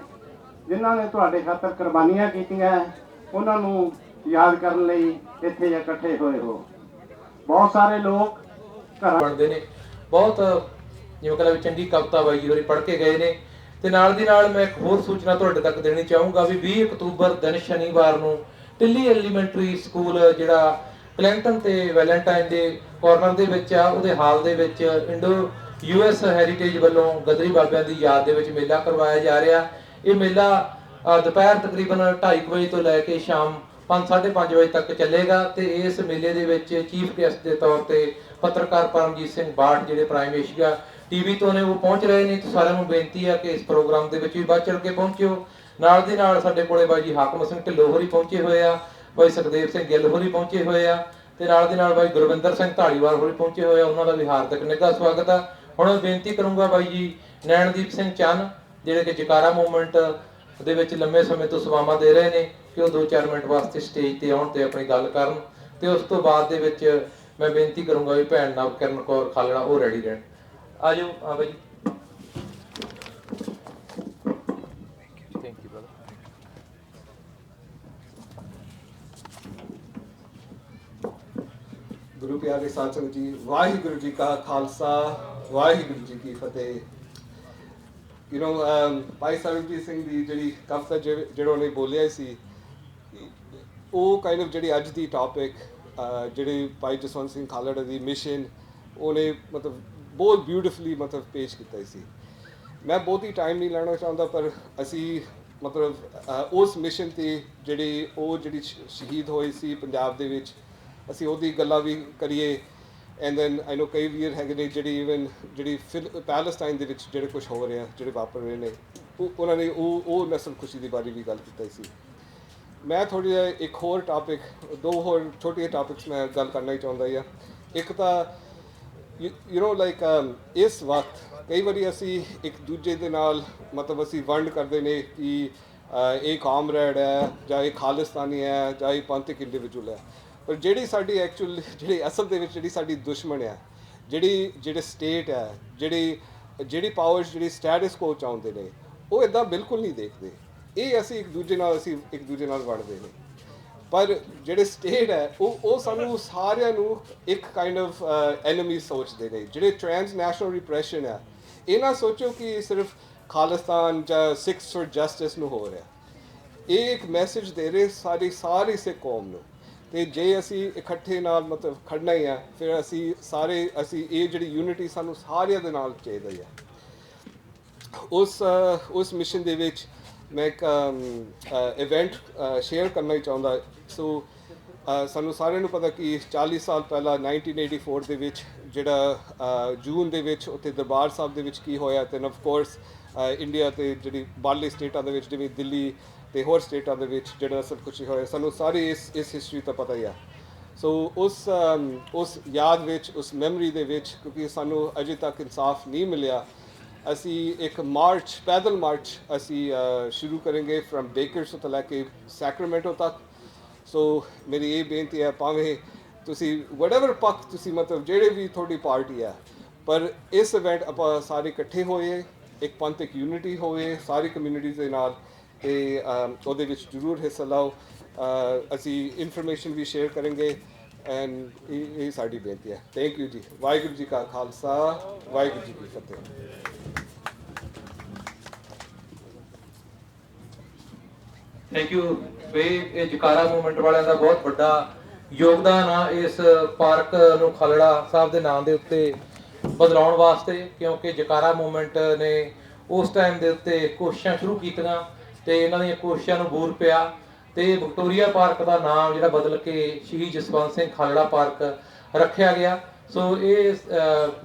ਜਿਨ੍ਹਾਂ ਨੇ ਤੁਹਾਡੇ ਖਾਤਰ ਕੁਰਬਾਨੀਆਂ ਕੀਤੀਆਂ, ਉਹਨਾਂ ਨੂੰ ਯਾਦ ਕਰਨ ਲਈ ਇੱਥੇ ਇਕੱਠੇ ਹੋਏ ਹੋ। ਬਹੁਤ ਸਾਰੇ ਲੋਕ ਘਰਾਂ ਬਣਦੇ ਨੇ। ਬਹੁਤ ਜਿਵੇਂ ਕਹਿੰਦਾ ਵੀ ਚੰਗੀ ਕਵਿਤਾ ਬਾਈ ਜੀ ਹੋਰੀ ਪੜ੍ਹ ਕੇ ਗਏ ਨੇ। ਤੇ ਨਾਲ ਦੀ ਨਾਲ ਮੈਂ ਇੱਕ ਹੋਰ ਸੂਚਨਾ ਤੁਹਾਡੇ ਤੱਕ ਦੇਣੀ ਚਾਹੂੰਗਾ ਵੀ 20 ਅਕਤੂਬਰ ਦਿਨ ਸ਼ਨੀਵਾਰ ਨੂੰ ਟਿੱਲੀ ਐਲੀਮੈਂਟਰੀ ਸਕੂਲ ਜਿਹੜਾ ਕਲੈਂਟਨ ਤੇ ਵੈਲੈਂਟਾਈਨ ਦੇ ਕਾਰਨਰ ਦੇ ਵਿੱਚ ਆ, ਉਹਦੇ ਹਾਲ ਦੇ ਵਿੱਚ ਇੰਡੋ US ਹੈਰੀਟੇਜ ਵੱਲੋਂ ਗਦਰੀ ਬਾਬਿਆਂ ਦੀ ਯਾਦ ਦੇ ਵਿੱਚ ਮੇਲਾ ਕਰਵਾਇਆ ਜਾ ਰਿਹਾ। ਇਹ ਮੇਲਾ ਦੁਪਹਿਰ ਤਕਰੀਬਨ 2:30 ਵਜੇ ਤੋਂ ਲੈ ਕੇ ਸ਼ਾਮ 5-5:30 ਵਜੇ ਤੱਕ ਚੱਲੇਗਾ। ਤੇ ਇਸ ਮੇਲੇ ਦੇ ਵਿੱਚ ਚੀਫ ਗੈਸਟ ਦੇ ਤੌਰ ਤੇ ਪੱਤਰਕਾਰ ਪਰਮਜੀਤ ਸਿੰਘ ਬਾਠ ਜਿਹੜੇ ਪ੍ਰਾਈਮ ਏਸ਼ੀਆ TV ਤੋਂ ਨੇ ਉਹ ਪਹੁੰਚ ਰਹੇ ਨੇ। ਤੇ ਸਾਰਿਆਂ ਨੂੰ ਬੇਨਤੀ ਹੈ ਕਿ ਇਸ ਪ੍ਰੋਗਰਾਮ ਦੇ ਵਿੱਚ ਵੀ ਵੱਧ ਚੜ੍ਹ ਕੇ ਪਹੁੰਚਿਓ। ਨਾਲ ਦੀ ਨਾਲ ਸਾਡੇ ਕੋਲੇ ਬਾਈ ਜੀ ਹਾਕਮ ਸਿੰਘ ਢਿੱਲੋਂ ਹੋਰੀ ਪਹੁੰਚੇ ਹੋਏ ਆ, ਬਾਈ ਸੁਖਦੇਵ ਸਿੰਘ ਗਿੱਲ ਹੋਰੀ ਪਹੁੰਚੇ ਹੋਏ ਆ, ਤੇ ਨਾਲ ਦੀ ਨਾਲ ਬਾਈ ਗੁਰਵਿੰਦਰ ਸਿੰਘ ਢਾਲੀਵਾਲ ਹੋਰੀ ਪਹੁੰਚੇ ਹੋਏ ਆ। ਉਹਨਾਂ ਦਾ ਵੀ ਹਾਰਦਿਕ ਨਿੱਘਾ ਸਵਾਗਤ ਆ। ਹੁਣ ਮੈਂ ਬੇਨਤੀ ਕਰੂੰਗਾ ਬਾਈ ਜੀ ਨੈਣਦੀਪ ਸਿੰਘ ਚੰਨ ਜਿਹੜੇ ਕਿ ਜਕਾਰਾ ਮੂਵਮੈਂਟ ਦੇ ਵਿੱਚ ਲੰਮੇ ਸਮੇਂ ਤੋਂ ਸੇਵਾਵਾਂ ਦੇ ਰਹੇ ਨੇ ਕਿ ਉਹ 2-4 ਮਿੰਟ ਵਾਸਤੇ ਸਟੇਜ ਤੇ ਆਉਣ ਤੇ ਆਪਣੀ ਗੱਲ ਕਰਨ। ਤੇ ਉਸ ਤੋਂ ਬਾਅਦ ਦੇ ਵਿੱਚ ਮੈਂ ਬੇਨਤੀ ਕਰੂੰਗਾ ਵੀ ਭੈਣ ਨਵਕਿਰਨ ਕੌਰ ਖਾਲੜਾ ਉਹ ਰੈਡੀ ਰਹਿਣ। ਆ ਜਾਓ ਆ ਬਾਈ। Thank you brother. ਗੁਰੂ ਪਿਆਰੇ ਸਾਧ ਸੰਗਤ ਜੀ, ਵਾਹਿਗੁਰੂ ਜੀ ਕਾ ਖਾਲਸਾ, ਵਾਹਿਗੁਰੂ ਜੀ ਕੀ ਫਤਿਹ। ਭਾਈ ਸਰਬਜੀਤ ਸਿੰਘ ਦੀ ਜਿਹੜੀ ਕਵਿਤਾ ਜਿਹੜਾ ਉਹਨੇ ਬੋਲਿਆ ਸੀ, ਉਹ ਕਾਈਂਡ ਆਫ ਜਿਹੜੀ ਅੱਜ ਦੀ ਟੌਪਿਕ ਜਿਹੜੇ ਭਾਈ ਜਸਵੰਤ ਸਿੰਘ ਖਾਲੜਾ ਦੀ ਮਿਸ਼ਨ, ਉਹਨੇ ਮਤਲਬ ਬਹੁਤ ਬਿਊਟੀਫੁਲੀ ਮਤਲਬ ਪੇਸ਼ ਕੀਤਾ ਸੀ। ਮੈਂ ਬਹੁਤੀ ਟਾਈਮ ਨਹੀਂ ਲੈਣਾ ਚਾਹੁੰਦਾ, ਪਰ ਅਸੀਂ ਮਤਲਬ ਉਸ ਮਿਸ਼ਨ 'ਤੇ ਜਿਹੜੀ ਸ਼ਹੀਦ ਹੋਏ ਸੀ ਪੰਜਾਬ ਦੇ ਵਿੱਚ, ਅਸੀਂ ਉਹਦੀ ਗੱਲਾਂ ਵੀ ਕਰੀਏ। ਐਂਡ ਦੈਨ ਆਈ ਨੋ ਕਈ ਵੀਰ ਹੈਗੇ ਨੇ ਜਿਹੜੀ ਪੈਲਸਟਾਈਨ ਦੇ ਵਿੱਚ ਜਿਹੜੇ ਕੁਛ ਹੋ ਰਿਹਾ, ਜਿਹੜੇ ਵਾਪਰ ਰਹੇ ਨੇ, ਉਹਨਾਂ ਨੇ ਉਹ ਨਸਲ ਖੁਸ਼ੀ ਦੇ ਬਾਰੇ ਵੀ ਗੱਲ ਕੀਤੀ ਸੀ। ਮੈਂ ਥੋੜ੍ਹਾ ਜਿਹਾ ਇੱਕ ਹੋਰ ਟਾਪਿਕ, 2 ਹੋਰ ਛੋਟੀਆਂ ਟਾਪਿਕਸ ਮੈਂ ਗੱਲ ਕਰਨਾ ਹੀ ਚਾਹੁੰਦਾ ਹਾਂ। ਇੱਕ ਤਾਂ ਇਸ ਵਕਤ ਕਈ ਵਾਰੀ ਅਸੀਂ ਇੱਕ ਦੂਜੇ ਦੇ ਨਾਲ ਮਤਲਬ ਅਸੀਂ ਵੰਡ ਕਰਦੇ ਨੇ ਕਿ ਇਹ ਕਾਮਰੇਡ ਹੈ ਜਾਂ ਇਹ ਖਾਲਿਸਤਾਨੀ ਹੈ ਜਾਂ ਇਹ ਪੰਥਕ ਇੰਡੀਵਿਜੂਅਲ ਹੈ। ਪਰ ਜਿਹੜੀ ਸਾਡੀ ਜਿਹੜੀ ਅਸਲ ਦੇ ਵਿੱਚ ਜਿਹੜੀ ਸਾਡੀ ਦੁਸ਼ਮਣ ਹੈ, ਜਿਹੜੇ ਸਟੇਟ ਹੈ, ਜਿਹੜੀ ਪਾਵਰਸ ਜਿਹੜੀ ਸਟੇਟਸ ਕੋ ਚਾਹੁੰਦੇ ਨੇ, ਉਹ ਇੱਦਾਂ ਬਿਲਕੁਲ ਨਹੀਂ ਦੇਖਦੇ। ਇਹ ਅਸੀਂ ਇੱਕ ਦੂਜੇ ਨਾਲ ਵੰਡਦੇ ਨੇ। ਪਰ ਜਿਹੜੇ ਸਟੇਟ ਹੈ ਉਹ ਸਾਨੂੰ ਸਾਰਿਆਂ ਨੂੰ ਇੱਕ ਕਾਈਂਡ ਆਫ ਐਨਮੀ ਸੋਚਦੇ ਨੇ। ਜਿਹੜੇ ਟ੍ਰਾਂਸਨੈਸ਼ਨਲ ਰਿਪਰੈਸ਼ਨ ਹੈ, ਇਹ ਨਾ ਸੋਚੋ ਕਿ ਸਿਰਫ ਖਾਲਿਸਤਾਨ ਜਾਂ ਸਿੱਖਸ ਫॉर ਜਸਟਿਸ ਨੂੰ ਹੋ ਰਿਹਾ। ਇਹ ਇੱਕ ਮੈਸੇਜ ਦੇ ਰਹੇ ਸਾਰੀ ਸਿੱਖ ਕੌਮ ਨੂੰ। ਤੇ ਜੇ ਅਸੀਂ ਇਕੱਠੇ ਨਾਲ ਮਤਲਬ ਖੜਨਾ ਹੀ ਆ, ਫਿਰ ਅਸੀਂ ਇਹ ਜਿਹੜੀ ਯੂਨਿਟੀ ਸਾਨੂੰ ਸਾਰਿਆਂ ਦੇ ਨਾਲ ਚਾਹੀਦਾ ਹੈ। ਉਸ ਮਿਸ਼ਨ ਦੇ ਵਿੱਚ ਮੈਂ ਇੱਕ ਇਵੈਂਟ ਸ਼ੇਅਰ ਕਰਨਾ ਹੀ ਚਾਹੁੰਦਾ। ਸੋ ਸਾਨੂੰ ਸਾਰਿਆਂ ਨੂੰ ਪਤਾ ਕਿ 40 ਸਾਲ ਪਹਿਲਾਂ 1984 ਦੇ ਵਿੱਚ ਜਿਹੜਾ ਜੂਨ ਦੇ ਵਿੱਚ ਉੱਥੇ ਦਰਬਾਰ ਸਾਹਿਬ ਦੇ ਵਿੱਚ ਕੀ ਹੋਇਆ, ਤੇ ਆਫ ਕੋਰਸ ਇੰਡੀਆ ਤੇ ਜਿਹੜੀ ਬਾਹਰਲੇ ਸਟੇਟਾਂ ਦੇ ਵਿੱਚ ਜਿਵੇਂ ਦਿੱਲੀ ਤੇ ਹੋਰ ਸਟੇਟਾਂ ਦੇ ਵਿੱਚ ਜਿਹੜਾ ਸਭ ਕੁਛ ਹੋਇਆ, ਸਾਨੂੰ ਸਾਰੇ ਇਸ ਹਿਸਟਰੀ ਤਾਂ ਪਤਾ ਹੀ ਆ। ਸੋ ਉਸ ਯਾਦ ਵਿੱਚ, ਉਸ ਮੈਮਰੀ ਦੇ ਵਿੱਚ, ਕਿਉਂਕਿ ਸਾਨੂੰ ਅਜੇ ਤੱਕ ਇਨਸਾਫ ਨਹੀਂ ਮਿਲਿਆ, ਅਸੀਂ ਇੱਕ ਪੈਦਲ ਮਾਰਚ ਅਸੀਂ ਸ਼ੁਰੂ ਕਰਾਂਗੇ ਫਰਮ ਬੇਕਰਸ ਤੋਂ ਲੈ ਕੇ ਸੈਕਰਾਮੈਂਟੋ ਤੱਕ। ਸੋ ਮੇਰੀ ਇਹ ਬੇਨਤੀ ਹੈ, ਭਾਵੇਂ ਤੁਸੀਂ ਵਟਐਵਰ ਪੱਖ ਤੁਸੀਂ ਮਤਲਬ ਜਿਹੜੇ ਵੀ ਤੁਹਾਡੀ ਪਾਰਟੀ ਹੈ, ਪਰ ਇਸ ਇਵੈਂਟ ਆਪਾਂ ਸਾਰੇ ਇਕੱਠੇ ਹੋਏ, ਇੱਕ ਪੰਥਕ ਯੂਨਿਟੀ ਹੋਵੇ ਸਾਰੀ ਕਮਿਊਨਿਟੀਜ਼ ਦੇ ਨਾਲ, ਤੇ ਉਹਦੇ ਵਿੱਚ ਜ਼ਰੂਰ ਹਿੱਸਾ ਲਓ। ਅਸੀਂ ਇਨਫੋਰਮੇਸ਼ਨ ਵੀ ਸ਼ੇਅਰ ਕਰਾਂਗੇ। ਐਂਡ ਇਹ ਸਾਡੀ ਬੇਨਤੀ ਹੈ। ਥੈਂਕ ਯੂ ਜੀ। ਵਾਹਿਗੁਰੂ ਜੀ ਕਾ ਖਾਲਸਾ, ਵਾਹਿਗੁਰੂ ਜੀ ਕੀ ਫਤਿਹ। ਥੈਂਕ ਯੂ ਬਈ, ਇਹ ਜਕਾਰਾ ਮੂਵਮੈਂਟ ਵਾਲਿਆਂ ਦਾ ਬਹੁਤ ਵੱਡਾ ਯੋਗਦਾਨ ਆ ਇਸ ਪਾਰਕ ਨੂੰ ਖਾਲੜਾ ਸਾਹਿਬ ਦੇ ਨਾਮ ਦੇ ਉੱਤੇ ਬਦਲਾਉਣ ਵਾਸਤੇ, ਕਿਉਂਕਿ ਜਕਾਰਾ ਮੂਵਮੈਂਟ ਨੇ ਉਸ ਟਾਈਮ ਦੇ ਉੱਤੇ ਕੋਸ਼ਿਸ਼ਾਂ ਸ਼ੁਰੂ ਕੀਤੀਆਂ ਤੇ ਇਹਨਾਂ ਦੀਆਂ ਕੋਸ਼ਿਸ਼ਾਂ ਨੂੰ ਬੂਰ ਪਿਆ ਤੇ ਵਿਕਟੋਰੀਆ ਪਾਰਕ ਦਾ ਨਾਮ ਜਿਹੜਾ ਬਦਲ ਕੇ ਸ਼ਹੀਦ ਜਸਵੰਤ ਸਿੰਘ ਖਾਲੜਾ ਪਾਰਕ ਰੱਖਿਆ ਗਿਆ। ਸੋ ਇਹ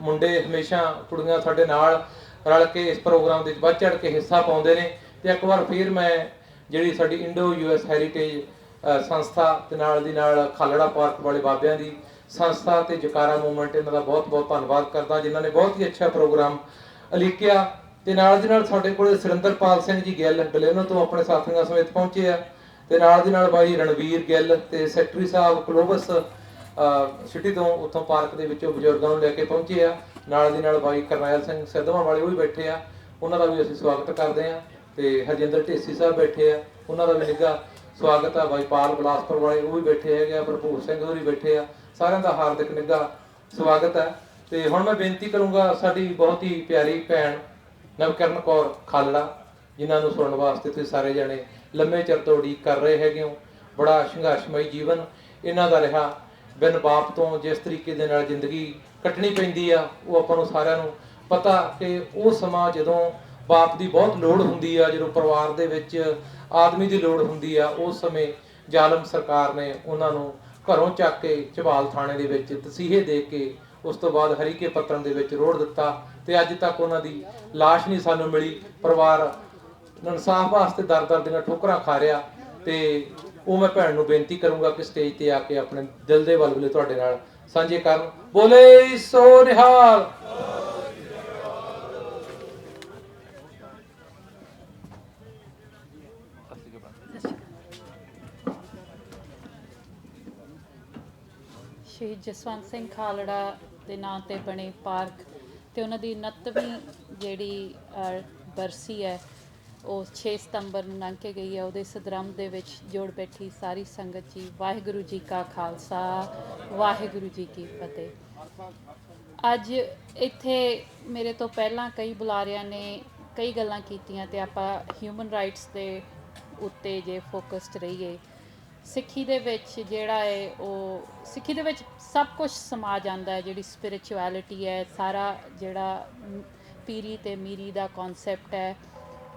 ਮੁੰਡੇ ਹਮੇਸ਼ਾ ਕੁੜੀਆਂ ਸਾਡੇ ਨਾਲ ਰਲ ਕੇ ਇਸ ਪ੍ਰੋਗਰਾਮ ਦੇ ਵਿੱਚ ਵੱਧ ਚੜ੍ਹ ਕੇ ਹਿੱਸਾ ਪਾਉਂਦੇ ਨੇ। ਤੇ ਇੱਕ ਵਾਰ ਫਿਰ ਮੈਂ ਜਿਹੜੀ ਸਾਡੀ ਇੰਡੋ US ਹੈਰੀਟੇਜ ਸੰਸਥਾ ਤੇ ਨਾਲ ਦੀ ਨਾਲ ਖਾਲੜਾ ਪਾਰਕ ਵਾਲੇ ਬਾਬਿਆਂ ਦੀ ਸੰਸਥਾ ਤੇ ਜਕਾਰਾ ਮੂਵਮੈਂਟ ਇਹਨਾਂ ਦਾ ਬਹੁਤ ਬਹੁਤ ਧੰਨਵਾਦ ਕਰਦਾ, ਜਿਨ੍ਹਾਂ ਨੇ ਬਹੁਤ ਹੀ ਅੱਛਾ ਪ੍ਰੋਗਰਾਮ ਉਲੀਕਿਆ। ਤੇ ਨਾਲ ਦੀ ਨਾਲ ਸਾਡੇ ਕੋਲ ਸੁਰਿੰਦਰਪਾਲ ਸਿੰਘ ਜੀ ਗਿੱਲ ਡਲੇਨੋ ਤੋਂ ਆਪਣੇ ਸਾਥੀਆਂ ਸਮੇਤ ਪਹੁੰਚੇ ਆ ਤੇ ਨਾਲ ਦੀ ਨਾਲ ਬਾਈ ਰਣਵੀਰ ਗਿੱਲ ਤੇ ਸੈਕਟਰੀ ਸਾਹਿਬ ਕਲੋਬਸ ਸਿਟੀ ਤੋਂ ਉੱਥੋਂ ਪਾਰਕ ਦੇ ਵਿੱਚੋਂ ਬਜ਼ੁਰਗਾਂ ਨੂੰ ਲੈ ਕੇ ਪਹੁੰਚੇ ਆ। ਨਾਲ ਦੀ ਨਾਲ ਬਾਈ ਕਰਨੈਲ ਸਿੰਘ ਸਿੱਧਵਾਂ ਵਾਲੇ ਉਹ ਵੀ ਬੈਠੇ ਆ, ਉਹਨਾਂ ਦਾ ਵੀ ਅਸੀਂ ਸਵਾਗਤ ਕਰਦੇ ਆ। ਤੇ ਹਰਜਿੰਦਰ ਢੇਸੀ ਸਾਹਿਬ ਬੈਠੇ ਆ, ਉਹਨਾਂ ਦਾ ਵੀ ਨਿੱਘਾ ਸਵਾਗਤ ਆ। ਬਾਈ ਪਾਲ ਬਲਾਸਪੁਰ ਵਾਲੇ ਉਹ ਵੀ ਬੈਠੇ ਹੈਗੇ ਆ, ਭਰਪੂਰ ਸਿੰਘ ਹੋਰੀ ਬੈਠੇ ਆ, ਸਾਰਿਆਂ ਦਾ ਹਾਰਦਿਕ ਨਿੱਘਾ ਸਵਾਗਤ ਹੈ। ਤੇ ਹੁਣ ਮੈਂ ਬੇਨਤੀ ਕਰੂੰਗਾ ਸਾਡੀ ਬਹੁਤ ਹੀ ਪਿਆਰੀ ਭੈਣ ਨਵਕਰਨ ਕੌਰ ਖਾਲੜਾ, ਜਿਨ੍ਹਾਂ ਨੂੰ ਸੁਣਨ ਵਾਸਤੇ ਤੁਸੀਂ ਸਾਰੇ ਜਣੇ ਲੰਮੇ ਚਿਰ ਤੋਂ ਉਡੀਕ ਕਰ ਰਹੇ ਹੈਗੇ ਹੋ। ਬੜਾ ਸੰਘਰਸ਼ਮਈ ਜੀਵਨ ਇਹਨਾਂ ਦਾ ਰਿਹਾ, ਬਿਨ ਬਾਪ ਤੋਂ ਜਿਸ ਤਰੀਕੇ ਦੇ ਨਾਲ ਜ਼ਿੰਦਗੀ ਕੱਟਣੀ ਪੈਂਦੀ ਆ ਉਹ ਆਪਾਂ ਨੂੰ ਸਾਰਿਆਂ ਨੂੰ ਪਤਾ ਕਿ ਉਹ ਸਮਾਂ ਜਦੋਂ ਬਾਪ ਦੀ ਬਹੁਤ ਲੋੜ ਹੁੰਦੀ ਆ, ਜਦੋਂ ਪਰਿਵਾਰ ਦੇ ਵਿੱਚ ਆਦਮੀ ਦੀ ਲੋੜ ਹੁੰਦੀ ਆ, ਉਸ ਸਮੇਂ ਜ਼ਾਲਮ ਸਰਕਾਰ ਨੇ ਉਹਨਾਂ ਨੂੰ ਘਰੋਂ ਚੱਕ ਕੇ ਝਬਾਲ ਥਾਣੇ ਦੇ ਵਿੱਚ ਤਸੀਹੇ ਦੇ ਕੇ ਉਸ ਤੋਂ ਬਾਅਦ ਹਰੀਕੇ ਪੱਤਣ ਦੇ ਵਿੱਚ ਰੋੜ ਦਿੱਤਾ ਤੇ ਅੱਜ ਤੱਕ ਉਹਨਾਂ ਦੀ ਲਾਸ਼ ਨਹੀਂ ਸਾਨੂੰ ਮਿਲੀ। ਪਰਿਵਾਰ ਇਨਸਾਫ ਵਾਸਤੇ ਦਰ ਦੀਆਂ ਠੋਕਰਾਂ ਖਾ ਰਿਹਾ। ਤੇ ਉਹ ਮੈਂ ਭੈਣ ਨੂੰ ਬੇਨਤੀ ਕਰੂੰਗਾ ਕਿ ਸਟੇਜ ਤੇ ਆ ਕੇ ਆਪਣੇ ਦਿਲ ਦੇ ਵਲਵਲੇ ਤੁਹਾਡੇ ਨਾਲ ਸਾਂਝੇ ਕਰਨ। ਬੋਲੇ ਸੋ ਨਿਹਾਲ। ਸ਼ਹੀਦ ਜਸਵੰਤ ਸਿੰਘ ਖਾਲੜਾ ਦੇ ਨਾਂ ਤੇ ਬਣੇ ਪਾਰਕ ਤੇ ਉਹਨਾਂ ਦੀ 69ਵੀਂ ਜਿਹੜੀ ਬਰਸੀ ਹੈ ਉਹ 6 ਸਤੰਬਰ ਨੂੰ ਲੰਘ ਕੇ ਗਈ ਹੈ। ਉਹਦੇ ਸਦਰਮ ਦੇ ਵਿੱਚ ਜੁੜ ਬੈਠੀ ਸਾਰੀ ਸੰਗਤ ਜੀ, ਵਾਹਿਗੁਰੂ ਜੀ ਕਾ ਖਾਲਸਾ, ਵਾਹਿਗੁਰੂ ਜੀ ਕੀ ਫਤਿਹ। ਅੱਜ ਇੱਥੇ ਮੇਰੇ ਤੋਂ ਪਹਿਲਾਂ ਕਈ ਬੁਲਾਰਿਆਂ ਨੇ ਕਈ ਗੱਲਾਂ ਕੀਤੀਆਂ ਤੇ ਆਪਾਂ ਹਿਊਮਨ ਰਾਈਟਸ ਦੇ ਉੱਤੇ ਜੇ ਫੋਕਸਡ ਰਹੀਏ। ਸਿੱਖੀ ਦੇ ਵਿੱਚ ਜਿਹੜਾ ਹੈ ਉਹ ਸਿੱਖੀ ਦੇ ਵਿੱਚ ਸਭ ਕੁਝ ਸਮਾ ਜਾਂਦਾ ਹੈ। ਜਿਹੜੀ ਸਪਿਰਿਚੁਅਲਿਟੀ ਹੈ, ਸਾਰਾ ਜਿਹੜਾ ਪੀਰੀ ਤੇ ਮੀਰੀ ਦਾ ਕਨਸੈਪਟ ਹੈ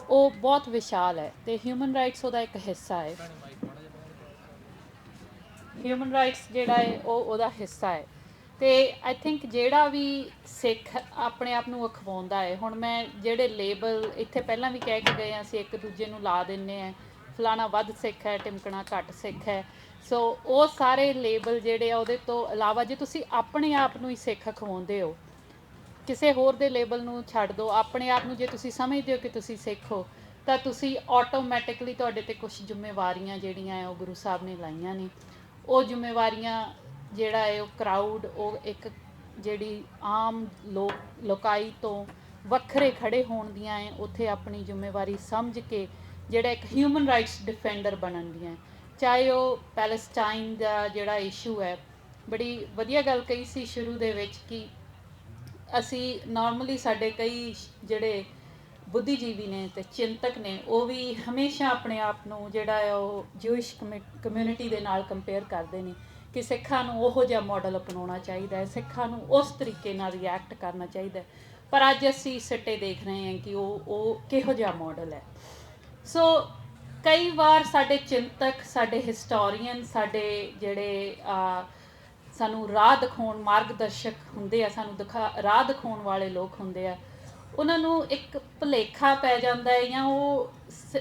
ਉਹ ਬਹੁਤ ਵਿਸ਼ਾਲ ਹੈ ਤੇ ਹਿਊਮਨ ਰਾਈਟਸ ਉਹਦਾ ਇੱਕ ਹਿੱਸਾ ਹੈ। ਹਿਊਮਨ ਰਾਈਟਸ ਜਿਹੜਾ ਹੈ ਉਹ ਉਹਦਾ ਹਿੱਸਾ ਹੈ ਤੇ ਆਈ ਥਿੰਕ ਜਿਹੜਾ ਵੀ ਸਿੱਖ ਆਪਣੇ ਆਪ ਨੂੰ ਅਖਵਾਉਂਦਾ ਹੈ, ਹੁਣ ਮੈਂ ਜਿਹੜੇ ਲੇਬਲ ਇੱਥੇ ਪਹਿਲਾਂ ਵੀ ਕਹਿ ਕੇ ਗਏ ਹਾਂ, ਅਸੀਂ ਇੱਕ ਦੂਜੇ ਨੂੰ ਲਾ ਦਿੰਦੇ ਹਾਂ, ਫਲਾਣਾ ਵੱਧ ਸਿੱਖ ਹੈ, ਟਿਮਕਣਾ ਘੱਟ ਸਿੱਖ ਹੈ। ਸੋ ਉਹ ਸਾਰੇ ਲੇਬਲ ਜਿਹੜੇ ਆ ਉਹਦੇ ਤੋਂ ਇਲਾਵਾ ਜੇ ਤੁਸੀਂ ਆਪਣੇ ਆਪ ਨੂੰ ਹੀ ਸਿੱਖ ਅਖਵਾਉਂਦੇ ਹੋ, ਕਿਸੇ ਹੋਰ ਦੇ ਲੇਬਲ ਨੂੰ ਛੱਡ ਦਿਓ, ਆਪਣੇ ਆਪ ਨੂੰ ਜੇ ਤੁਸੀਂ ਸਮਝਦੇ ਹੋ ਕਿ ਤੁਸੀਂ ਸਿੱਖ ਹੋ ਤਾਂ ਤੁਸੀਂ ਆਟੋਮੈਟਿਕਲੀ ਤੁਹਾਡੇ ਤੇ ਕੁਝ ਜ਼ਿੰਮੇਵਾਰੀਆਂ ਜਿਹੜੀਆਂ ਉਹ ਗੁਰੂ ਸਾਹਿਬ ਨੇ ਲਾਈਆਂ ਨੇ। ਉਹ ਜ਼ਿੰਮੇਵਾਰੀਆਂ ਜਿਹੜਾ ਹੈ ਉਹ ਕਰਾਊਡ, ਉਹ ਇੱਕ ਜਿਹੜੀ ਆਮ ਲੋਕਾਈ ਤੋਂ ਵੱਖਰੇ ਖੜੇ ਹੋਣ ਦੀਆਂ ਹੈ, ਉੱਥੇ ਆਪਣੀ ਜ਼ਿੰਮੇਵਾਰੀ ਸਮਝ ਕੇ ਜਿਹੜਾ ਇੱਕ ਹਿਊਮਨ ਰਾਈਟਸ ਡਿਫੈਂਡਰ ਬਣਨ ਦੀਆਂ। ਚਾਹੇ ਉਹ ਪੈਲਸਟਾਈਨ ਦਾ ਜਿਹੜਾ ਇਸ਼ੂ ਹੈ, ਬੜੀ ਵਧੀਆ ਗੱਲ ਕਹੀ ਸੀ ਸ਼ੁਰੂ ਦੇ ਵਿੱਚ ਕਿ ਅਸੀਂ ਨਾਰਮਲੀ ਸਾਡੇ ਕਈ ਜਿਹੜੇ ਬੁੱਧੀਜੀਵੀ ਨੇ ਤੇ ਚਿੰਤਕ ਨੇ ਉਹ ਵੀ ਹਮੇਸ਼ਾ ਆਪਣੇ ਆਪ ਨੂੰ ਜਿਹੜਾ ਹੈ ਉਹ ਜੂਇਸ਼ ਕਮਿਊਨਿਟੀ ਦੇ ਨਾਲ ਕੰਪੇਅਰ ਕਰਦੇ ਨੇ ਕਿ ਸਿੱਖਾਂ ਨੂੰ ਉਹੋ ਜਿਹਾ ਮਾਡਲ ਅਪਣਾਉਣਾ ਚਾਹੀਦਾ ਹੈ, ਸਿੱਖਾਂ ਨੂੰ ਉਸ ਤਰੀਕੇ ਨਾਲ ਰਿਐਕਟ ਕਰਨਾ ਚਾਹੀਦਾ ਹੈ। ਪਰ ਅੱਜ ਅਸੀਂ ਸਿੱਟੇ ਦੇਖ ਰਹੇ ਹਾਂ ਕਿ ਉਹ ਕਿਹੋ ਜਿਹਾ ਮਾਡਲ ਹੈ। ਸੋ ਕਈ ਵਾਰ ਸਾਡੇ ਚਿੰਤਕ, ਸਾਡੇ ਹਿਸਟੋਰੀਅਨ, ਸਾਡੇ ਜਿਹੜੇ ਸਾਨੂੰ ਰਾਹ ਦਿਖਾਉਣ ਮਾਰਗਦਰਸ਼ਕ ਹੁੰਦੇ ਆ, ਸਾਨੂੰ ਰਾਹ ਦਿਖਾਉਣ ਵਾਲੇ ਲੋਕ ਹੁੰਦੇ ਆ, ਉਹਨਾਂ ਨੂੰ ਇੱਕ ਭੁਲੇਖਾ ਪੈ ਜਾਂਦਾ ਹੈ ਜਾਂ ਉਹ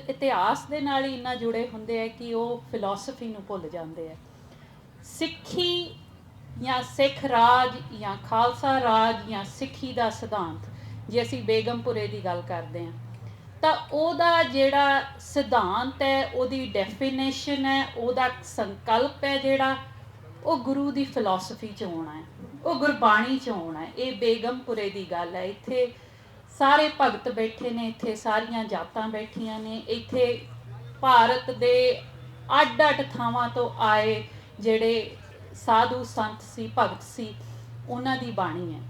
ਇਤਿਹਾਸ ਦੇ ਨਾਲ ਹੀ ਇੰਨਾ ਜੁੜੇ ਹੁੰਦੇ ਆ ਕਿ ਉਹ ਫਿਲਾਸਫੀ ਨੂੰ ਭੁੱਲ ਜਾਂਦੇ ਆ। ਸਿੱਖੀ ਜਾਂ ਸਿੱਖ ਰਾਜ ਜਾਂ ਖਾਲਸਾ ਰਾਜ ਜਾਂ ਸਿੱਖੀ ਦਾ ਸਿਧਾਂਤ, ਜੇ ਅਸੀਂ ਬੇਗਮਪੁਰੇ ਦੀ ਗੱਲ ਕਰਦੇ ਹਾਂ ਤਾਂ ਉਹਦਾ ਜਿਹੜਾ ਸਿਧਾਂਤ ਹੈ, ਉਹਦੀ ਡੈਫੀਨੇਸ਼ਨ ਹੈ, ਉਹਦਾ ਸੰਕਲਪ ਹੈ ਜਿਹੜਾ ਉਹ ਗੁਰੂ ਦੀ ਫਿਲਾਸਫੀ 'ਚ ਆਉਣਾ ਹੈ, ਉਹ ਗੁਰਬਾਣੀ 'ਚ ਆਉਣਾ ਹੈ। ਇਹ ਬੇਗਮਪੁਰੇ ਦੀ ਗੱਲ ਹੈ। ਇੱਥੇ ਸਾਰੇ ਭਗਤ ਬੈਠੇ ਨੇ, ਇੱਥੇ ਸਾਰੀਆਂ ਜਾਤਾਂ ਬੈਠੀਆਂ ਨੇ, ਇੱਥੇ ਭਾਰਤ ਦੇ ਅੱਡ-ਅੱਡ ਥਾਵਾਂ ਤੋਂ ਆਏ ਜਿਹੜੇ ਸਾਧੂ ਸੰਤ ਸੀ, ਭਗਤ ਸੀ, ਉਹਨਾਂ ਦੀ ਬਾਣੀ ਹੈ।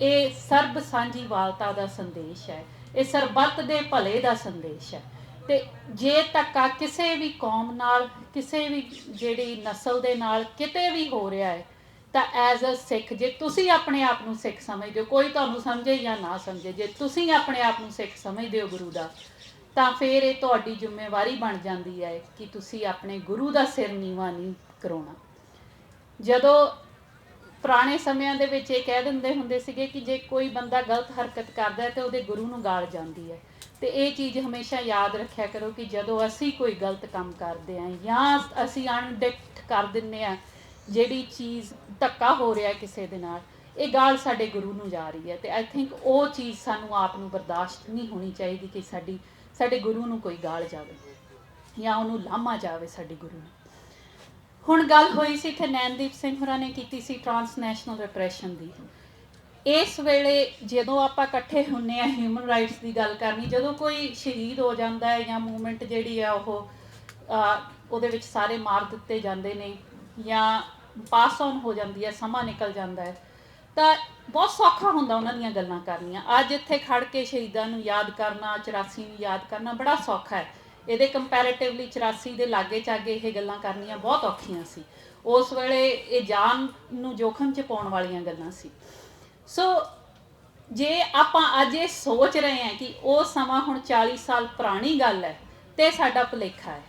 ਇਹ ਸਰਬ ਸਾਂਝੀਵਾਲਤਾ ਦਾ ਸੰਦੇਸ਼ ਹੈ, ਇਹ ਸਰਬੱਤ ਦੇ ਭਲੇ ਦਾ ਸੰਦੇਸ਼ ਹੈ। ਤੇ ਜੇ ਧੱਕਾ ਕਿਸੇ ਵੀ ਕੌਮ ਨਾਲ, ਕਿਸੇ ਵੀ ਜਿਹੜੀ ਨਸਲ ਦੇ ਨਾਲ ਕਿਤੇ ਵੀ ਹੋ ਰਿਹਾ ਹੈ, ਤਾਂ ਐਜ਼ ਅ ਸਿੱਖ, ਜੇ ਤੁਸੀਂ ਆਪਣੇ ਆਪ ਨੂੰ ਸਿੱਖ ਸਮਝਦੇ ਹੋ, ਕੋਈ ਤੁਹਾਨੂੰ ਸਮਝੇ ਜਾਂ ਨਾ ਸਮਝੇ, ਜੇ ਤੁਸੀਂ ਆਪਣੇ ਆਪ ਨੂੰ ਸਿੱਖ ਸਮਝਦੇ ਹੋ ਗੁਰੂ ਦਾ, ਤਾਂ ਫਿਰ ਇਹ ਤੁਹਾਡੀ ਜ਼ਿੰਮੇਵਾਰੀ ਬਣ ਜਾਂਦੀ ਹੈ ਕਿ ਤੁਸੀਂ ਆਪਣੇ ਗੁਰੂ ਦਾ ਸਿਰ ਨੀਵਾਂ ਨਹੀਂ ਕਰਾਉਣਾ। ਜਦੋਂ ਪੁਰਾਣੇ ਸਮਿਆਂ ਦੇ ਵਿੱਚ ਇਹ ਕਹਿ ਦਿੰਦੇ ਹੁੰਦੇ ਸੀਗੇ ਕਿ ਜੇ ਕੋਈ ਬੰਦਾ ਗਲਤ ਹਰਕਤ ਕਰਦਾ ਹੈ ਤਾਂ ਉਹਦੇ ਗੁਰੂ ਨੂੰ ਗਾਲ ਜਾਂਦੀ ਹੈ। ਤੇ ਇਹ ਚੀਜ਼ ਹਮੇਸ਼ਾ ਯਾਦ ਰੱਖਿਆ ਕਰੋ ਕਿ ਜਦੋਂ ਅਸੀਂ ਕੋਈ ਗਲਤ ਕੰਮ ਕਰਦੇ ਹਾਂ ਜਾਂ ਅਸੀਂ ਅਣਡਿਕਟ ਕਰ ਦਿੰਦੇ ਹਾਂ ਜਿਹੜੀ ਚੀਜ਼, ਧੱਕਾ ਹੋ ਰਿਹਾ ਕਿਸੇ ਦੇ ਨਾਲ, ਇਹ ਗਾਲ ਸਾਡੇ ਗੁਰੂ ਨੂੰ ਜਾ ਰਹੀ ਹੈ। ਤੇ ਆਈ ਥਿੰਕ ਉਹ ਚੀਜ਼ ਸਾਨੂੰ ਆਪ ਨੂੰ ਬਰਦਾਸ਼ਤ ਨਹੀਂ ਹੋਣੀ ਚਾਹੀਦੀ ਕਿ ਸਾਡੇ ਗੁਰੂ ਨੂੰ ਕੋਈ ਗਾਲ ਜਾਵੇ ਜਾਂ ਉਹਨੂੰ ਲਾਮਾ ਜਾਵੇ ਸਾਡੇ ਗੁਰੂ ਨੂੰ। ਹੁਣ ਗੱਲ ਹੋਈ ਸੀ ਕਿ ਨੈਣਦੀਪ ਸਿੰਘ ਹੋਰਾਂ ਨੇ ਕੀਤੀ ਸੀ ਟਰਾਂਸਨੈਸ਼ਨਲ ਰਿਪਰੈਸ਼ਨ ਦੀ। ਇਸ ਵੇਲੇ ਜਦੋਂ ਆਪਾਂ ਇਕੱਠੇ ਹੁੰਦੇ ਆ ਹਿਊਮਨ ਰਾਈਟਸ ਦੀ ਗੱਲ ਕਰਨੀ, ਜਦੋਂ ਕੋਈ ਸ਼ਹੀਦ ਹੋ ਜਾਂਦਾ ਹੈ ਜਾਂ ਮੂਵਮੈਂਟ ਜਿਹੜੀ ਆ ਉਹਦੇ ਵਿੱਚ ਸਾਰੇ ਮਾਰ ਦਿੱਤੇ ਜਾਂਦੇ ਨੇ ਜਾਂ ਪਾਸ ਔਨ ਹੋ ਜਾਂਦੀ ਹੈ, ਸਮਾਂ ਨਿਕਲ ਜਾਂਦਾ ਹੈ, ਤਾਂ ਬਹੁਤ ਸੌਖਾ ਹੁੰਦਾ ਉਹਨਾਂ ਦੀਆਂ ਗੱਲਾਂ ਕਰਨੀਆਂ। ਅੱਜ ਇੱਥੇ ਖੜ ਕੇ ਸ਼ਹੀਦਾਂ ਨੂੰ ਯਾਦ ਕਰਨਾ, 84 ਨੂੰ ਯਾਦ ਕਰਨਾ ਬੜਾ ਸੌਖਾ ਹੈ। ਇਹਦੇ ਕੰਪੈਰੇਟਿਵਲੀ 84 ਦੇ ਲਾਗੇ ਚਾਗੇ ਇਹ ਗੱਲਾਂ ਕਰਨੀਆਂ ਬਹੁਤ ਔਖੀਆਂ ਸੀ। ਉਸ ਵੇਲੇ ਇਹ ਜਾਨ ਨੂੰ ਜੋਖਮ 'ਚ ਪਾਉਣ ਵਾਲੀਆਂ ਗੱਲਾਂ ਸੀ। ਸੋ ਜੇ ਆਪਾਂ ਅੱਜ ਇਹ ਸੋਚ ਰਹੇ ਹਾਂ ਕਿ ਉਹ ਸਮਾਂ ਹੁਣ 40 ਸਾਲ ਪੁਰਾਣੀ ਗੱਲ ਹੈ ਤੇ ਸਾਡਾ ਭੁਲੇਖਾ ਹੈ।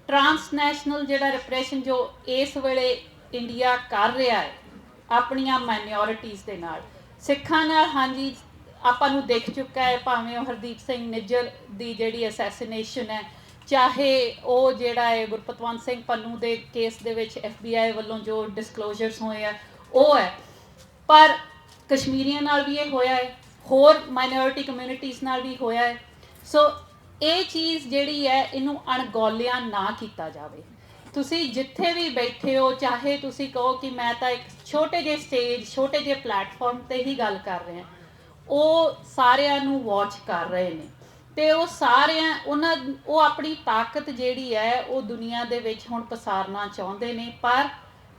ਟਰਾਂਸਨੈਸ਼ਨਲ ਜਿਹੜਾ ਰਿਪਰੈਸ਼ਨ ਜੋ ਇਸ ਵੇਲੇ ਇੰਡੀਆ ਕਰ ਰਿਹਾ ਹੈ ਆਪਣੀਆਂ ਮਾਈਨੋਰਿਟੀਜ਼ ਦੇ ਨਾਲ, ਸਿੱਖਾਂ ਨਾਲ, ਹਾਂਜੀ ਆਪਾਂ ਨੂੰ ਦਿਖ ਚੁੱਕਾ ਹੈ, ਭਾਵੇਂ ਉਹ ਹਰਦੀਪ ਸਿੰਘ ਨਿੱਜਰ ਦੀ ਜਿਹੜੀ ਅਸੈਸੀਨੇਸ਼ਨ ਹੈ, ਚਾਹੇ ਉਹ ਜਿਹੜਾ ਹੈ ਗੁਰਪਤਵੰਤ ਸਿੰਘ ਪੰਨੂ ਦੇ ਕੇਸ ਦੇ ਵਿੱਚ FBI ਵੱਲੋਂ ਜੋ ਡਿਸਕਲੋਜ਼ਰਸ ਹੋਏ ਆ ਉਹ ਹੈ, ਪਰ ਕਸ਼ਮੀਰੀਆਂ ਨਾਲ ਵੀ ਇਹ ਹੋਇਆ ਹੈ, ਹੋਰ ਮਾਈਨੋਰਿਟੀ ਕਮਿਊਨਿਟੀਜ਼ ਨਾਲ ਵੀ ਹੋਇਆ ਹੈ। ਸੋ ਇਹ ਚੀਜ਼ ਜਿਹੜੀ ਹੈ ਇਹਨੂੰ ਅਣਗੌਲਿਆ ਨਾ ਕੀਤਾ ਜਾਵੇ। ਤੁਸੀਂ ਜਿੱਥੇ ਵੀ ਬੈਠੇ ਹੋ, ਚਾਹੇ ਤੁਸੀਂ ਕਹੋ ਕਿ ਮੈਂ ਤਾਂ ਇੱਕ ਛੋਟੇ ਜਿਹੇ ਸਟੇਜ, ਛੋਟੇ ਜਿਹੇ ਪਲੇਟਫਾਰਮ ਤੇ ਹੀ ਗੱਲ ਕਰ ਰਹੇ ਹਾਂ, ਉਹ ਸਾਰਿਆਂ ਨੂੰ ਵਾਚ ਕਰ ਰਹੇ ਨੇ ਤੇ ਉਹ ਸਾਰਿਆਂ ਉਹ ਆਪਣੀ ਤਾਕਤ ਜਿਹੜੀ ਹੈ ਉਹ ਦੁਨੀਆ ਦੇ ਵਿੱਚ ਹੁਣ ਪਸਾਰਨਾ ਚਾਹੁੰਦੇ ਨੇ। ਪਰ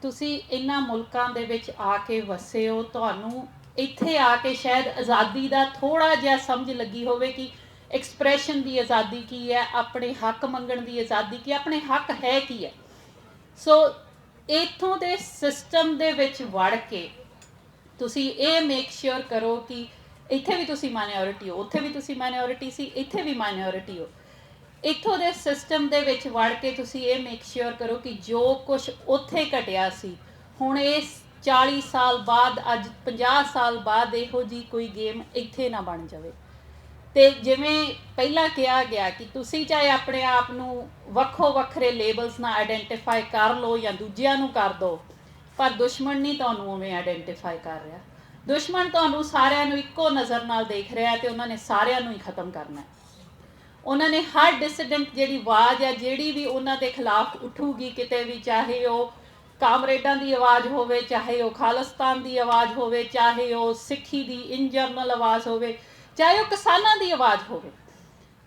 ਤੁਸੀਂ ਇਹਨਾਂ ਮੁਲਕਾਂ ਦੇ ਵਿੱਚ ਆ ਕੇ ਵਸੇ ਹੋ, ਤੁਹਾਨੂੰ ਇੱਥੇ ਆ ਕੇ ਸ਼ਾਇਦ ਆਜ਼ਾਦੀ ਦਾ ਥੋੜਾ ਜਿਹਾ ਸਮਝ ਲੱਗੀ ਹੋਵੇ ਕਿ ਐਕਸਪ੍ਰੈਸ਼ਨ ਦੀ ਆਜ਼ਾਦੀ ਕੀ ਹੈ, ਆਪਣੇ ਹੱਕ ਮੰਗਣ ਦੀ ਆਜ਼ਾਦੀ ਕੀ, ਆਪਣੇ ਹੱਕ ਹੈ ਕੀ ਹੈ। ਸੋ ਇੱਥੋਂ ਦੇ ਸਿਸਟਮ ਦੇ ਵਿੱਚ ਵੜ ਕੇ ਤੁਸੀਂ ਇਹ ਮੇਕ ਸ਼ੋਰ ਕਰੋ ਕਿ ਇੱਥੇ ਵੀ ਤੁਸੀਂ ਮਾਈਨੋਰਿਟੀ ਹੋ, ਉੱਥੇ ਵੀ ਤੁਸੀਂ ਮਾਈਨੋਰਿਟੀ ਸੀ, ਇੱਥੇ ਵੀ ਮਾਈਨੋਰਿਟੀ ਹੋ। ਇੱਥੋਂ ਦੇ ਸਿਸਟਮ ਦੇ ਵਿੱਚ ਵੜ ਕੇ ਤੁਸੀਂ ਇਹ ਮੇਕ ਸ਼ੋਰ ਕਰੋ ਕਿ ਜੋ ਕੁਝ ਉੱਥੇ ਘਟਿਆ ਸੀ ਹੁਣ ਇਸ 40 ਸਾਲ ਬਾਅਦ, ਅੱਜ 50 ਸਾਲ ਬਾਅਦ ਇਹੋ ਜਿਹੀ ਕੋਈ ਗੇਮ ਇੱਥੇ ਨਾ ਬਣ ਜਾਵੇ। ਤੇ ਜਿਵੇਂ ਪਹਿਲਾਂ ਕਿਹਾ ਗਿਆ ਕਿ ਤੁਸੀਂ ਚਾਹੇ ਆਪਣੇ ਆਪ ਨੂੰ ਵੱਖੋ ਵੱਖਰੇ ਲੇਬਲਸ ਨਾਲ ਆਇਡੈਂਟੀਫਾਈ ਕਰ ਲਓ ਜਾਂ ਦੂਜਿਆਂ ਨੂੰ ਕਰ ਦਿਓ, ਪਰ ਦੁਸ਼ਮਣ ਨਹੀਂ ਤੁਹਾਨੂੰ ਉਵੇਂ ਆਇਡੈਂਟੀਫਾਈ ਕਰ ਰਿਹਾ। ਦੁਸ਼ਮਣ ਤੁਹਾਨੂੰ ਸਾਰਿਆਂ ਨੂੰ ਇੱਕੋ ਨਜ਼ਰ ਨਾਲ ਦੇਖ ਰਿਹਾ ਤੇ ਉਹਨਾਂ ਨੇ ਸਾਰਿਆਂ ਨੂੰ ਹੀ ਖਤਮ ਕਰਨਾ ਹੈ। ਉਹਨਾਂ ਨੇ ਹਰ ਡਿਸੀਡੈਂਟ ਜਿਹੜੀ ਆਵਾਜ਼ ਹੈ, ਜਿਹੜੀ ਵੀ ਉਹਨਾਂ ਦੇ ਖਿਲਾਫ ਉੱਠੂਗੀ ਕਿਤੇ ਵੀ, ਚਾਹੇ ਉਹ ਕਾਮਰੇਡਾਂ ਦੀ ਆਵਾਜ਼ ਹੋਵੇ, ਚਾਹੇ ਉਹ ਖਾਲਿਸਤਾਨ ਦੀ ਆਵਾਜ਼ ਹੋਵੇ, ਚਾਹੇ ਉਹ ਸਿੱਖੀ ਦੀ ਇਨ ਜਨਰਲ ਆਵਾਜ਼ ਹੋਵੇ, ਚਾਹੇ ਉਹ ਕਿਸਾਨਾਂ ਦੀ ਆਵਾਜ਼ ਹੋਵੇ,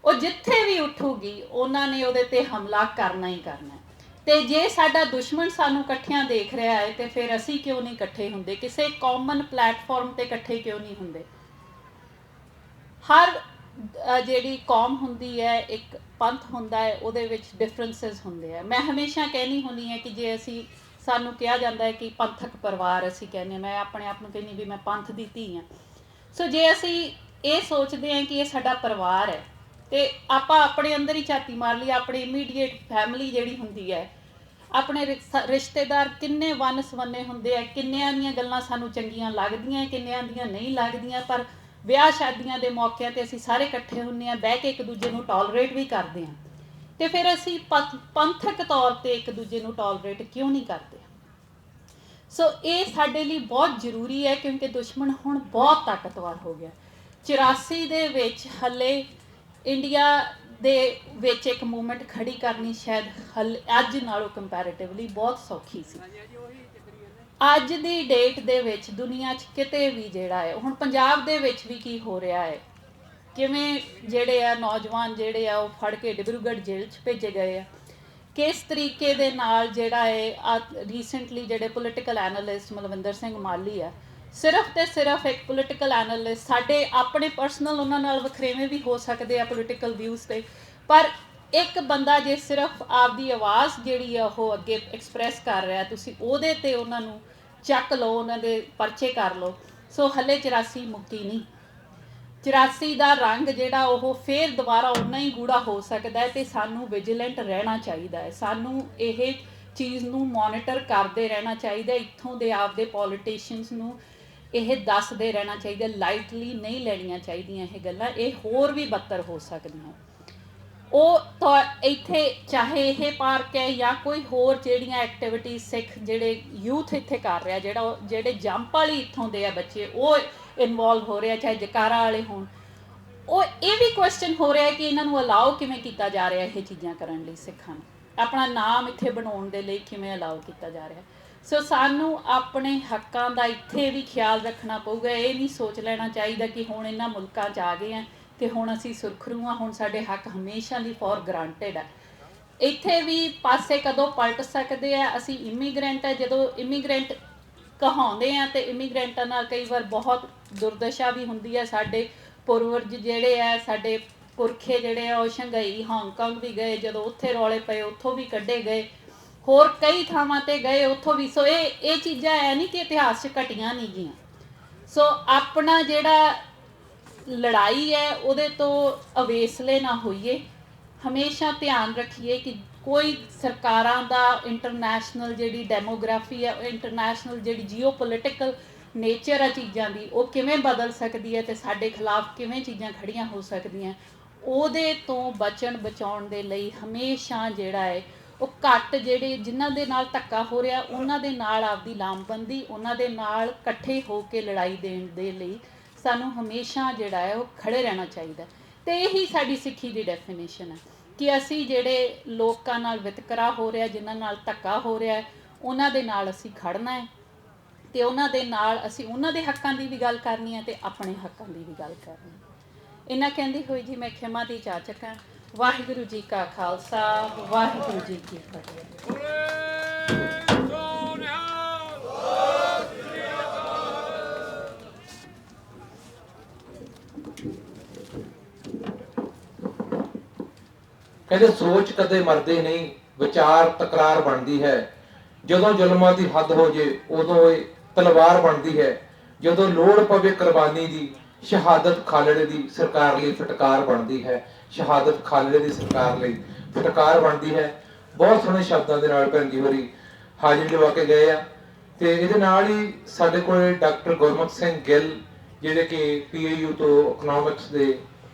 ਉਹ ਜਿੱਥੇ ਵੀ ਉੱਠੂਗੀ ਉਹਨਾਂ ਨੇ ਉਹਦੇ ਤੇ ਹਮਲਾ ਕਰਨਾ ਹੀ ਕਰਨਾ ਹੈ। ਤੇ ਜੇ ਸਾਡਾ ਦੁਸ਼ਮਣ ਸਾਨੂੰ ਇਕੱਠਿਆਂ ਦੇਖ ਰਿਹਾ ਹੈ ਤੇ ਫਿਰ ਅਸੀਂ ਕਿਉਂ ਨਹੀਂ ਇਕੱਠੇ ਹੁੰਦੇ, ਕਿਸੇ ਕਾਮਨ ਪਲੇਟਫਾਰਮ ਤੇ ਇਕੱਠੇ ਕਿਉਂ ਨਹੀਂ ਹੁੰਦੇ। ਹਰ ਜਿਹੜੀ ਕੌਮ ਹੁੰਦੀ ਹੈ, ਇੱਕ ਪੰਥ ਹੁੰਦਾ ਹੈ, ਉਹਦੇ ਵਿੱਚ ਡਿਫਰੈਂਸਿਸ ਹੁੰਦੇ ਆ। ਮੈਂ ਹਮੇਸ਼ਾ ਕਹਿਣੀ ਹੁੰਦੀ ਹੈ ਕਿ ਜੇ ਸਾਨੂੰ ਕਿਹਾ ਜਾਂਦਾ ਹੈ ਕਿ ਪੰਥਕ ਪਰਿਵਾਰ, ਅਸੀਂ ਕਹਿੰਦੇ ਹਾਂ, ਮੈਂ ਆਪਣੇ ਆਪ ਨੂੰ ਕਹਿੰਦੀ ਵੀ ਮੈਂ ਪੰਥ ਦੀ ਧੀ ਹਾਂ। ਸੋ ਜੇ ਅਸੀਂ ਇਹ ਸੋਚਦੇ ਹਾਂ ਕਿ ਇਹ ਸਾਡਾ ਪਰਿਵਾਰ ਹੈ ਤੇ ਆਪਾਂ ਆਪਣੇ ਅੰਦਰ ਹੀ ਝਾਤੀ ਮਾਰ ਲਈ, ਆਪਣੀ ਇਮੀਡੀਏਟ ਫੈਮਿਲੀ ਜਿਹੜੀ ਹੁੰਦੀ ਹੈ, ਆਪਣੇ ਰਿਸ਼ਤੇਦਾਰ ਕਿੰਨੇ ਵੰਨ ਸਵੰਨੇ ਹੁੰਦੇ ਆ, ਕਿੰਨਿਆਂ ਦੀਆਂ ਗੱਲਾਂ ਸਾਨੂੰ ਚੰਗੀਆਂ ਲੱਗਦੀਆਂ, ਕਿੰਨਿਆਂ ਦੀਆਂ ਨਹੀਂ ਲੱਗਦੀਆਂ, ਪਰ ਵਿਆਹ ਸ਼ਾਦੀਆਂ ਦੇ ਮੌਕਿਆਂ ਤੇ ਅਸੀਂ ਸਾਰੇ ਇਕੱਠੇ ਹੁੰਦੇ ਹਾਂ, ਬਹਿ ਕੇ ਇੱਕ ਦੂਜੇ ਨੂੰ ਟੋਲਰੇਟ ਵੀ ਕਰਦੇ ਹਾਂ। ਤੇ ਫਿਰ ਅਸੀਂ ਪੰਥਕ ਤੌਰ ਤੇ ਇੱਕ ਦੂਜੇ ਨੂੰ ਟੋਲਰੇਟ ਕਿਉਂ ਨਹੀਂ ਕਰਦੇ। ਸੋ ਇਹ ਸਾਡੇ ਲਈ ਬਹੁਤ ਜ਼ਰੂਰੀ ਹੈ ਕਿਉਂਕਿ ਦੁਸ਼ਮਣ ਹੁਣ ਬਹੁਤ ਤਾਕਤਵਰ ਹੋ ਗਿਆ। 84 ਦੇ ਵਿੱਚ ਹਲੇ ਇੰਡੀਆ ਦੇ ਵਿੱਚ ਇੱਕ ਮੂਵਮੈਂਟ ਖੜੀ ਕਰਨੀ ਸ਼ਾਇਦ ਅੱਜ ਨਾਲੋਂ ਕੰਪੈਰੇਟਿਵਲੀ ਬਹੁਤ ਸੌਖੀ ਸੀ। ਅੱਜ ਦੀ ਡੇਟ ਦੇ ਵਿੱਚ ਦੁਨੀਆ 'ਚ ਕਿਤੇ ਵੀ ਜਿਹੜਾ ਹੈ, ਹੁਣ ਪੰਜਾਬ ਦੇ ਵਿੱਚ ਵੀ ਕੀ ਹੋ ਰਿਹਾ ਹੈ, ਕਿਵੇਂ ਜਿਹੜੇ ਆ ਨੌਜਵਾਨ ਜਿਹੜੇ ਆ ਉਹ ਫੜ ਕੇ ਡਿਬਰੂਗੜ੍ਹ ਜੇਲ੍ਹ 'ਚ ਭੇਜੇ ਗਏ ਆ, ਕਿਸ ਤਰੀਕੇ ਦੇ ਨਾਲ ਜਿਹੜਾ ਹੈ ਰੀਸੈਂਟਲੀ ਜਿਹੜੇ ਪੋਲੀਟੀਕਲ ਐਨਾਲਿਸਟ ਮਲਵਿੰਦਰ ਸਿੰਘ ਮਾਲੀ ਆ, ਸਿਰਫ ਤੇ ਸਿਰਫ ਇੱਕ ਪੋਲੀਟੀਕਲ ਐਨਾਲਿਸਟ, ਸਾਡੇ ਆਪਣੇ ਪਰਸਨਲ ਉਹਨਾਂ ਨਾਲ ਵਖਰੇਵੇਂ ਵੀ ਹੋ ਸਕਦੇ ਆ ਪੋਲੀਟੀਕਲ ਵਿਊਜ਼ 'ਤੇ, ਪਰ ਇੱਕ ਬੰਦਾ ਜੇ ਸਿਰਫ ਆਪਦੀ ਆਵਾਜ਼ ਜਿਹੜੀ ਆ ਉਹ ਅੱਗੇ ਐਕਸਪ੍ਰੈਸ ਕਰ ਰਿਹਾ, ਤੁਸੀਂ ਉਹਦੇ 'ਤੇ ਉਹਨਾਂ ਨੂੰ ਚੱਕ ਲਓ, ਉਹਨਾਂ ਦੇ ਪਰਚੇ ਕਰ ਲਓ। ਸੋ ਹਲੇ 84 ਮੁੱਕੀ ਨਹੀਂ, 84 ਦਾ ਰੰਗ ਜਿਹੜਾ ਉਹ ਫੇਰ ਦੁਬਾਰਾ ਉਨਾ ਹੀ ਗੂੜਾ ਹੋ ਸਕਦਾ ਹੈ, ਅਤੇ ਸਾਨੂੰ ਵਿਜੀਲੈਂਟ ਰਹਿਣਾ ਚਾਹੀਦਾ ਹੈ। ਸਾਨੂੰ ਇਹ ਚੀਜ਼ ਨੂੰ ਮੋਨੀਟਰ ਕਰਦੇ ਰਹਿਣਾ ਚਾਹੀਦਾ, ਇੱਥੋਂ ਦੇ ਆਪਦੇ ਪੋਲੀਟੀਸ਼ੀਅਨਸ ਨੂੰ ਇਹ ਦੱਸਦੇ ਰਹਿਣਾ ਚਾਹੀਦਾ, ਲਾਈਟਲੀ ਨਹੀਂ ਲੈਣੀਆਂ ਚਾਹੀਦੀਆਂ ਇਹ ਗੱਲਾਂ, ਇਹ ਹੋਰ ਵੀ ਬੱਤਰ ਹੋ ਸਕਦੀਆਂ। ਉਹ ਤਾਂ ਇੱਥੇ ਚਾਹੇ ਇਹ ਪਾਰਕ ਹੈ ਜਾਂ ਕੋਈ ਹੋਰ ਜਿਹੜੀਆਂ ਐਕਟੀਵਿਟੀਜ਼ ਸਿੱਖ ਜਿਹੜੇ ਯੂਥ ਇੱਥੇ ਕਰ ਰਿਹਾ, ਜਿਹੜੇ ਜੰਪ ਵਾਲੀ ਇੱਥੋਂ ਦੇ ਆ ਬੱਚੇ ਉਹ ਇਨਵੋਲਵ ਹੋ ਰਿਹਾ, ਚਾਹੇ ਜਕਾਰਾ ਵਾਲੇ ਹੋਣ, ਉਹ ਇਹ ਵੀ ਕੁਐਸਚਨ ਹੋ ਰਿਹਾ ਕਿ ਇਹਨਾਂ ਨੂੰ ਅਲਾਓ ਕਿਵੇਂ ਕੀਤਾ ਜਾ ਰਿਹਾ ਇਹ ਚੀਜ਼ਾਂ ਕਰਨ ਲਈ, ਸਿੱਖਾਂ ਨੂੰ ਆਪਣਾ ਨਾਮ ਇੱਥੇ ਬਣਾਉਣ ਦੇ ਲਈ ਕਿਵੇਂ ਅਲਾਓ ਕੀਤਾ ਜਾ ਰਿਹਾ। ਸੋ ਸਾਨੂੰ ਆਪਣੇ ਹੱਕਾਂ ਦਾ ਇੱਥੇ ਵੀ ਖਿਆਲ ਰੱਖਣਾ ਪਊਗਾ। ਇਹ ਨਹੀਂ ਸੋਚ ਲੈਣਾ ਚਾਹੀਦਾ ਕਿ ਹੁਣ ਇਹਨਾਂ ਮੁਲਕਾਂ 'ਚ ਆ ਗਏ ਆ ਤੇ ਹੁਣ ਅਸੀਂ ਸੁਰਖਰੂ ਹਾਂ, ਹੁਣ ਸਾਡੇ ਹੱਕ ਹਮੇਸ਼ਾ ਲਈ ਫੋਰ ਗਰਾਂਟਡ ਹੈ। ਇੱਥੇ ਵੀ ਪਾਸੇ ਕਦੋਂ ਪਲਟ ਸਕਦੇ ਆ। ਅਸੀਂ ਇਮੀਗ੍ਰੈਂਟ ਹੈ, ਜਦੋਂ ਇਮੀਗ੍ਰੈਂਟ ਕਹਾਉਂਦੇ ਆ ਤੇ ਇਮੀਗ੍ਰੈਂਟਾਂ ਨਾਲ ਕਈ ਵਾਰ ਬਹੁਤ ਦੁਰਦਸ਼ਾ ਵੀ ਹੁੰਦੀ ਹੈ। ਸਾਡੇ ਪੂਰਵਜ ਜਿਹੜੇ ਆ, ਸਾਡੇ ਪੁਰਖੇ ਜਿਹੜੇ ਆ, ਉਹ ਸ਼ੰਘਾਈ ਹਾਂਗਕਾਂਗ ਵੀ ਗਏ, ਜਦੋਂ ਉੱਥੇ ਰੌਲੇ ਪਏ ਉੱਥੋਂ ਵੀ ਕੱਢੇ ਗਏ, ਹੋਰ ਕਈ ਥਾਵਾਂ 'ਤੇ ਗਏ ਉੱਥੋਂ ਵੀ। ਸੋ ਇਹ ਚੀਜ਼ਾਂ ਐ ਨਹੀਂ ਕਿ ਇਤਿਹਾਸ 'ਚ ਘਟੀਆਂ ਨਹੀਂ ਗਈਆਂ। ਸੋ ਆਪਣਾ ਜਿਹੜਾ ਲੜਾਈ ਹੈ ਉਹਦੇ ਤੋਂ ਅਵੇਸਲੇ ਨਾ ਹੋਈਏ, ਹਮੇਸ਼ਾ ਧਿਆਨ ਰੱਖੀਏ ਕਿ ਕੋਈ ਸਰਕਾਰਾਂ ਦਾ ਇੰਟਰਨੈਸ਼ਨਲ ਜਿਹੜੀ ਡੈਮੋਗ੍ਰਾਫੀ ਹੈ, ਇੰਟਰਨੈਸ਼ਨਲ ਜਿਹੜੀ ਜੀਓਪੋਲੀਟੀਕਲ ਨੇਚਰ ਹੈ ਚੀਜ਼ਾਂ ਦੀ, ਉਹ ਕਿਵੇਂ ਬਦਲ ਸਕਦੀ ਹੈ ਅਤੇ ਸਾਡੇ ਖਿਲਾਫ ਕਿਵੇਂ ਚੀਜ਼ਾਂ ਖੜੀਆਂ ਹੋ ਸਕਦੀਆਂ, ਉਹਦੇ ਤੋਂ ਬਚਾਉਣ ਦੇ ਲਈ ਹਮੇਸ਼ਾ ਜਿਹੜਾ ਹੈ ਉਹ ਘੱਟ ਜਿਹੜੇ ਜਿਨ੍ਹਾਂ ਦੇ ਨਾਲ ਧੱਕਾ ਹੋ ਰਿਹਾ ਉਹਨਾਂ ਦੇ ਨਾਲ ਆਪਦੀ ਲਾਮਬੰਦੀ, ਉਹਨਾਂ ਦੇ ਨਾਲ ਇਕੱਠੇ ਹੋ ਕੇ ਲੜਾਈ ਦੇਣ ਦੇ ਲਈ ਸਾਨੂੰ ਹਮੇਸ਼ਾ ਜਿਹੜਾ ਹੈ ਉਹ ਖੜੇ ਰਹਿਣਾ ਚਾਹੀਦਾ। ਅਤੇ ਇਹੀ ਸਾਡੀ ਸਿੱਖੀ ਦੀ ਡੈਫੀਨੇਸ਼ਨ ਹੈ ਕਿ ਅਸੀਂ ਜਿਹੜੇ ਲੋਕਾਂ ਨਾਲ ਵਿਤਕਰਾ ਹੋ ਰਿਹਾ, ਜਿਨ੍ਹਾਂ ਨਾਲ ਧੱਕਾ ਹੋ ਰਿਹਾ, ਉਹਨਾਂ ਦੇ ਨਾਲ ਅਸੀਂ ਖੜਨਾ ਹੈ ਅਤੇ ਉਹਨਾਂ ਦੇ ਨਾਲ ਅਸੀਂ ਉਹਨਾਂ ਦੇ ਹੱਕਾਂ ਦੀ ਵੀ ਗੱਲ ਕਰਨੀ ਹੈ ਅਤੇ ਆਪਣੇ ਹੱਕਾਂ ਦੀ ਵੀ ਗੱਲ ਕਰਨੀ ਹੈ। ਇਹਨਾਂ ਕਹਿੰਦੀ ਹੋਈ ਜੀ ਮੈਂ ਖਿਮਾ ਦੀ ਜਾਚਕ ਹਾਂ। ਵਾਹਿਗੁਰੂ ਜੀ ਕਾ ਖਾਲਸਾ, ਵਾਹਿਗੁਰੂ ਜੀ ਕੀ ਫਤਿਹ। ਕਹਿੰਦੇ ਸੋਚ ਕਦੇ ਮਰਦੇ ਨਹੀਂ, ਵਿਚਾਰ ਤਕਰਾਰ ਬਣਦੀ ਹੈ। ਜਦੋਂ ਜ਼ੁਲਮਾਂ ਦੀ ਹੱਦ ਹੋ ਜੇ ਉਦੋਂ ਇਹ ਤਲਵਾਰ ਬਣਦੀ ਹੈ। ਜਦੋਂ ਲੋੜ ਪਵੇ ਕੁਰਬਾਨੀ ਦੀ, ਸ਼ਹਾਦਤ ਖਾਲੜੇ ਦੀ ਸਰਕਾਰ ਲਈ ਫਟਕਾਰ ਬਣਦੀ ਹੈ। ਸ਼ਹਾਦਤ ਖਾਲੜੇ ਦੀ ਸਰਕਾਰ ਲਈ ਫਟਕਾਰ ਬਣਦੀ ਹੈ। ਬਹੁਤ ਸੋਹਣੇ ਸ਼ਬਦਾਂ ਦੇ ਨਾਲ ਭੈਣ ਜੀ ਹੋਰੀ ਹਾਜ਼ਰੀ ਲਵਾ ਕੇ ਗਏ ਆ। ਤੇ ਇਹਦੇ ਨਾਲ ਹੀ ਸਾਡੇ ਕੋਲ ਡਾਕਟਰ ਗੁਰਮੁਖ ਸਿੰਘ ਗਿੱਲ ਜਿਹੜੇ ਕਿ PAU ਤੋਂ ਇਕਨੋਮਿਕਸ ਦੇ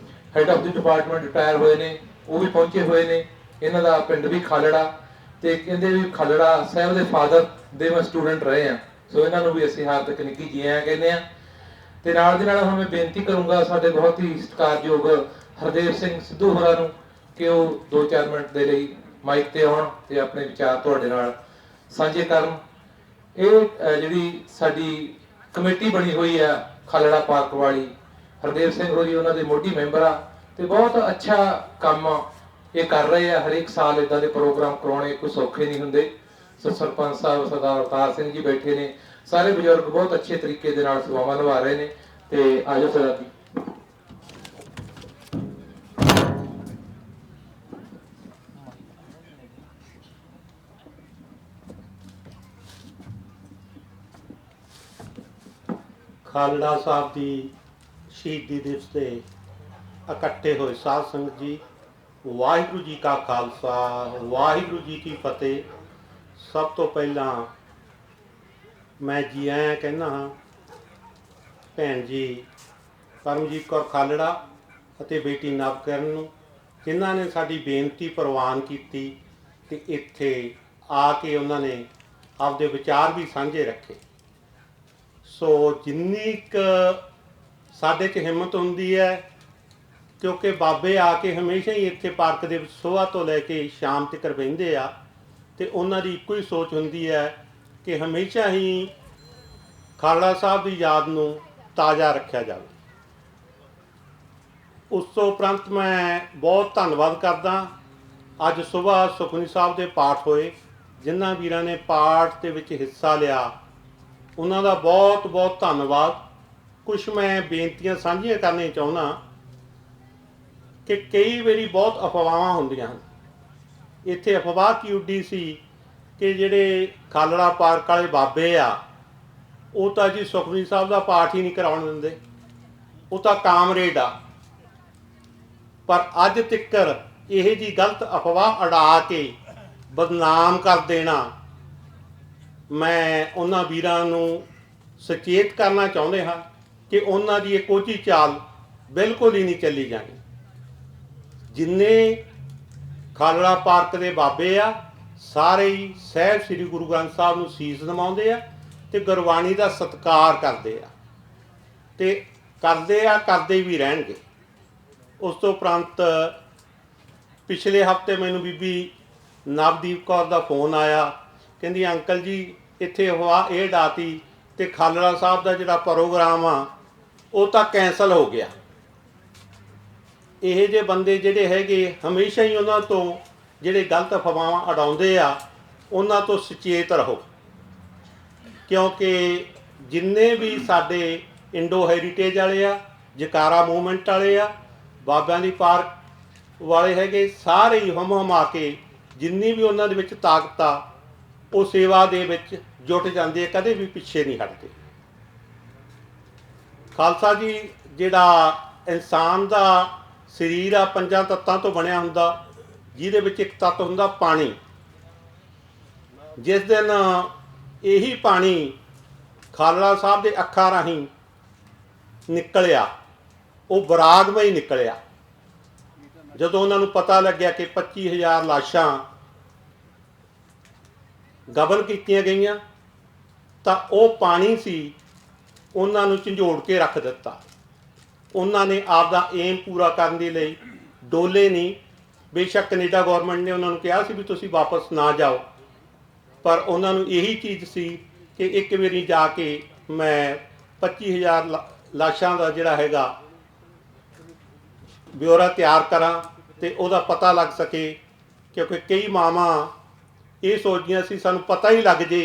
head of the department retire ਹੋਏ ਨੇ, ਉਹ ਵੀ ਪਹੁੰਚੇ ਹੋਏ ਨੇ। ਇਹਨਾਂ ਦਾ ਪਿੰਡ ਵੀ ਖਾਲੜਾ, ਤੇ ਕਹਿੰਦੇ ਵੀ ਖਾਲੜਾ ਸਾਹਿਬ ਦੇ ਫਾਦਰ ਦੇ ਮੈਂ ਸਟੂਡੈਂਟ ਰਹੇ ਆ। ਸੋ ਇਹਨਾਂ ਨੂੰ ਵੀ ਅਸੀਂ ਹਾਰਦਿਕ ਨਿੱਘੀ ਜੀ ਆਇਆਂ ਕਹਿੰਦੇ ਆ। ਤੇ ਨਾਲ ਦੀ ਨਾਲ ਹੁਣ ਮੈਂ ਬੇਨਤੀ ਕਰੂੰਗਾ ਸਾਡੇ ਬਹੁਤ ਹੀ ਸਤਿਕਾਰਯੋਗ ਹਰਦੇਵ ਸਿੰਘ ਸਿੱਧੂ ਹੋਰਾਂ ਨੂੰ ਕਿ ਉਹ 2-4 ਮਿੰਟ ਦੇ ਲਈ ਮਾਈਕ ਤੇ ਆਉਣ ਤੇ ਆਪਣੇ ਵਿਚਾਰ ਤੁਹਾਡੇ ਨਾਲ ਸਾਂਝੇ ਕਰਨ। ਇਹ ਜਿਹੜੀ ਸਾਡੀ ਕਮੇਟੀ ਬਣੀ ਹੋਈ ਆ ਖਾਲੜਾ ਪਾਰਕ ਵਾਲੀ, ਹਰਦੇਵ ਸਿੰਘ ਹੋਰੀ ਉਹਨਾਂ ਦੇ ਮੋਢੀ ਮੈਂਬਰ ਆ ਤੇ ਬਹੁਤ ਅੱਛਾ ਕੰਮ ਇਹ ਕਰ ਰਹੇ ਆ। ਹਰੇਕ ਸਾਲ ਇਦਾਂ ਦੇ ਪ੍ਰੋਗਰਾਮ ਕਰਾਉਣੇ ਕੋਈ ਸੌਖੇ ਨਹੀਂ ਹੁੰਦੇ। ਸੋ ਸਰਪੰਚ ਸਾਹਿਬ ਸਰਦਾਰ ਅਵਤਾਰ ਸਿੰਘ ਜੀ ਬੈਠੇ ਨੇ, ਸਾਰੇ ਬਜ਼ੁਰਗ ਬਹੁਤ ਅੱਛੇ ਤਰੀਕੇ ਦੇ ਨਾਲ ਸੇਵਾਵਾਂ ਨਿਭਾ ਰਹੇ ਨੇ। ਤੇ ਆਜੋ ਸਰਦਾਰ ਜੀ। ਖਾਲੜਾ ਸਾਹਿਬ ਦੀ ਸ਼ਹੀਦੀ ਦਿਵਸ ਤੇ ਇਕੱਠੇ ਹੋਏ ਸਾਧ ਸੰਗਤ ਜੀ, ਵਾਹਿਗੁਰੂ ਜੀ ਕਾ ਖਾਲਸਾ, ਵਾਹਿਗੁਰੂ ਜੀ ਕੀ ਫਤਿਹ। ਸਭ ਤੋਂ ਪਹਿਲਾਂ ਮੈਂ ਜੀ ਆਇਆਂ ਕਹਿੰਦਾ ਹਾਂ ਭੈਣ ਜੀ ਪਰਮਜੀਤ ਕੌਰ ਖਾਲੜਾ ਅਤੇ ਬੇਟੀ ਨਵਕਰਨ ਨੂੰ, ਜਿਨ੍ਹਾਂ ਨੇ ਸਾਡੀ ਬੇਨਤੀ ਪ੍ਰਵਾਨ ਕੀਤੀ ਤੇ ਇੱਥੇ ਆ ਕੇ ਉਹਨਾਂ ਨੇ ਆਪਦੇ ਵਿਚਾਰ ਵੀ ਸਾਂਝੇ ਰੱਖੇ। ਸੋ ਜਿੰਨੀ ਕੁ ਸਾਡੇ 'ਚ ਹਿੰਮਤ ਹੁੰਦੀ ਹੈ, ਕਿਉਂਕਿ ਬਾਬੇ ਆ ਕੇ ਹਮੇਸ਼ਾ ਹੀ ਇੱਥੇ ਪਾਰਕ ਦੇ ਵਿੱਚ ਸੁਬਾਹ ਤੋਂ ਲੈ ਕੇ ਸ਼ਾਮ ਤੱਕ ਬਹਿੰਦੇ ਆ ਅਤੇ ਉਹਨਾਂ ਦੀ ਇੱਕੋ ਹੀ ਸੋਚ ਹੁੰਦੀ ਹੈ ਕਿ ਹਮੇਸ਼ਾ ਹੀ ਖਾਲੜਾ ਸਾਹਿਬ ਦੀ ਯਾਦ ਨੂੰ ਤਾਜ਼ਾ ਰੱਖਿਆ ਜਾਵੇ। ਉਸ ਤੋਂ ਉਪਰੰਤ ਮੈਂ ਬਹੁਤ ਧੰਨਵਾਦ ਕਰਦਾ ਅੱਜ ਸਵੇਰ ਸੁਖਮਨੀ ਸਾਹਿਬ ਦੇ ਪਾਠ ਹੋਏ। ਜਿਨ੍ਹਾਂ ਵੀਰਾਂ ਨੇ ਪਾਠ ਦੇ ਵਿੱਚ ਹਿੱਸਾ ਲਿਆ ਉਹਨਾਂ ਦਾ ਬਹੁਤ ਬਹੁਤ ਧੰਨਵਾਦ। ਕੁਛ ਮੈਂ ਬੇਨਤੀਆਂ ਸਾਂਝੀਆਂ ਕਰਨੀਆਂ ਚਾਹੁੰਦਾ ਕਿ ਕਈ ਵਾਰੀ ਬਹੁਤ ਅਫਵਾਹਾਂ ਹੁੰਦੀਆਂ ਹਨ। ਇੱਥੇ ਅਫਵਾਹ ਕੀ ਉੱਡੀ ਸੀ ਕਿ ਜਿਹੜੇ ਖਾਲੜਾ ਪਾਰਕ ਵਾਲੇ ਬਾਬੇ ਆ ਉਹ ਤਾਂ ਜੀ ਸੁਖਮਨੀ ਸਾਹਿਬ ਦਾ ਪਾਠ ਹੀ ਨਹੀਂ ਕਰਾਉਣ ਦਿੰਦੇ, ਉਹ ਤਾਂ ਕਾਮਰੇਡ ਆ। ਪਰ ਅੱਜ ਤੱਕਰ ਇਹ ਜੀ ਗਲਤ ਅਫਵਾਹ ਉਡਾ ਕੇ ਬਦਨਾਮ ਕਰ ਦੇਣਾ, ਮੈਂ ਉਹਨਾਂ ਵੀਰਾਂ ਨੂੰ ਸੁਚੇਤ ਕਰਨਾ ਚਾਹੁੰਦੇ ਹਾਂ ਕਿ ਉਹਨਾਂ ਦੀ ਇਹ ਕੋਝੀ ਚਾਲ ਬਿਲਕੁਲ ਹੀ ਨਹੀਂ ਚੱਲੀ ਜਾਣੀ। ਜਿੰਨੇ ਖਾਲੜਾ ਪਾਰਕ ਦੇ ਬਾਬੇ ਆ ਸਾਰੇ ਹੀ ਸਾਹਿਬ ਸ੍ਰੀ ਗੁਰੂ ਗ੍ਰੰਥ ਸਾਹਿਬ ਨੂੰ ਸੀਸ ਨਿਵਾਉਂਦੇ ਆ ਤੇ ਗੁਰਬਾਣੀ ਦਾ ਸਤਿਕਾਰ ਕਰਦੇ ਆ ਤੇ ਕਰਦੇ ਵੀ ਰਹਿਣਗੇ। ਉਸ ਤੋਂ ਉਪਰੰਤ ਪਿਛਲੇ ਹਫਤੇ ਮੈਨੂੰ ਬੀਬੀ ਨਵਦੀਪ ਕੌਰ ਦਾ ਫੋਨ ਆਇਆ, ਕਹਿੰਦੀ ਅੰਕਲ ਜੀ ਇੱਥੇ ਹਵਾ ਇਹ ਡਾਤੀ ਤੇ ਖਾਲੜਾ ਸਾਹਿਬ ਦਾ ਜਿਹੜਾ ਪ੍ਰੋਗਰਾਮ ਆ ਉਹ ਤਾਂ ਕੈਂਸਲ ਹੋ ਗਿਆ। ਇਹ ਜਿਹੇ ਬੰਦੇ ਜਿਹੜੇ ਹੈਗੇ ਹਮੇਸ਼ਾ ਹੀ ਉਹਨਾਂ ਤੋਂ ਜਿਹੜੇ ਗਲਤ ਅਫਵਾਹਾਂ ਉਡਾਉਂਦੇ ਆ ਉਹਨਾਂ ਤੋਂ ਸੁਚੇਤ ਰਹੋ, ਕਿਉਂਕਿ ਜਿੰਨੇ ਵੀ ਸਾਡੇ ਇੰਡੋ ਹੈਰੀਟੇਜ ਵਾਲੇ ਆ, ਜਕਾਰਾ ਮੂਵਮੈਂਟ ਵਾਲੇ ਆ, ਬਾਬਿਆਂ ਦੀ ਪਾਰਕ ਵਾਲੇ ਹੈਗੇ, ਸਾਰੇ ਹੀ ਹਮਾ ਕੇ ਜਿੰਨੀ ਵੀ ਉਹਨਾਂ ਦੇ ਵਿੱਚ ਤਾਕਤ ਆ ਉਹ ਸੇਵਾ ਦੇ ਵਿੱਚ ਜੁਟ ਜਾਂਦੇ, ਕਦੇ ਵੀ ਪਿੱਛੇ ਨਹੀਂ ਹਟਦੇ। ਖਾਲਸਾ ਜੀ ਜਿਹੜਾ ਇਨਸਾਨ ਦਾ ਸਰੀਰ ਆ 5 ਤੱਤਾਂ ਤੋਂ ਬਣਿਆ ਹੁੰਦਾ, ਜਿਹਦੇ ਵਿੱਚ ਇੱਕ ਤੱਤ ਹੁੰਦਾ ਪਾਣੀ। ਜਿਸ ਦਿਨ ਇਹੀ ਪਾਣੀ ਖਾਲੜਾ ਸਾਹਿਬ ਦੇ ਅੱਖਾਂ ਰਾਹੀਂ ਨਿਕਲਿਆ ਉਹ ਬਰਾਗਮਈ ਨਿਕਲਿਆ। ਜਦੋਂ ਉਹਨਾਂ ਨੂੰ ਪਤਾ ਲੱਗਿਆ ਕਿ 25,000 ਲਾਸ਼ਾਂ ਗਬਨ ਕੀਤੀਆਂ ਗਈਆਂ ਤਾਂ ਉਹ ਪਾਣੀ ਸੀ ਉਹਨਾਂ ਨੂੰ ਝੰਜੋੜ ਕੇ ਰੱਖ ਦਿੱਤਾ। ਉਹਨਾਂ ਨੇ ਆਪਦਾ ਏਮ ਪੂਰਾ ਕਰਨ ਦੇ ਲਈ ਡੋਲੇ ਨਹੀਂ। ਬੇਸ਼ੱਕ ਕੈਨੇਡਾ ਗਵਰਨਮੈਂਟ ਨੇ ਉਹਨਾਂ ਨੂੰ ਕਿਹਾ ਸੀ ਵੀ ਤੁਸੀਂ ਵਾਪਸ ਨਾ ਜਾਓ, ਪਰ ਉਹਨਾਂ ਨੂੰ ਇਹੀ ਚੀਜ਼ ਸੀ ਕਿ ਇੱਕ ਵਾਰੀ ਜਾ ਕੇ ਮੈਂ 25,000 ਲਾਸ਼ਾਂ ਦਾ ਜਿਹੜਾ ਹੈਗਾ ਬਿਊਰਾ ਤਿਆਰ ਕਰਾਂ ਤੇ ਉਹਦਾ ਪਤਾ ਲੱਗ ਸਕੇ। ਕਿਉਂਕਿ ਕਈ ਮਾਵਾਂ ਇਹ ਸੋਚਦੀਆਂ ਸੀ ਸਾਨੂੰ ਪਤਾ ਹੀ ਲੱਗ ਜੇ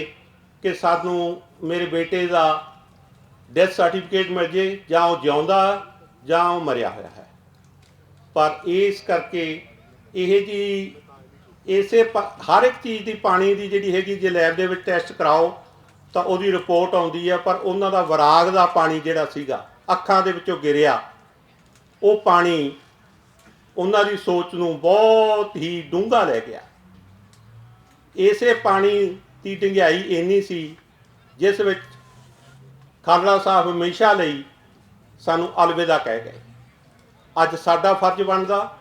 ਕਿ ਸਾਨੂੰ ਮੇਰੇ ਬੇਟੇ ਦਾ ਡੈਥ ਸਰਟੀਫਿਕੇਟ ਮਿਲ ਜੇ, ਜਾਂ ਉਹ ਜਿਉਂਦਾ ਜਾਂ ਉਹ ਮਰਿਆ ਹੋਇਆ ਹੈ। ਪਰ ਇਸ ਕਰਕੇ ਇਹ ਜੀ ਹਰ ਇੱਕ ਚੀਜ਼ ਦੀ ਪਾਣੀ ਦੀ ਜਿਹੜੀ ਹੈਗੀ ਜੇ ਲੈਬ ਦੇ ਵਿੱਚ ਟੈਸਟ ਕਰਾਓ ਤਾਂ ਉਹਦੀ ਰਿਪੋਰਟ ਆਉਂਦੀ ਹੈ। ਪਰ ਉਹਨਾਂ ਦਾ ਵਰਾਗ ਦਾ ਪਾਣੀ ਜਿਹੜਾ ਸੀਗਾ ਅੱਖਾਂ ਦੇ ਵਿੱਚੋਂ ਗਿਰਿਆ, ਉਹ ਪਾਣੀ ਉਹਨਾਂ ਦੀ ਸੋਚ ਨੂੰ ਬਹੁਤ ਹੀ ਡੂੰਘਾ ਲੈ ਗਿਆ। ਇਸੇ ਪਾਣੀ ਦੀ ਡੂੰਘਾਈ ਇੰਨੀ ਸੀ ਜਿਸ ਵਿੱਚ ਖਾਲੜਾ ਸਾਹਿਬ ਹਮੇਸ਼ਾ ਲਈ ਸਾਨੂੰ ਅਲਵਿਦਾ ਕਹਿ ਗਏ। ਅੱਜ ਸਾਡਾ ਫਰਜ਼ ਬਣਦਾ,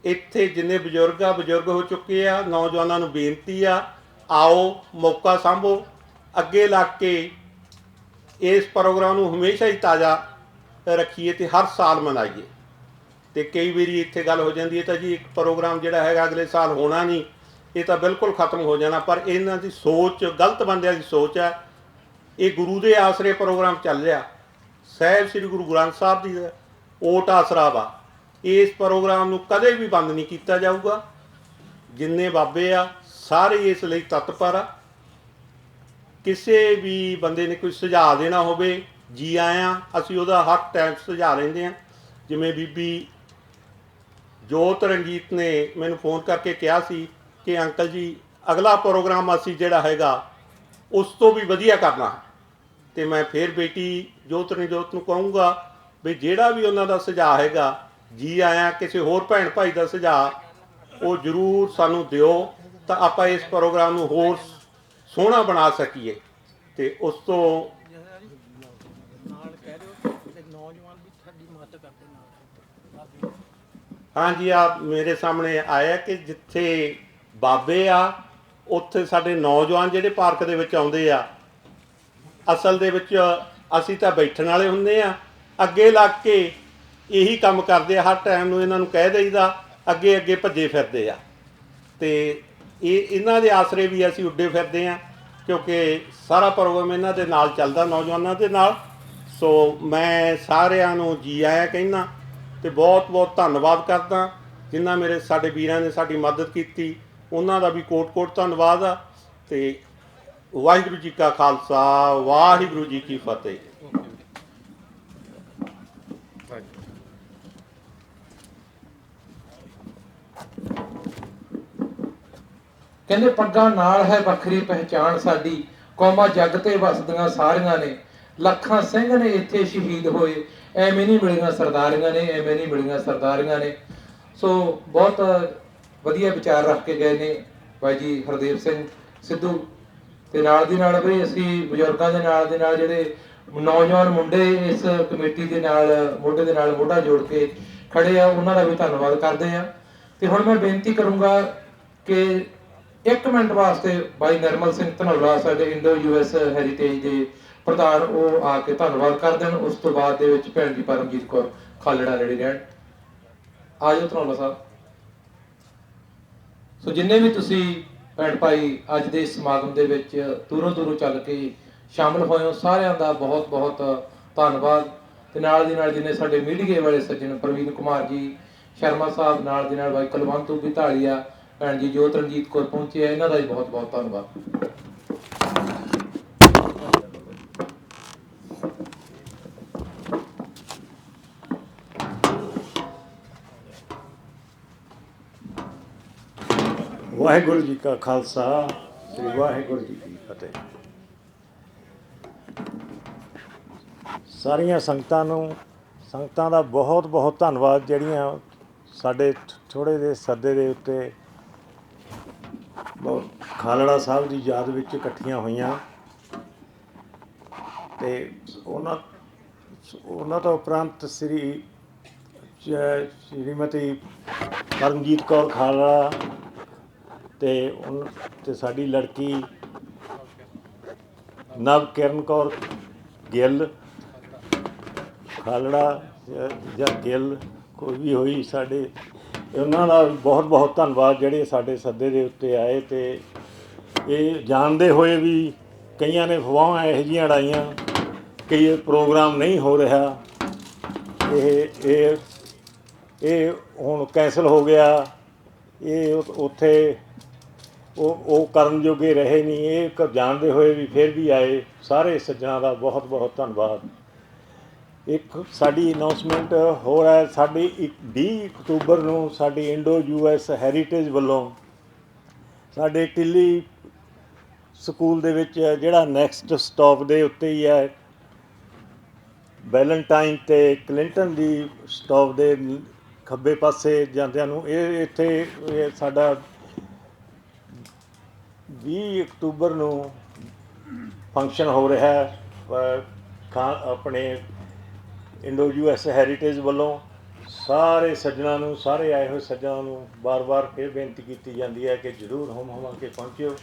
ਇੱਥੇ ਜਿੰਨੇ ਬਜ਼ੁਰਗ ਹੋ ਚੁੱਕੇ ਆ, ਨੌਜਵਾਨਾਂ ਨੂੰ ਬੇਨਤੀ ਆ, ਆਓ ਮੌਕਾ ਸਾਂਭੋ, ਅੱਗੇ ਲੱਗ ਕੇ ਇਸ ਪ੍ਰੋਗਰਾਮ ਨੂੰ ਹਮੇਸ਼ਾ ਹੀ ਤਾਜ਼ਾ ਰੱਖੀਏ ਤੇ ਹਰ ਸਾਲ ਮਨਾਈਏ। ਤੇ ਕਈ ਵਾਰੀ ਇੱਥੇ ਗੱਲ ਹੋ ਜਾਂਦੀ ਹੈ ਤਾਂ ਜੀ ਇੱਕ ਪ੍ਰੋਗਰਾਮ ਜਿਹੜਾ ਹੈਗਾ ਅਗਲੇ ਸਾਲ ਹੋਣਾ ਨਹੀਂ, ਇਹ ਤਾਂ ਬਿਲਕੁਲ ਖਤਮ ਹੋ ਜਾਣਾ। ਪਰ ਇਹਨਾਂ ਦੀ ਸੋਚ ਗਲਤ ਬੰਦਿਆਂ ਦੀ ਸੋਚ ਹੈ। ਇਹ ਗੁਰੂ ਦੇ ਆਸਰੇ ਪ੍ਰੋਗਰਾਮ ਚੱਲ ਰਿਹਾ, ਸਾਹਿਬ ਸ੍ਰੀ ਗੁਰੂ ਗ੍ਰੰਥ ਸਾਹਿਬ ਦੀ ਓਟ ਆਸਰਾ ਵਾ। ਇਸ ਪ੍ਰੋਗਰਾਮ ਨੂੰ ਕਦੇ ਵੀ ਬੰਦ ਨਹੀਂ ਕੀਤਾ ਜਾਊਗਾ। ਜਿੰਨੇ ਬਾਬੇ ਆ ਸਾਰੇ ਇਸ ਲਈ ਤਤਪਰ ਆ। ਕਿਸੇ ਵੀ ਬੰਦੇ ਨੇ ਕੋਈ ਸੁਝਾਅ ਦੇਣਾ ਹੋਵੇ, ਜੀ ਆਇਆਂ, ਅਸੀਂ ਉਹਦਾ ਹਰ ਟਾਈਮ ਸੁਝਾਅ ਲੈਂਦੇ ਹਾਂ। ਜਿਵੇਂ ਬੀਬੀ ਜੋਤ ਰਣਜੀਤ ਨੇ ਮੈਨੂੰ ਫੋਨ ਕਰਕੇ ਕਿਹਾ ਸੀ ਕਿ ਅੰਕਲ ਜੀ ਅਗਲਾ ਪ੍ਰੋਗਰਾਮ ਅਸੀਂ ਜਿਹੜਾ ਹੈਗਾ ਉਸ ਤੋਂ ਵੀ ਵਧੀਆ ਕਰਨਾ। ਤੇ ਮੈਂ ਫਿਰ ਬੇਟੀ ਜੋਤ ਰਣਜੋਤ ਨੂੰ ਕਹੂੰਗਾ ਵੀ ਜਿਹੜਾ ਵੀ ਉਹਨਾਂ ਦਾ ਸੁਝਾਅ ਹੈਗਾ, ਜੀ ਆਇਆਂ, ਕਿਸੇ ਹੋਰ ਭੈਣ ਭਾਈ ਦਾ ਸੁਝਾਅ ਉਹ ਜ਼ਰੂਰ ਸਾਨੂੰ ਦਿਓ ਤਾਂ ਆਪਾਂ ਇਸ ਪ੍ਰੋਗਰਾਮ ਨੂੰ ਹੋਰ ਸੋਹਣਾ ਬਣਾ ਸਕੀਏ। ਤੇ ਉਸ ਤੋਂ ਹਾਂਜੀ, ਆ ਮੇਰੇ ਸਾਹਮਣੇ ਆਇਆ ਕਿ ਜਿੱਥੇ ਬਾਬੇ ਆ ਉੱਥੇ ਸਾਡੇ ਨੌਜਵਾਨ ਜਿਹੜੇ ਪਾਰਕ ਦੇ ਵਿੱਚ ਆਉਂਦੇ ਆ, ਅਸਲ ਦੇ ਵਿੱਚ ਅਸੀਂ ਤਾਂ ਬੈਠਣ ਵਾਲੇ ਹੁੰਦੇ ਆ, ਅੱਗੇ ਲੱਗ ਕੇ ਇਹੀ ਕੰਮ ਕਰਦੇ ਆ। ਹਰ ਟਾਈਮ ਨੂੰ ਇਹਨਾਂ ਨੂੰ ਕਹਿ ਦੇਈਦਾ, ਅੱਗੇ ਅੱਗੇ ਭੱਜੇ ਫਿਰਦੇ ਆ। ਤੇ ਇਹਨਾਂ ਦੇ ਆਸਰੇ ਵੀ ਅਸੀਂ ਉੱਡੇ ਫਿਰਦੇ ਆ, ਕਿਉਂਕਿ ਸਾਰਾ ਪ੍ਰੋਗਰਾਮ ਇਹਨਾਂ ਦੇ ਨਾਲ ਚੱਲਦਾ, ਨੌਜਵਾਨਾਂ ਦੇ ਨਾਲ। ਸੋ ਮੈਂ ਸਾਰਿਆਂ ਨੂੰ ਜੀ ਆਇਆਂ ਕਹਿੰਦਾ ਤੇ ਬਹੁਤ ਬਹੁਤ ਧੰਨਵਾਦ ਕਰਦਾ। ਜਿਨ੍ਹਾਂ ਮੇਰੇ ਸਾਡੇ ਵੀਰਾਂ ਨੇ ਸਾਡੀ ਮਦਦ ਕੀਤੀ ਉਹਨਾਂ ਦਾ ਵੀ ਕੋਟ-ਕੋਟ ਧੰਨਵਾਦ ਆ। ਤੇ ਵਾਹਿਗੁਰੂ ਜੀ ਕਾ ਖਾਲਸਾ, ਵਾਹਿਗੁਰੂ ਜੀ ਕੀ ਫਤਿਹ। ਕਹਿੰਦੇ ਪੱਗਾਂ ਨਾਲ ਹੈ ਵੱਖਰੀ ਪਹਿਚਾਣ ਸਾਡੀ, ਕੌਮਾਂ ਜੱਗ ਤੇ ਵਸਦੀਆਂ ਸਾਰੀਆਂ ਨੇ, ਲੱਖਾਂ ਸਿੰਘ ਨੇ ਇੱਥੇ ਸ਼ਹੀਦ ਹੋਏ, ਐਵੇਂ ਨਹੀਂ ਮਿਲੀਆਂ ਸਰਦਾਰੀਆਂ ਨੇ, ਐਵੇਂ ਨਹੀਂ ਮਿਲੀਆਂ ਸਰਦਾਰੀਆਂ ਨੇ। ਸੋ ਬਹੁਤ ਵਧੀਆ ਵਿਚਾਰ ਰੱਖ ਕੇ ਗਏ ਨੇ ਬਾਈ ਜੀ ਹਰਦੇਵ ਸਿੰਘ ਸਿੱਧੂ। ਤੇ ਨਾਲ ਦੀ ਨਾਲ ਵੀ ਅਸੀਂ ਬਜ਼ੁਰਗਾਂ ਦੇ ਨਾਲ ਜਿਹੜੇ ਨੌਜਵਾਨ ਮੁੰਡੇ ਇਸ ਕਮੇਟੀ ਦੇ ਨਾਲ ਮੋਢੇ ਦੇ ਨਾਲ ਮੋਢਾ ਜੋੜ ਕੇ ਖੜੇ ਆ, ਉਹਨਾਂ ਦਾ ਵੀ ਧੰਨਵਾਦ ਕਰਦੇ ਆ। ਤੇ ਹੁਣ ਮੈਂ ਬੇਨਤੀ ਕਰੂੰਗਾ ਕਿ 1 ਮਿੰਟ ਵਾਸਤੇ ਬਾਈ ਨਿਰਮਲ ਸਿੰਘ ਧਨੌਲਾ, ਸਾਡੇ ਇੰਡੋ US ਹੈਰੀਟੇਜ ਦੇ ਪ੍ਰਧਾਨ, ਉਹ ਆ ਕੇ ਧੰਨਵਾਦ ਕਰ ਦੇਣ। ਉਸ ਤੋਂ ਬਾਅਦ ਦੇ ਵਿੱਚ ਭੈਣ ਜੀ ਪਰਮਜੀਤ ਕੌਰ ਖਾਲੜਾ ਰੈਡੀ ਰਹਿਣ। ਆ ਜਾਓ ਧਨੌਲਾ ਸਾਹਿਬ। ਸੋ ਜਿੰਨੇ ਵੀ ਤੁਸੀਂ ਭੈਣ ਭਾਈ ਅੱਜ ਦੇ ਸਮਾਗਮ ਦੇ ਵਿੱਚ ਦੂਰੋਂ ਚੱਲ ਕੇ ਸ਼ਾਮਲ ਹੋਏ ਹੋ, ਸਾਰਿਆਂ ਦਾ ਬਹੁਤ ਬਹੁਤ ਧੰਨਵਾਦ। ਤੇ ਨਾਲ ਦੀ ਨਾਲ ਜਿੰਨੇ ਸਾਡੇ ਮੀਡੀਆ ਵਾਲੇ ਸੱਜਣ, ਪ੍ਰਵੀਨ ਕੁਮਾਰ ਜੀ ਸ਼ਰਮਾ ਸਾਹਿਬ, ਨਾਲ ਦੀ ਨਾਲ ਬਾਈ ਕੁਲਵੰਤ ਵੀ ਢਾਲੀਆ, ਭੈਣ ਜੀ ਜੋਤ ਰਣਜੀਤ ਕੌਰ ਪਹੁੰਚੇ ਆ, ਇਹਨਾਂ ਦਾ ਵੀ ਬਹੁਤ ਬਹੁਤ ਧੰਨਵਾਦ। ਵਾਹਿਗੁਰੂ ਜੀ ਕਾ ਖਾਲਸਾ, ਸ੍ਰੀ ਵਾਹਿਗੁਰੂ ਜੀ ਕੀ ਫਤਿਹ। ਸਾਰੀਆਂ ਸੰਗਤਾਂ ਦਾ ਬਹੁਤ ਬਹੁਤ ਧੰਨਵਾਦ, ਜਿਹੜੀਆਂ ਸਾਡੇ ਥੋੜ੍ਹੇ ਜਿਹੇ ਸੱਦੇ ਦੇ ਉੱਤੇ ਖਾਲੜਾ ਸਾਹਿਬ ਦੀ ਯਾਦ ਵਿੱਚ ਇਕੱਠੀਆਂ ਹੋਈਆਂ। ਤੇ ਉਹਨਾਂ ਤੋਂ ਉਪਰੰਤ ਸ਼੍ਰੀਮਤੀ ਪਰਮਜੀਤ ਕੌਰ ਖਾਲੜਾ ਤੇ ਸਾਡੀ ਲੜਕੀ ਨਵਕਿਰਨ ਕੌਰ ਗਿੱਲ ਖਾਲੜਾ ਜਾਂ ਗਿੱਲ ਕੋਈ ਵੀ ਹੋਈ, ਸਾਡੇ ਉਹਨਾਂ ਦਾ ਬਹੁਤ ਬਹੁਤ ਧੰਨਵਾਦ, ਜਿਹੜੇ ਸਾਡੇ ਸੱਦੇ ਦੇ ਉੱਤੇ ਆਏ। ਤੇ ਇਹ ਜਾਣਦੇ ਹੋਏ ਵੀ ਕਈਆਂ ਨੇ ਅਫਵਾਹਾਂ ਇਹੋ ਜਿਹੀਆਂ ਉਡਾਈਆਂ ਕਿ ਇਹ ਪ੍ਰੋਗਰਾਮ ਨਹੀਂ ਹੋ ਰਿਹਾ, ਇਹ ਹੁਣ ਕੈਂਸਲ ਹੋ ਗਿਆ, ਇਹ ਉੱਥੇ ਉਹ ਕਰਨ ਜੋਗੇ ਰਹੇ ਨਹੀਂ। ਇਹ ਜਾਣਦੇ ਹੋਏ ਵੀ ਫਿਰ ਵੀ ਆਏ। ਸਾਰੇ ਸੱਜਣਾਂ ਦਾ ਬਹੁਤ ਬਹੁਤ ਧੰਨਵਾਦ। ਇੱਕ ਸਾਡੀ ਅਨਾਉਂਸਮੈਂਟ ਹੋ ਰਿਹਾ, ਸਾਡੀ 20 ਅਕਤੂਬਰ ਨੂੰ ਸਾਡੀ ਇੰਡੋ US ਹੈਰੀਟੇਜ ਵੱਲੋਂ ਸਾਡੇ ਟਿੱਲੀ ਸਕੂਲ ਦੇ ਵਿੱਚ, ਜਿਹੜਾ ਨੈਕਸਟ ਸਟਾਪ ਦੇ ਉੱਤੇ ਹੀ ਹੈ, ਵੈਲੈਂਟਾਈਨ ਤੇ ਕਲਿੰਟਨ ਦੀ ਸਟਾਪ ਦੇ ਖੱਬੇ ਪਾਸੇ ਜਾਂਦਿਆਂ ਨੂੰ, ਇਹ ਸਾਡਾ 20 ਅਕਤੂਬਰ ਨੂੰ ਫੰਕਸ਼ਨ ਹੋ ਰਿਹਾ ਆਪਣੇ ਇੰਡੋ US ਹੈਰੀਟੇਜ ਵੱਲੋਂ। ਸਾਰੇ ਸੱਜਣਾਂ ਨੂੰ, ਸਾਰੇ ਆਏ ਹੋਏ ਸੱਜਣਾਂ ਨੂੰ ਬਾਰ-ਬਾਰ ਫਿਰ ਬੇਨਤੀ ਕੀਤੀ ਜਾਂਦੀ ਹੈ ਕਿ ਜ਼ਰੂਰ ਹੋਮ ਕੇ ਪਹੁੰਚਿਓ।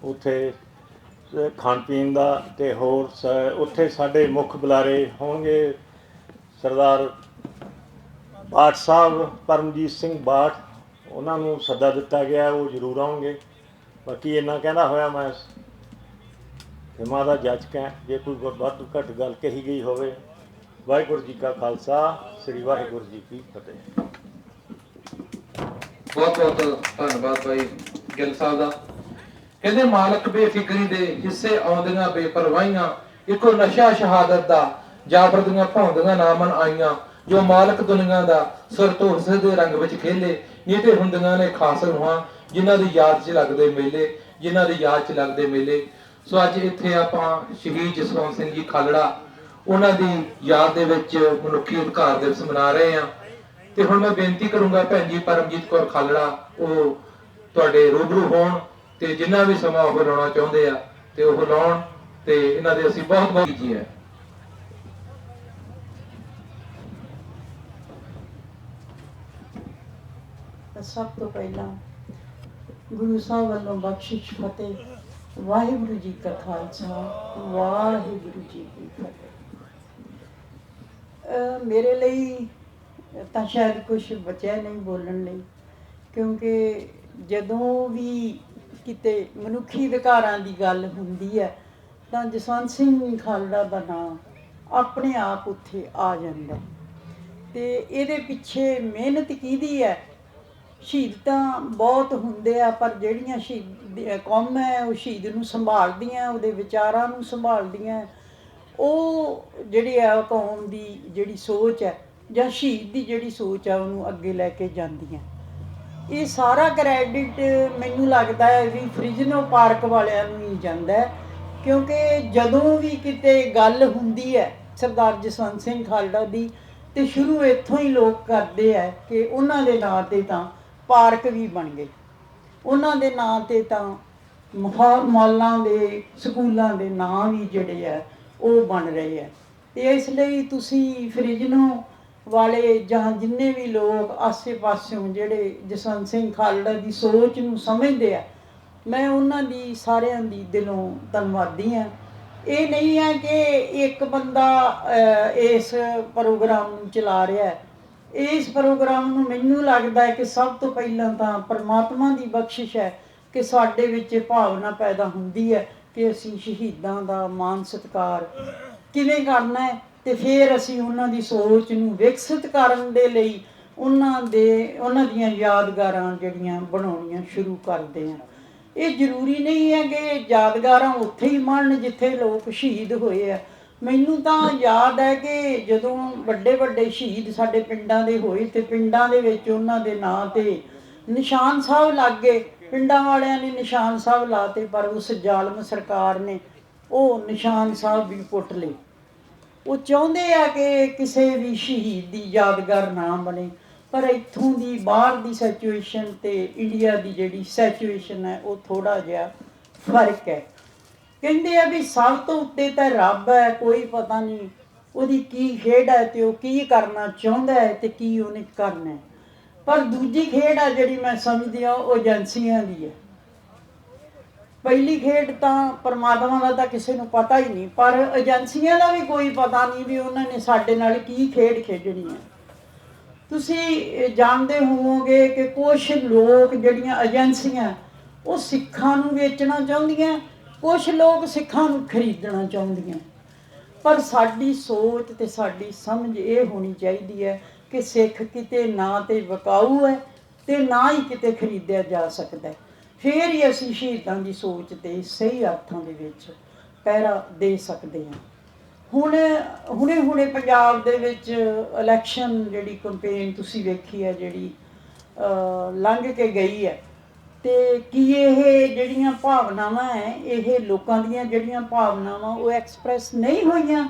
ਉੱਥੇ ਖਾਣ ਪੀਣ ਦਾ ਤੇ ਹੋਰ ਉੱਥੇ ਸਾਡੇ ਮੁੱਖ ਬੁਲਾਰੇ ਹੋਣਗੇ ਸਰਦਾਰ ਬਾਠ ਸਾਹਿਬ, ਪਰਮਜੀਤ ਸਿੰਘ ਬਾਠ, ਉਹਨਾਂ ਨੂੰ ਸੱਦਾ ਦਿੱਤਾ ਗਿਆ, ਉਹ ਜ਼ਰੂਰ ਆਉਣਗੇ। ਬਾਕੀ ਇੰਨਾ ਕਹਿੰਦਾ ਹੋਇਆ ਮੈਂ ਹਿਮਾ ਦਾ ਜੱਜ ਹਾਂ, ਜੇ ਕੋਈ ਵੱਧ ਘੱਟ ਗੱਲ ਕਹੀ ਗਈ ਹੋਵੇ। ਵਾਹਿਗੁਰੂ ਜੀ ਕਾ ਖਾਲਸਾ, ਸ੍ਰੀ ਵਾਹਿਗੁਰੂ ਜੀ ਕੀ ਫਤਿਹ। ਬਹੁਤ ਬਹੁਤ ਧੰਨਵਾਦ ਬਾਈ ਗਿੱਲ ਸਾਹਿਬ ਦਾ। ਕਹਿੰਦੇ ਮਾਲਕ ਬੇਫਿਕਰੀ ਦੇ ਹਿੱਸੇ ਆਉਂਦੀਆਂ ਬੇਪਰਵਾਹੀਆਂ, ਇੱਕੋ ਨਸ਼ਾ ਸ਼ਹਾਦਤ ਦਾ ਜਾਬਰ ਦੀਆਂ ਭੌਂਦੀਆਂ ਨਾ ਮਨ ਆਈਆਂ, ਜੋ ਮਾਲਕ ਦੁਨੀਆ ਦਾ ਸਿਰ ਤੋਂ ਹਿੱਸੇ ਦੇ ਰੰਗ ਵਿੱਚ ਖੇਲੇ, ਨਹੀਂ ਤੇ ਹੁੰਦੀਆਂ ਨੇ ਖਾਸ ਰੂਹਾਂ, ਜਿਨ੍ਹਾਂ ਦੀ ਯਾਦ 'ਚ ਲੱਗਦੇ ਮੇਲੇ, ਜਿਨ੍ਹਾਂ ਦੀ ਯਾਦ 'ਚ ਲੱਗਦੇ ਮੇਲੇ। ਸੋ ਅੱਜ ਇੱਥੇ ਆਪਾਂ ਸ਼ਹੀਦ ਜਸਵੰਤ ਸਿੰਘ ਜੀ ਖਾਲੜਾ, ਉਹਨਾਂ ਦੀ ਯਾਦ ਦੇ ਵਿੱਚ ਮਨੁੱਖੀ ਅਧਿਕਾਰ ਦਿਵਸ ਮਨਾ ਰਹੇ ਹਾਂ। ਤੇ ਹੁਣ ਮੈਂ ਬੇਨਤੀ ਕਰੂੰਗਾ ਭੈਣ ਜੀ ਪਰਮਜੀਤ ਕੌਰ ਖਾਲੜਾ, ਉਹ ਤੁਹਾਡੇ ਰੂਬਰੂ ਹੋਣ ਤੇ ਜਿੰਨਾ ਵੀ ਸਮਾਂ ਉਹ ਲਾਉਣਾ ਚਾਹੁੰਦੇ ਆ ਤੇ ਉਹ ਲਾਉਣ। ਤੇ ਇਹਨਾਂ ਦੇ ਅਸੀਂ ਬਹੁਤ ਬਹੁਤ ਜੀ ਹੈ। ਸਭ ਤੋਂ ਪਹਿਲਾਂ ਗੁਰੂ ਸਾਹਿਬ ਵੱਲੋਂ ਬਖਸ਼ਿਸ਼ ਫਤਿਹ। ਵਾਹਿਗੁਰੂ ਜੀ ਕਾ ਖਾਲਸਾ, ਵਾਹਿਗੁਰੂ ਜੀ ਕੀ ਫਤਿਹ। ਮੇਰੇ ਲਈ ਤਾਂ ਸ਼ਾਇਦ ਕੁਝ ਬਚਿਆ ਨਹੀਂ ਬੋਲਣ ਲਈ, ਕਿਉਂਕਿ ਜਦੋਂ ਵੀ ਕਿਤੇ ਮਨੁੱਖੀ ਅਧਿਕਾਰਾਂ ਦੀ ਗੱਲ ਹੁੰਦੀ ਹੈ ਤਾਂ ਜਸਵੰਤ ਸਿੰਘ ਖਾਲੜਾ ਦਾ ਨਾਮ ਆਪਣੇ ਆਪ ਉੱਥੇ ਆ ਜਾਂਦਾ। ਤੇ ਇਹਦੇ ਪਿੱਛੇ ਮਿਹਨਤ ਕਿਹਦੀ ਹੈ? ਸ਼ਹੀਦ ਤਾਂ ਬਹੁਤ ਹੁੰਦੇ ਆ, ਪਰ ਜਿਹੜੀਆਂ ਸ਼ਹੀਦ ਕੌਮ ਹੈ ਉਹ ਸ਼ਹੀਦ ਨੂੰ ਸੰਭਾਲਦੀਆਂ, ਉਹਦੇ ਵਿਚਾਰਾਂ ਨੂੰ ਸੰਭਾਲਦੀਆਂ, ਉਹ ਜਿਹੜੇ ਆ ਕੌਮ ਦੀ ਜਿਹੜੀ ਸੋਚ ਹੈ ਜਾਂ ਸ਼ਹੀਦ ਦੀ ਜਿਹੜੀ ਸੋਚ ਆ ਉਹਨੂੰ ਅੱਗੇ ਲੈ ਕੇ ਜਾਂਦੀਆਂ। ਇਹ ਸਾਰਾ ਕ੍ਰੈਡਿਟ ਮੈਨੂੰ ਲੱਗਦਾ ਹੈ ਵੀ ਫ੍ਰਿਜਨੋ ਪਾਰਕ ਵਾਲਿਆਂ ਨੂੰ ਹੀ ਜਾਂਦਾ ਹੈ, ਕਿਉਂਕਿ ਜਦੋਂ ਵੀ ਕਿਤੇ ਗੱਲ ਹੁੰਦੀ ਹੈ ਸਰਦਾਰ ਜਸਵੰਤ ਸਿੰਘ ਖਾਲੜਾ ਦੀ, ਤੇ ਸ਼ੁਰੂ ਇੱਥੋਂ ਹੀ ਲੋਕ ਕਰਦੇ ਹੈ ਕਿ ਉਹਨਾਂ ਦੇ ਨਾਂ 'ਤੇ ਤਾਂ ਪਾਰਕ ਵੀ ਬਣ ਗਏ, ਉਹਨਾਂ ਦੇ ਨਾਂ 'ਤੇ ਤਾਂ ਮਾਲਾਂ ਦੇ ਸਕੂਲਾਂ ਦੇ ਨਾਂ ਵੀ ਜਿਹੜੇ ਆ ਉਹ ਬਣ ਰਹੇ ਆ। ਤੇ ਇਸ ਲਈ ਤੁਸੀਂ ਫ੍ਰਿਜਨੋ ਵਾਲੇ ਜਾਂ ਜਿੰਨੇ ਵੀ ਲੋਕ ਆਸੇ ਪਾਸਿਓਂ ਜਿਹੜੇ ਜਸਵੰਤ ਸਿੰਘ ਖਾਲੜਾ ਦੀ ਸੋਚ ਨੂੰ ਸਮਝਦੇ ਆ, ਮੈਂ ਉਹਨਾਂ ਦੀ ਸਾਰਿਆਂ ਦੀ ਦਿਲੋਂ ਧੰਨਵਾਦੀ ਹਾਂ। ਇਹ ਨਹੀਂ ਹੈ ਕਿ ਇੱਕ ਬੰਦਾ ਇਸ ਪ੍ਰੋਗਰਾਮ ਨੂੰ ਚਲਾ ਰਿਹਾ ਹੈ। ਇਸ ਪ੍ਰੋਗਰਾਮ ਨੂੰ ਮੈਨੂੰ ਲੱਗਦਾ ਹੈ ਕਿ ਸਭ ਤੋਂ ਪਹਿਲਾਂ ਤਾਂ ਪਰਮਾਤਮਾ ਦੀ ਬਖਸ਼ਿਸ਼ ਹੈ ਕਿ ਸਾਡੇ ਵਿੱਚ ਭਾਵਨਾ ਪੈਦਾ ਹੁੰਦੀ ਹੈ ਕਿ ਅਸੀਂ ਸ਼ਹੀਦਾਂ ਦਾ ਮਾਣ ਸਤਿਕਾਰ ਕਿਵੇਂ ਕਰਨਾ ਹੈ, ਤੇ ਫਿਰ ਅਸੀਂ ਉਹਨਾਂ ਦੀ ਸੋਚ ਨੂੰ ਵਿਕਸਿਤ ਕਰਨ ਦੇ ਲਈ ਉਹਨਾਂ ਦੀਆਂ ਯਾਦਗਾਰਾਂ ਜਿਹੜੀਆਂ ਬਣਾਉਣੀਆਂ ਸ਼ੁਰੂ ਕਰਦੇ ਹਾਂ। ਇਹ ਜ਼ਰੂਰੀ ਨਹੀਂ ਹੈ ਕਿ ਯਾਦਗਾਰਾਂ ਉੱਥੇ ਹੀ ਬਣਨ ਜਿੱਥੇ ਲੋਕ ਸ਼ਹੀਦ ਹੋਏ ਆ। ਮੈਨੂੰ ਤਾਂ ਯਾਦ ਹੈ ਕਿ ਜਦੋਂ ਵੱਡੇ ਵੱਡੇ ਸ਼ਹੀਦ ਸਾਡੇ ਪਿੰਡਾਂ ਦੇ ਹੋਏ ਤੇ ਪਿੰਡਾਂ ਦੇ ਵਿੱਚ ਉਹਨਾਂ ਦੇ ਨਾਂ 'ਤੇ ਨਿਸ਼ਾਨ ਸਾਹਿਬ ਲੱਗ ਗਏ, ਪਿੰਡਾਂ ਵਾਲਿਆਂ ਨੇ ਨਿਸ਼ਾਨ ਸਾਹਿਬ ਲਾਤੇ, ਪਰ ਉਸ ਜ਼ਾਲਮ ਸਰਕਾਰ ਨੇ ਉਹ ਨਿਸ਼ਾਨ ਸਾਹਿਬ ਵੀ ਪੁੱਟ ਲਏ। ਉਹ ਚਾਹੁੰਦੇ ਆ ਕਿ ਕਿਸੇ ਵੀ ਸ਼ਹੀਦ ਦੀ ਯਾਦਗਾਰ ਨਾ ਬਣੇ, ਪਰ ਇੱਥੋਂ ਦੀ ਬਾਹਰ ਦੀ ਸਿਚੁਏਸ਼ਨ ਤੇ ਇੰਡੀਆ ਦੀ ਜਿਹੜੀ ਸਿਚੁਏਸ਼ਨ ਹੈ ਉਹ ਥੋੜ੍ਹਾ ਜਿਹਾ ਫਰਕ ਹੈ। ਕਹਿੰਦੇ ਆ ਵੀ ਸਭ ਤੋਂ ਉੱਤੇ ਤਾਂ ਰੱਬ ਹੈ, ਕੋਈ ਪਤਾ ਨਹੀਂ ਉਹਦੀ ਕੀ ਖੇਡ ਹੈ ਤੇ ਉਹ ਕੀ ਕਰਨਾ ਚਾਹੁੰਦਾ ਹੈ ਤੇ ਕੀ ਉਹਨੇ ਕਰਨਾ ਹੈ। ਪਰ ਦੂਜੀ ਖੇਡ ਹੈ ਜਿਹੜੀ ਮੈਂ ਸਮਝਦੀ ਹਾਂ ਉਹ ਏਜੰਸੀਆਂ ਦੀ ਹੈ। ਪਹਿਲੀ ਖੇਡ ਤਾਂ ਪਰਮਾਤਮਾ ਦਾ ਤਾਂ ਕਿਸੇ ਨੂੰ ਪਤਾ ਹੀ ਨਹੀਂ, ਪਰ ਏਜੰਸੀਆਂ ਦਾ ਵੀ ਕੋਈ ਪਤਾ ਨਹੀਂ ਵੀ ਉਹਨਾਂ ਨੇ ਸਾਡੇ ਨਾਲ ਕੀ ਖੇਡ ਖੇਡਣੀ ਹੈ। ਤੁਸੀਂ ਜਾਣਦੇ ਹੋਵੋਗੇ ਕਿ ਕੁਛ ਲੋਕ ਜਿਹੜੀਆਂ ਏਜੰਸੀਆਂ ਉਹ ਸਿੱਖਾਂ ਨੂੰ ਵੇਚਣਾ ਚਾਹੁੰਦੀਆਂ, ਕੁਛ ਲੋਕ ਸਿੱਖਾਂ ਨੂੰ ਖਰੀਦਣਾ ਚਾਹੁੰਦੀਆਂ। ਪਰ ਸਾਡੀ ਸੋਚ ਤੇ ਸਾਡੀ ਸਮਝ ਇਹ ਹੋਣੀ ਚਾਹੀਦੀ ਹੈ ਕਿ ਸਿੱਖ ਕਿਤੇ ਨਾ ਤੇ ਵਿਕਾਊ ਹੈ ਤੇ ਨਾ ਹੀ ਕਿਤੇ ਖਰੀਦਿਆ ਜਾ ਸਕਦਾ। ਫਿਰ ਹੀ ਅਸੀਂ ਸ਼ਹੀਦਾਂ ਦੀ ਸੋਚ ਤੇ ਸਹੀ ਅਰਥਾਂ ਦੇ ਵਿੱਚ ਪਹਿਰਾ ਦੇ ਸਕਦੇ ਹਾਂ। ਹੁਣੇ ਪੰਜਾਬ ਦੇ ਵਿੱਚ ਇਲੈਕਸ਼ਨ ਜਿਹੜੀ ਕੰਪੇਨ ਤੁਸੀਂ ਵੇਖੀ ਹੈ, ਜਿਹੜੀ ਲੰਘ ਕੇ ਗਈ ਹੈ, ਤੇ ਕੀ ਇਹ ਜਿਹੜੀਆਂ ਭਾਵਨਾਵਾਂ ਹੈ ਇਹ ਲੋਕਾਂ ਦੀਆਂ ਜਿਹੜੀਆਂ ਭਾਵਨਾਵਾਂ ਉਹ ਐਕਸਪ੍ਰੈਸ ਨਹੀਂ ਹੋਈਆਂ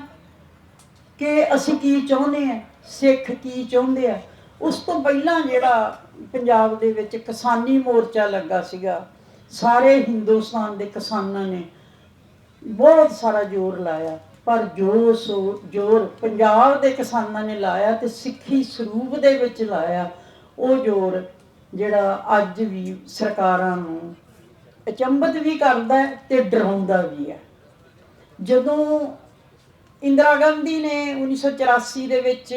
ਕਿ ਅਸੀਂ ਕੀ ਚਾਹੁੰਦੇ ਹਾਂ, ਸਿੱਖ ਕੀ ਚਾਹੁੰਦੇ ਆ। ਉਸ ਤੋਂ ਪਹਿਲਾਂ ਜਿਹੜਾ ਪੰਜਾਬ ਦੇ ਵਿੱਚ ਕਿਸਾਨੀ ਮੋਰਚਾ ਲੱਗਾ ਸੀਗਾ, ਸਾਰੇ ਹਿੰਦੁਸਤਾਨ ਦੇ ਕਿਸਾਨਾਂ ਨੇ ਬਹੁਤ ਸਾਰਾ ਜ਼ੋਰ ਲਾਇਆ, ਪਰ ਜੋ ਜ਼ੋਰ ਪੰਜਾਬ ਦੇ ਕਿਸਾਨਾਂ ਨੇ ਲਾਇਆ ਤੇ ਸਿੱਖੀ ਸਰੂਪ ਦੇ ਵਿੱਚ ਲਾਇਆ, ਉਹ ਜ਼ੋਰ ਜਿਹੜਾ ਅੱਜ ਵੀ ਸਰਕਾਰਾਂ ਨੂੰ ਅਚੰਭਤ ਵੀ ਕਰਦਾ ਤੇ ਡਰਾਉਂਦਾ ਵੀ ਹੈ। ਜਦੋਂ ਇੰਦਰਾ ਗਾਂਧੀ ਨੇ 1984 ਦੇ ਵਿੱਚ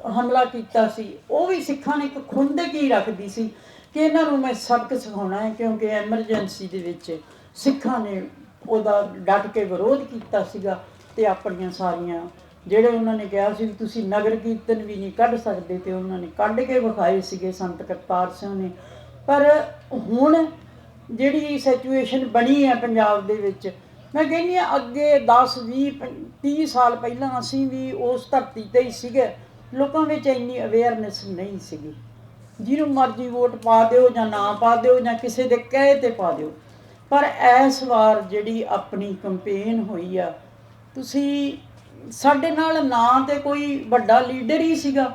ਹਮਲਾ ਕੀਤਾ ਸੀ, ਉਹ ਵੀ ਸਿੱਖਾਂ ਨੇ ਇੱਕ ਖੁੰਦਕ ਹੀ ਰੱਖਦੀ ਸੀ ਕਿ ਇਹਨਾਂ ਨੂੰ ਮੈਂ ਸਬਕ ਸਿਖਾਉਣਾ ਹੈ, ਕਿਉਂਕਿ ਐਮਰਜੈਂਸੀ ਦੇ ਵਿੱਚ ਸਿੱਖਾਂ ਨੇ ਉਹਦਾ ਡਟ ਕੇ ਵਿਰੋਧ ਕੀਤਾ ਸੀਗਾ ਤੇ ਆਪਣੀਆਂ ਸਾਰੀਆਂ ਜਿਹੜੇ ਉਹਨਾਂ ਨੇ ਕਿਹਾ ਸੀ ਵੀ ਤੁਸੀਂ ਨਗਰ ਕੀਰਤਨ ਵੀ ਨਹੀਂ ਕੱਢ ਸਕਦੇ, ਤੇ ਉਹਨਾਂ ਨੇ ਕੱਢ ਕੇ ਵਿਖਾਏ ਸੀਗੇ ਸੰਤ ਕਰਤਾਰ ਸਿੰਘ ਨੇ। ਪਰ ਹੁਣ ਜਿਹੜੀ ਸਿਚੁਏਸ਼ਨ ਬਣੀ ਹੈ ਪੰਜਾਬ ਦੇ ਵਿੱਚ, ਮੈਂ ਕਹਿੰਦੀ ਹਾਂ ਅੱਗੇ 10 20 30 ਸਾਲ ਪਹਿਲਾਂ ਅਸੀਂ ਵੀ ਉਸ ਧਰਤੀ 'ਤੇ ਹੀ ਸੀਗੇ, ਲੋਕਾਂ ਵਿੱਚ ਇੰਨੀ ਅਵੇਅਰਨੈਸ ਨਹੀਂ ਸੀਗੀ। ਜਿਹਨੂੰ ਮਰਜ਼ੀ ਵੋਟ ਪਾ ਦਿਓ ਜਾਂ ਨਾ ਪਾ ਦਿਓ ਜਾਂ ਕਿਸੇ ਦੇ ਕਹੇ 'ਤੇ ਪਾ ਦਿਓ। ਪਰ ਇਸ ਵਾਰ ਜਿਹੜੀ ਆਪਣੀ ਕੰਪੇਨ ਹੋਈ ਆ, ਤੁਸੀਂ ਸਾਡੇ ਨਾਲ ਨਾ ਤੇ ਕੋਈ ਵੱਡਾ ਲੀਡਰ ਹੀ ਸੀਗਾ,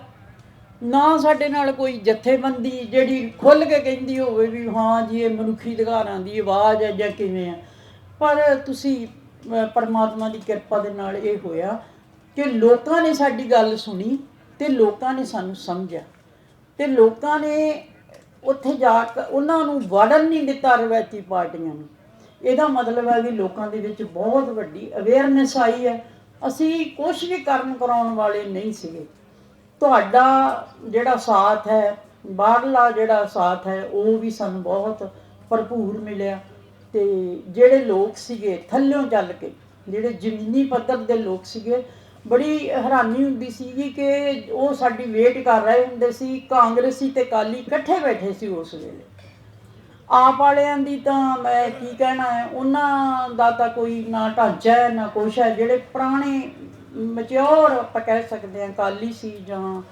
ਨਾ ਸਾਡੇ ਨਾਲ ਕੋਈ ਜਥੇਬੰਦੀ ਜਿਹੜੀ ਖੁੱਲ੍ਹ ਕੇ ਕਹਿੰਦੀ ਹੋਵੇ ਵੀ ਹਾਂ ਜੀ ਇਹ ਮਨੁੱਖੀ ਅਧਿਕਾਰਾਂ ਦੀ ਆਵਾਜ਼ ਹੈ ਜਾਂ ਕਿਵੇਂ ਆ। ਪਰ ਤੁਸੀਂ ਪਰਮਾਤਮਾ ਦੀ ਕਿਰਪਾ ਦੇ ਨਾਲ ਇਹ ਹੋਇਆ ਕਿ ਲੋਕਾਂ ਨੇ ਸਾਡੀ ਗੱਲ ਸੁਣੀ ਤੇ ਲੋਕਾਂ ਨੇ ਸਾਨੂੰ ਸਮਝਿਆ, ਤੇ ਲੋਕਾਂ ਨੇ ਉੱਥੇ ਜਾ ਕੇ ਉਹਨਾਂ ਨੂੰ ਵੜਨ ਨਹੀਂ ਦਿੱਤਾ ਰਵਾਇਤੀ ਪਾਰਟੀਆਂ ਨੂੰ। ਇਹਦਾ ਮਤਲਬ ਹੈ ਵੀ ਲੋਕਾਂ ਦੇ ਵਿੱਚ ਬਹੁਤ ਵੱਡੀ ਅਵੇਅਰਨੈਸ ਆਈ ਹੈ। ਅਸੀਂ ਕੁਛ ਵੀ ਕਰਾਉਣ ਵਾਲੇ ਨਹੀਂ ਸੀਗੇ। ਤੁਹਾਡਾ ਜਿਹੜਾ ਸਾਥ ਹੈ, ਬਾਹਰਲਾ ਜਿਹੜਾ ਸਾਥ ਹੈ, ਉਹ ਵੀ ਸਾਨੂੰ ਬਹੁਤ ਭਰਪੂਰ ਮਿਲਿਆ। ਤੇ ਜਿਹੜੇ ਲੋਕ ਸੀਗੇ ਥੱਲਿਓਂ ਚੱਲ ਕੇ, ਜਿਹੜੇ ਜ਼ਮੀਨੀ ਪੱਧਰ ਦੇ ਲੋਕ ਸੀਗੇ, ਬੜੀ ਹੈਰਾਨੀ ਹੁੰਦੀ ਸੀ ਕਿ ਉਹ ਸਾਡੀ ਵੇਟ ਕਰ ਰਹੇ ਹੁੰਦੇ ਸੀ। ਕਾਂਗਰਸੀ ਤੇ ਅਕਾਲੀ ਇਕੱਠੇ ਬੈਠੇ ਸੀ ਉਸ ਵੇਲੇ। ਆਪ ਵਾਲਿਆਂ ਦੀ ਤਾਂ ਮੈਂ ਕੀ ਕਹਿਣਾ ਹੈ, ਉਹਨਾਂ ਦਾ ਤਾਂ ਕੋਈ ਨਾ ਢਾਂਚਾ ਹੈ ਨਾ ਕੁਛ ਹੈ। ਜਿਹੜੇ ਪੁਰਾਣੇ ਮਚਿਓਰ ਆਪਾਂ ਕਹਿ ਸਕਦੇ ਹਾਂ ਅਕਾਲੀ ਸੀ ਜਾਂ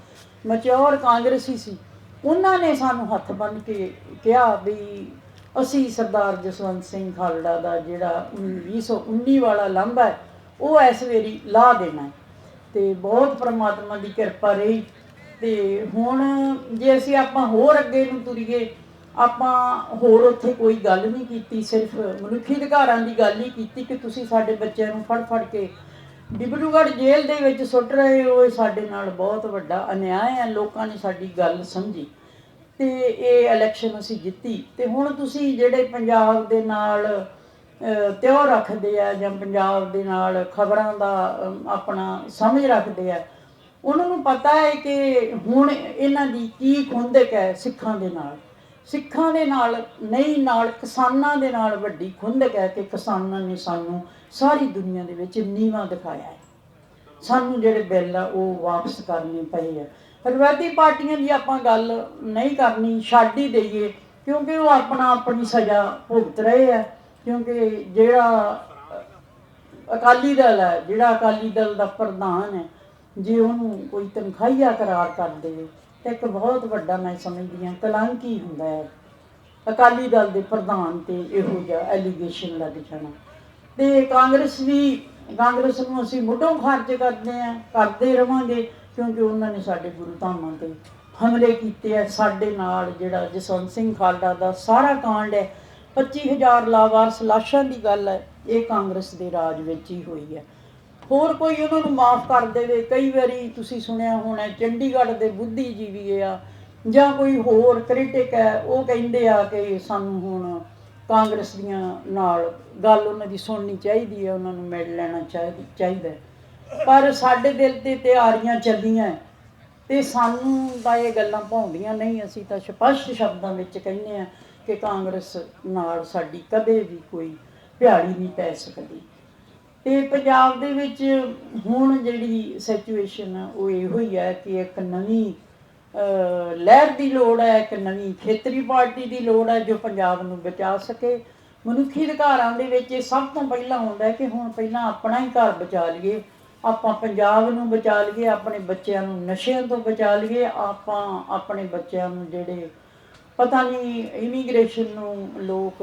ਮਚਿਓਰ ਕਾਂਗਰਸੀ ਸੀ, ਉਹਨਾਂ ਨੇ ਸਾਨੂੰ ਹੱਥ ਬੰਨ੍ਹ ਕੇ ਕਿਹਾ ਵੀ ਅਸੀਂ ਸਰਦਾਰ ਜਸਵੰਤ ਸਿੰਘ ਖਾਲੜਾ ਦਾ ਜਿਹੜਾ 2019 ਵਾਲਾ ਲਾਂਭਾ ਹੈ ਉਹ ਇਸ ਵਾਰੀ ਲਾ ਦੇਣਾ। ਅਤੇ ਬਹੁਤ ਪਰਮਾਤਮਾ ਦੀ ਕਿਰਪਾ ਰਹੀ। ਅਤੇ ਹੁਣ ਜੇ ਅਸੀਂ ਆਪਾਂ ਹੋਰ ਅੱਗੇ ਨੂੰ ਤੁਰੀਏ, ਆਪਾਂ ਹੋਰ ਉੱਥੇ ਕੋਈ ਗੱਲ ਨਹੀਂ ਕੀਤੀ, ਸਿਰਫ ਮਨੁੱਖੀ ਅਧਿਕਾਰਾਂ ਦੀ ਗੱਲ ਹੀ ਕੀਤੀ ਕਿ ਤੁਸੀਂ ਸਾਡੇ ਬੱਚਿਆਂ ਨੂੰ ਫੜ ਫੜ ਕੇ ਡਿਬਰੂਗੜ੍ਹ ਜੇਲ੍ਹ ਦੇ ਵਿੱਚ ਸੁੱਟ ਰਹੇ ਹੋ। ਇਹ ਸਾਡੇ ਨਾਲ ਬਹੁਤ ਵੱਡਾ ਅਨਿਆਏ ਹੈ। ਲੋਕਾਂ ਨੇ ਸਾਡੀ ਗੱਲ ਸਮਝੀ ਅਤੇ ਇਹ ਇਲੈਕਸ਼ਨ ਅਸੀਂ ਜਿੱਤੀ। ਅਤੇ ਹੁਣ ਤੁਸੀਂ ਜਿਹੜੇ ਪੰਜਾਬ ਦੇ ਨਾਲ ਤਿਉ ਰੱਖਦੇ ਆ ਜਾਂ ਪੰਜਾਬ ਦੇ ਨਾਲ ਖਬਰਾਂ ਦਾ ਆਪਣਾ ਸਮਝ ਰੱਖਦੇ ਆ, ਉਹਨਾਂ ਨੂੰ ਪਤਾ ਹੈ ਕਿ ਹੁਣ ਇਹਨਾਂ ਦੀ ਕੀ ਖੁੰਦਕ ਹੈ ਸਿੱਖਾਂ ਦੇ ਨਾਲ। ਸਿੱਖਾਂ ਦੇ ਨਾਲ ਨਹੀਂ, ਨਾਲ ਕਿਸਾਨਾਂ ਦੇ ਨਾਲ ਵੱਡੀ ਖੁੰਦਕ ਹੈ ਕਿ ਕਿਸਾਨਾਂ ਨੇ ਸਾਨੂੰ ਸਾਰੀ ਦੁਨੀਆ ਦੇ ਵਿੱਚ ਨੀਵਾਂ ਦਿਖਾਇਆ ਹੈ। ਸਾਨੂੰ ਜਿਹੜੇ ਬਿੱਲ ਆ ਉਹ ਵਾਪਸ ਕਰਨੇ ਪਏ ਆ। ਰਵਾਇਤੀ ਪਾਰਟੀਆਂ ਦੀ ਆਪਾਂ ਗੱਲ ਨਹੀਂ ਕਰਨੀ, ਛੱਡ ਹੀ ਦਈਏ, ਕਿਉਂਕਿ ਉਹ ਆਪਣੀ ਸਜ਼ਾ ਭੁਗਤ ਰਹੇ ਆ। ਕਿਉਂਕਿ ਜਿਹੜਾ ਅਕਾਲੀ ਦਲ ਹੈ, ਜਿਹੜਾ ਅਕਾਲੀ ਦਲ ਦਾ ਪ੍ਰਧਾਨ ਹੈ, ਜੇ ਉਹਨੂੰ ਕੋਈ ਤਨਖਾਹੀਆ ਕਰਾਰ ਕਰ ਦੇਵੇ ਤਾਂ ਇੱਕ ਬਹੁਤ ਵੱਡਾ, ਮੈਂ ਸਮਝਦੀ ਹਾਂ, ਕਲੰਕ ਹੀ ਹੁੰਦਾ ਹੈ ਅਕਾਲੀ ਦਲ ਦੇ ਪ੍ਰਧਾਨ 'ਤੇ ਇਹੋ ਜਿਹਾ ਐਲੀਗੇਸ਼ਨ ਲੱਗ ਜਾਣਾ। ਅਤੇ ਕਾਂਗਰਸ ਨੂੰ ਅਸੀਂ ਮੁੱਢੋਂ ਖਰਚ ਕਰਦੇ ਰਹਾਂਗੇ, ਕਿਉਂਕਿ ਉਹਨਾਂ ਨੇ ਸਾਡੇ ਗੁਰੂ ਧਾਮਾਂ 'ਤੇ ਹਮਲੇ ਕੀਤੇ ਆ। ਸਾਡੇ ਨਾਲ ਜਿਹੜਾ ਜਸਵੰਤ ਸਿੰਘ ਖਾਲੜਾ ਦਾ ਸਾਰਾ ਕਾਂਡ ਹੈ, 25,000 ਲਾਵਾਰਸ ਲਾਸ਼ਾਂ ਦੀ ਗੱਲ ਹੈ, ਇਹ ਕਾਂਗਰਸ ਦੇ ਰਾਜ ਵਿੱਚ ਹੀ ਹੋਈ ਹੈ। ਹੋਰ ਕੋਈ ਉਹਨਾਂ ਨੂੰ ਮਾफ़ ਕਰ ਦੇਵੇ। ਕਈ ਵਾਰੀ ਤੁਸੀਂ ਸੁਣਿਆ ਹੋਣਾ ਚੰਡੀਗੜ੍ਹ ਦੇ ਬੁੱਧੀਜੀਵੀ ਆ ਜਾਂ ਕੋਈ ਹੋਰ ਕ੍ਰਿਟਿਕ ਹੈ, ਉਹ ਕਹਿੰਦੇ ਆ ਕਿ ਸਾਨੂੰ ਹੁਣ ਕਾਂਗਰਸ ਦੀਆਂ ਨਾਲ ਗੱਲ ਉਹਨਾਂ ਦੀ ਸੁਣਨੀ ਚਾਹੀਦੀ ਹੈ, ਉਹਨਾਂ ਨੂੰ ਮਿਲ ਲੈਣਾ ਚਾਹੀਦਾ। ਪਰ ਸਾਡੇ ਦਿਲ 'ਤੇ ਤਿਆਰੀਆਂ ਚੱਲੀਆਂ ਅਤੇ ਸਾਨੂੰ ਤਾਂ ਇਹ ਗੱਲਾਂ ਭਾਉਂਦੀਆਂ ਨਹੀਂ। ਅਸੀਂ ਤਾਂ ਸਪਸ਼ਟ ਸ਼ਬਦਾਂ ਵਿੱਚ ਕਹਿੰਦੇ ਹਾਂ ਕਿ ਕਾਂਗਰਸ ਨਾਲ ਸਾਡੀ ਕਦੇ ਵੀ ਕੋਈ ਭਿਆਲੀ ਨਹੀਂ ਪੈ ਸਕਦੀ। ਅਤੇ ਪੰਜਾਬ ਦੇ ਵਿੱਚ ਹੁਣ ਜਿਹੜੀ ਸਿਚੁਏਸ਼ਨ ਆ ਉਹ ਇਹੋ ਹੀ ਹੈ ਕਿ ਇੱਕ ਨਵੀਂ ਲਹਿਰ ਦੀ ਲੋੜ ਹੈ, ਇੱਕ ਨਵੀਂ ਖੇਤਰੀ ਪਾਰਟੀ ਦੀ ਲੋੜ ਹੈ ਜੋ ਪੰਜਾਬ ਨੂੰ ਬਚਾ ਸਕੇ। ਮਨੁੱਖੀ ਅਧਿਕਾਰਾਂ ਦੇ ਵਿੱਚ ਇਹ ਸਭ ਤੋਂ ਪਹਿਲਾਂ ਹੁੰਦਾ ਕਿ ਹੁਣ ਪਹਿਲਾਂ ਆਪਣਾ ਹੀ ਘਰ ਬਚਾ ਲਈਏ, ਆਪਾਂ ਪੰਜਾਬ ਨੂੰ ਬਚਾ ਲਈਏ, ਆਪਣੇ ਬੱਚਿਆਂ ਨੂੰ ਨਸ਼ਿਆਂ ਤੋਂ ਬਚਾ ਲਈਏ, ਆਪਾਂ ਆਪਣੇ ਬੱਚਿਆਂ ਨੂੰ ਜਿਹੜੇ ਪਤਾ ਨਹੀਂ ਇਮੀਗ੍ਰੇਸ਼ਨ ਨੂੰ ਲੋਕ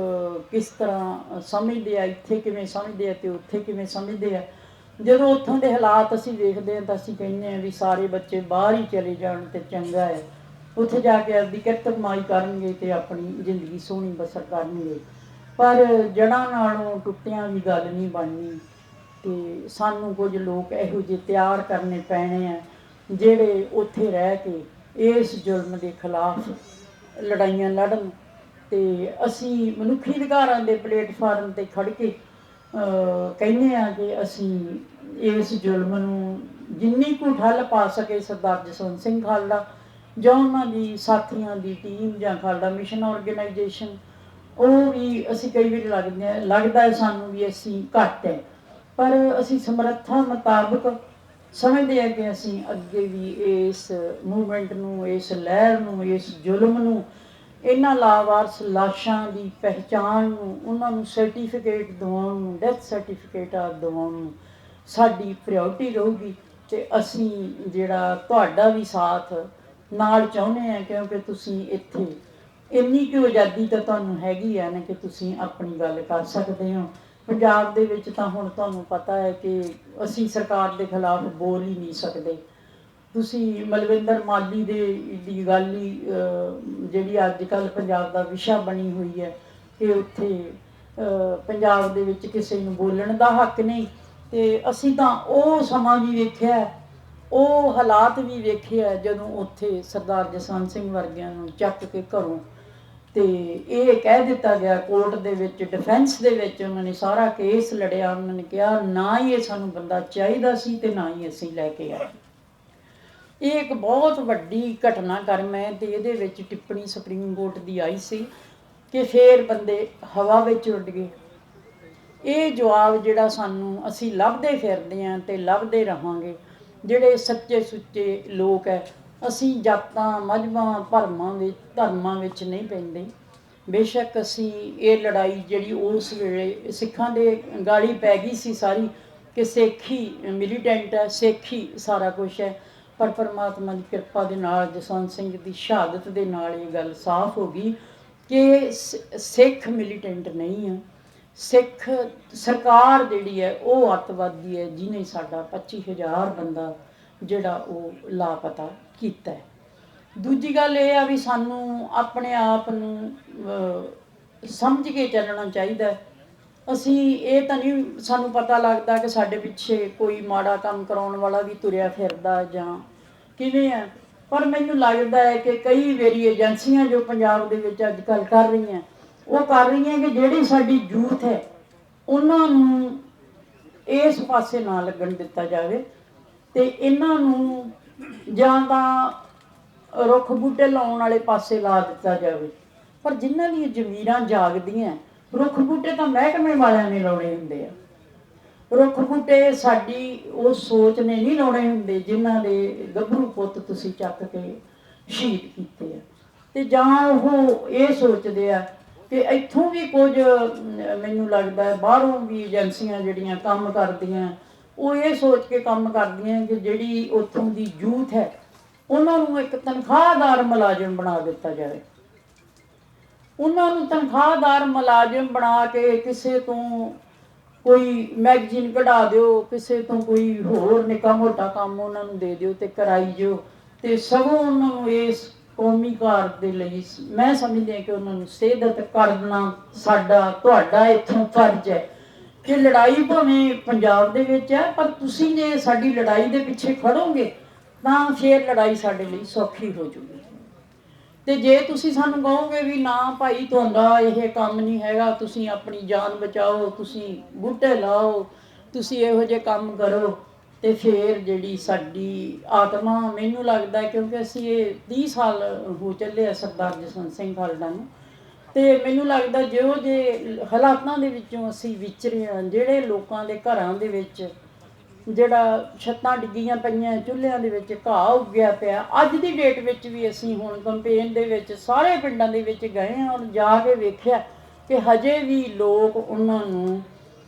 ਕਿਸ ਤਰ੍ਹਾਂ ਸਮਝਦੇ ਆ, ਇੱਥੇ ਕਿਵੇਂ ਸਮਝਦੇ ਆ ਅਤੇ ਉੱਥੇ ਕਿਵੇਂ ਸਮਝਦੇ ਆ। ਜਦੋਂ ਉੱਥੋਂ ਦੇ ਹਾਲਾਤ ਅਸੀਂ ਵੇਖਦੇ ਹਾਂ ਤਾਂ ਅਸੀਂ ਕਹਿੰਦੇ ਹਾਂ ਵੀ ਸਾਰੇ ਬੱਚੇ ਬਾਹਰ ਹੀ ਚਲੇ ਜਾਣ ਅਤੇ ਚੰਗਾ ਹੈ, ਉੱਥੇ ਜਾ ਕੇ ਆਪਦੀ ਕਿਰਤ ਕਮਾਈ ਕਰਨਗੇ ਅਤੇ ਆਪਣੀ ਜ਼ਿੰਦਗੀ ਸੋਹਣੀ ਬਸਰ ਕਰਨਗੇ। ਪਰ ਜੜ੍ਹਾਂ ਨਾਲੋਂ ਟੁੱਟਿਆਂ ਵੀ ਗੱਲ ਨਹੀਂ ਬਣਨੀ ਅਤੇ ਸਾਨੂੰ ਕੁਝ ਲੋਕ ਇਹੋ ਜਿਹੇ ਤਿਆਰ ਕਰਨੇ ਪੈਣੇ ਆ ਜਿਹੜੇ ਉੱਥੇ ਰਹਿ ਕੇ ਇਸ ਜ਼ੁਲਮ ਦੇ ਖਿਲਾਫ ਲੜਾਈਆਂ ਲੜਨ। ਅਤੇ ਅਸੀਂ ਮਨੁੱਖੀ ਅਧਿਕਾਰਾਂ ਦੇ ਪਲੇਟਫਾਰਮ 'ਤੇ ਖੜ੍ਹ ਕੇ ਕਹਿੰਦੇ ਹਾਂ ਕਿ ਅਸੀਂ ਇਸ ਜ਼ੁਲਮ ਨੂੰ ਜਿੰਨੀ ਕੁ ਠੱਲ ਪਾ ਸਕੇ ਸਰਦਾਰ ਜਸਵੰਤ ਸਿੰਘ ਖਾਲੜਾ ਜਾਂ ਉਹਨਾਂ ਦੀ ਸਾਥੀਆਂ ਦੀ ਟੀਮ ਜਾਂ ਖਾਲੜਾ ਮਿਸ਼ਨ ਆਰਗੇਨਾਈਜੇਸ਼ਨ, ਉਹ ਵੀ ਅਸੀਂ ਕਈ ਵਾਰੀ ਲੱਗਦਾ ਹੈ ਸਾਨੂੰ ਵੀ ਅਸੀਂ ਘੱਟ ਹੈ, ਪਰ ਅਸੀਂ ਸਮਰੱਥਾ ਮੁਤਾਬਕ ਸਮਝਦੇ ਹਾਂ ਕਿ ਅਸੀਂ ਅੱਗੇ ਵੀ ਇਸ ਮੂਵਮੈਂਟ ਨੂੰ, ਇਸ ਲਹਿਰ ਨੂੰ, ਇਸ ਜ਼ੁਲਮ ਨੂੰ, ਇਹਨਾਂ ਲਾਵਾਰਸ ਲਾਸ਼ਾਂ ਦੀ ਪਹਿਚਾਣ ਨੂੰ, ਉਹਨਾਂ ਨੂੰ ਸਰਟੀਫਿਕੇਟ ਦਿਵਾਉਣ ਨੂੰ, ਡੈਥ ਸਰਟੀਫਿਕੇਟ ਦਿਵਾਉਣ ਨੂੰ ਸਾਡੀ ਪ੍ਰਾਇਓਰਟੀ ਰਹੂਗੀ। ਅਤੇ ਅਸੀਂ ਜਿਹੜਾ ਤੁਹਾਡਾ ਵੀ ਸਾਥ ਨਾਲ ਚਾਹੁੰਦੇ ਹਾਂ, ਕਿਉਂਕਿ ਤੁਸੀਂ ਇੱਥੇ ਇੰਨੀ ਕੁ ਆਜ਼ਾਦੀ ਤਾਂ ਤੁਹਾਨੂੰ ਹੈਗੀ ਹੈ ਨਾ ਕਿ ਤੁਸੀਂ ਆਪਣੀ ਗੱਲ ਕਰ ਸਕਦੇ ਹੋ। ਪੰਜਾਬ ਦੇ ਵਿੱਚ ਤਾਂ ਹੁਣ ਤੁਹਾਨੂੰ ਪਤਾ ਹੈ ਕਿ ਅਸੀਂ ਸਰਕਾਰ ਦੇ ਖਿਲਾਫ ਬੋਲ ਹੀ ਨਹੀਂ ਸਕਦੇ। ਤੁਸੀਂ ਮਲਵਿੰਦਰ ਮਾਲੀ ਦੀ ਗੱਲ ਹੀ ਜਿਹੜੀ ਅੱਜ ਕੱਲ੍ਹ ਪੰਜਾਬ ਦਾ ਵਿਸ਼ਾ ਬਣੀ ਹੋਈ ਹੈ ਕਿ ਉੱਥੇ ਪੰਜਾਬ ਦੇ ਵਿੱਚ ਕਿਸੇ ਨੂੰ ਬੋਲਣ ਦਾ ਹੱਕ ਨਹੀਂ। ਅਤੇ ਅਸੀਂ ਤਾਂ ਉਹ ਸਮਾਂ ਵੀ ਵੇਖਿਆ, ਉਹ ਹਾਲਾਤ ਵੀ ਵੇਖੇ ਆ ਜਦੋਂ ਉੱਥੇ ਸਰਦਾਰ ਜਸਵੰਤ ਸਿੰਘ ਵਰਗਿਆਂ ਨੂੰ ਚੱਕ ਕੇ ਘਰੋਂ ਅਤੇ ਇਹ ਕਹਿ ਦਿੱਤਾ ਗਿਆ ਕੋਰਟ ਦੇ ਵਿੱਚ, ਡਿਫੈਂਸ ਦੇ ਵਿੱਚ ਉਹਨਾਂ ਨੇ ਸਾਰਾ ਕੇਸ ਲੜਿਆ। ਉਹਨਾਂ ਨੇ ਕਿਹਾ ਨਾ ਹੀ ਇਹ ਸਾਨੂੰ ਬੰਦਾ ਚਾਹੀਦਾ ਸੀ ਅਤੇ ਨਾ ਹੀ ਅਸੀਂ ਲੈ ਕੇ ਆਏ। ਇਹ ਇੱਕ ਬਹੁਤ ਵੱਡੀ ਘਟਨਾਕ੍ਰਮ ਹੈ ਅਤੇ ਇਹਦੇ ਵਿੱਚ ਟਿੱਪਣੀ ਸੁਪਰੀਮ ਕੋਰਟ ਦੀ ਆਈ ਸੀ ਕਿ ਫਿਰ ਬੰਦੇ ਹਵਾ ਵਿੱਚ ਉੱਡ ਗਏ। ਇਹ ਜਵਾਬ ਜਿਹੜਾ ਸਾਨੂੰ ਅਸੀਂ ਲੱਭਦੇ ਫਿਰਦੇ ਹਾਂ ਤੇ ਲੱਭਦੇ ਰਹਾਂਗੇ। ਜਿਹੜੇ ਸੱਚੇ ਸੁੱਚੇ ਲੋਕ ਹੈ, ਅਸੀਂ ਜਾਤਾਂ ਮਜ਼ਹਬਾਂ ਧਰਮਾਂ ਵਿੱਚ ਨਹੀਂ ਪੈਂਦੇ। ਬੇਸ਼ੱਕ ਅਸੀਂ ਇਹ ਲੜਾਈ ਜਿਹੜੀ ਉਸ ਵੇਲੇ ਸਿੱਖਾਂ ਦੇ ਗਾਲੀ ਪੈ ਗਈ ਸੀ ਸਾਰੀ, ਕਿ ਸਿੱਖ ਹੀ ਮਿਲੀਟੈਂਟ ਹੈ, ਸਿੱਖ ਹੀ ਸਾਰਾ ਕੁਛ ਹੈ, ਪਰ ਪਰਮਾਤਮਾ ਦੀ ਕਿਰਪਾ ਦੇ ਨਾਲ ਜਸਵੰਤ ਸਿੰਘ ਦੀ ਸ਼ਹਾਦਤ ਦੇ ਨਾਲ ਇਹ ਗੱਲ ਸਾਫ਼ ਹੋ ਗਈ ਕਿ ਸਿੱਖ ਮਿਲੀਟੈਂਟ ਨਹੀਂ ਆ। ਸਿੱਖ ਸਰਕਾਰ ਜਿਹੜੀ ਹੈ ਉਹ ਅੱਤਵਾਦੀ ਹੈ, ਜਿਹਨੇ ਸਾਡਾ 25,000 ਬੰਦਾ ਜਿਹੜਾ ਉਹ ਲਾਪਤਾ ਕੀਤਾ ਹੈ। ਦੂਜੀ ਗੱਲ ਇਹ ਆ ਵੀ ਸਾਨੂੰ ਆਪਣੇ ਆਪ ਨੂੰ ਸਮਝ ਕੇ ਚੱਲਣਾ ਚਾਹੀਦਾ। ਅਸੀਂ ਇਹ ਤਾਂ ਨਹੀਂ ਸਾਨੂੰ ਪਤਾ ਲੱਗਦਾ ਕਿ ਸਾਡੇ ਪਿੱਛੇ ਕੋਈ ਮਾੜਾ ਕੰਮ ਕਰਾਉਣ ਵਾਲਾ ਵੀ ਤੁਰਿਆ ਫਿਰਦਾ ਜਾਂ ਕਿਵੇਂ ਆ, ਪਰ ਮੈਨੂੰ ਲੱਗਦਾ ਹੈ ਕਿ ਕਈ ਵਾਰੀ ਏਜੰਸੀਆਂ ਜੋ ਪੰਜਾਬ ਦੇ ਵਿੱਚ ਅੱਜ ਕੱਲ੍ਹ ਕਰ ਰਹੀਆਂ, ਉਹ ਕਰ ਰਹੀਆਂ ਕਿ ਜਿਹੜੀ ਸਾਡੀ ਯੂਥ ਹੈ ਉਹਨਾਂ ਨੂੰ ਇਸ ਪਾਸੇ ਨਾ ਲੱਗਣ ਦਿੱਤਾ ਜਾਵੇ ਤੇ ਇਹਨਾਂ ਨੂੰ ਜਾਂ ਤਾਂ ਰੁੱਖ ਬੂਟੇ ਲਾਉਣ ਵਾਲੇ ਪਾਸੇ ਲਾ ਦਿੱਤਾ ਜਾਵੇ। ਪਰ ਜਿਨ੍ਹਾਂ ਦੀਆਂ ਜ਼ਮੀਰਾਂ ਜਾਗਦੀਆਂ, ਰੁੱਖ ਬੂਟੇ ਤਾਂ ਮਹਿਕਮੇ ਵਾਲਿਆਂ ਨੇ ਲਾਉਣੇ ਹੁੰਦੇ ਆ। ਰੁੱਖ ਬੂਟੇ ਸਾਡੀ ਉਹ ਸੋਚ ਨੇ ਨਹੀਂ ਲਾਉਣੇ ਹੁੰਦੇ ਜਿਨ੍ਹਾਂ ਦੇ ਗੱਭਰੂ ਪੁੱਤ ਤੁਸੀਂ ਚੱਕ ਕੇ ਸ਼ਹੀਦ ਕੀਤੇ ਆ। ਤੇ ਜਾਂ ਉਹ ਇਹ ਸੋਚਦੇ ਆ ਕਿ ਇੱਥੋਂ ਵੀ ਕੁਝ ਮੈਨੂੰ ਲੱਗਦਾ ਬਾਹਰੋਂ ਵੀ ਏਜੰਸੀਆਂ ਜਿਹੜੀਆਂ ਕੰਮ ਕਰਦੀਆਂ, ਉਹ ਇਹ ਸੋਚ ਕੇ ਕੰਮ ਕਰਦੀਆਂ ਕਿ ਜਿਹੜੀ ਉੱਥੋਂ ਦੀ ਯੂਥ ਹੈ ਉਹਨਾਂ ਨੂੰ ਇੱਕ ਤਨਖਾਹਦਾਰ ਮੁਲਾਜ਼ਮ ਬਣਾ ਦਿੱਤਾ ਜਾਵੇ। ਉਹਨਾਂ ਨੂੰ ਤਨਖਾਹਦਾਰ ਮੁਲਾਜ਼ਮ ਬਣਾ ਕੇ ਕਿਸੇ ਤੋਂ ਕੋਈ ਮੈਗਜ਼ੀਨ ਕਢਾ ਦਿਓ, ਕਿਸੇ ਤੋਂ ਕੋਈ ਹੋਰ ਨਿੱਕਾ ਮੋਟਾ ਕੰਮ ਉਹਨਾਂ ਨੂੰ ਦੇ ਦਿਓ ਤੇ ਕਰਾਈ ਜਿਓ। ਤੇ ਸਗੋਂ ਉਹਨਾਂ ਨੂੰ ਇਸ ਕੌਮੀ ਕਾਰ ਦੇ ਲਈ ਮੈਂ ਸਮਝਦੀ ਹਾਂ ਕਿ ਉਹਨਾਂ ਨੂੰ ਸੇਧਤ ਕਰਨਾ ਸਾਡਾ ਤੁਹਾਡਾ ਇੱਥੋਂ ਫਰਜ਼ ਹੈ। ਕਿ ਲੜਾਈ ਭਾਵੇਂ ਪੰਜਾਬ ਦੇ ਵਿੱਚ ਹੈ, ਪਰ ਤੁਸੀਂ ਜੇ ਸਾਡੀ ਲੜਾਈ ਦੇ ਪਿੱਛੇ ਖੜੋਗੇ ਤਾਂ ਫਿਰ ਲੜਾਈ ਸਾਡੇ ਲਈ ਸੌਖੀ ਹੋ ਜੂਗੀ। ਤੇ ਜੇ ਤੁਸੀਂ ਸਾਨੂੰ ਕਹੋਗੇ ਵੀ ਨਾ ਭਾਈ ਤੁਹਾਡਾ ਇਹ ਕੰਮ ਨਹੀਂ ਹੈਗਾ, ਤੁਸੀਂ ਆਪਣੀ ਜਾਨ ਬਚਾਓ, ਤੁਸੀਂ ਬੂਟੇ ਲਾਓ, ਤੁਸੀਂ ਇਹੋ ਜਿਹੇ ਕੰਮ ਕਰੋ, ਤੇ ਫਿਰ ਜਿਹੜੀ ਸਾਡੀ ਆਤਮਾ ਮੈਨੂੰ ਲੱਗਦਾ ਕਿਉਂਕਿ ਅਸੀਂ ਇਹ 30 ਸਾਲ ਹੋ ਚੱਲੇ ਆ ਸਰਦਾਰ ਜਸਵੰਤ ਸਿੰਘ ਖਾਲੜਾ ਨੂੰ, ਤੇ ਮੈਨੂੰ ਲੱਗਦਾ ਜਿਹੋ ਜਿਹੇ ਹਾਲਾਤਾਂ ਦੇ ਵਿੱਚੋਂ ਅਸੀਂ ਵਿਚਰੇ ਹਾਂ, ਜਿਹੜੇ ਲੋਕਾਂ ਦੇ ਘਰਾਂ ਦੇ ਵਿੱਚ ਜਿਹੜਾ ਛੱਤਾਂ ਡਿੱਗੀਆਂ ਪਈਆਂ, ਚੁੱਲ੍ਹਿਆਂ ਦੇ ਵਿੱਚ ਘਾਹ ਉੱਗਿਆ ਪਿਆ, ਅੱਜ ਦੀ ਡੇਟ ਵਿੱਚ ਵੀ ਅਸੀਂ ਹੁਣ ਕੰਪੇਨ ਦੇ ਵਿੱਚ ਸਾਰੇ ਪਿੰਡਾਂ ਦੇ ਵਿੱਚ ਗਏ ਹਾਂ ਔਰ ਜਾ ਕੇ ਵੇਖਿਆ ਕਿ ਹਜੇ ਵੀ ਲੋਕ ਉਹਨਾਂ ਨੂੰ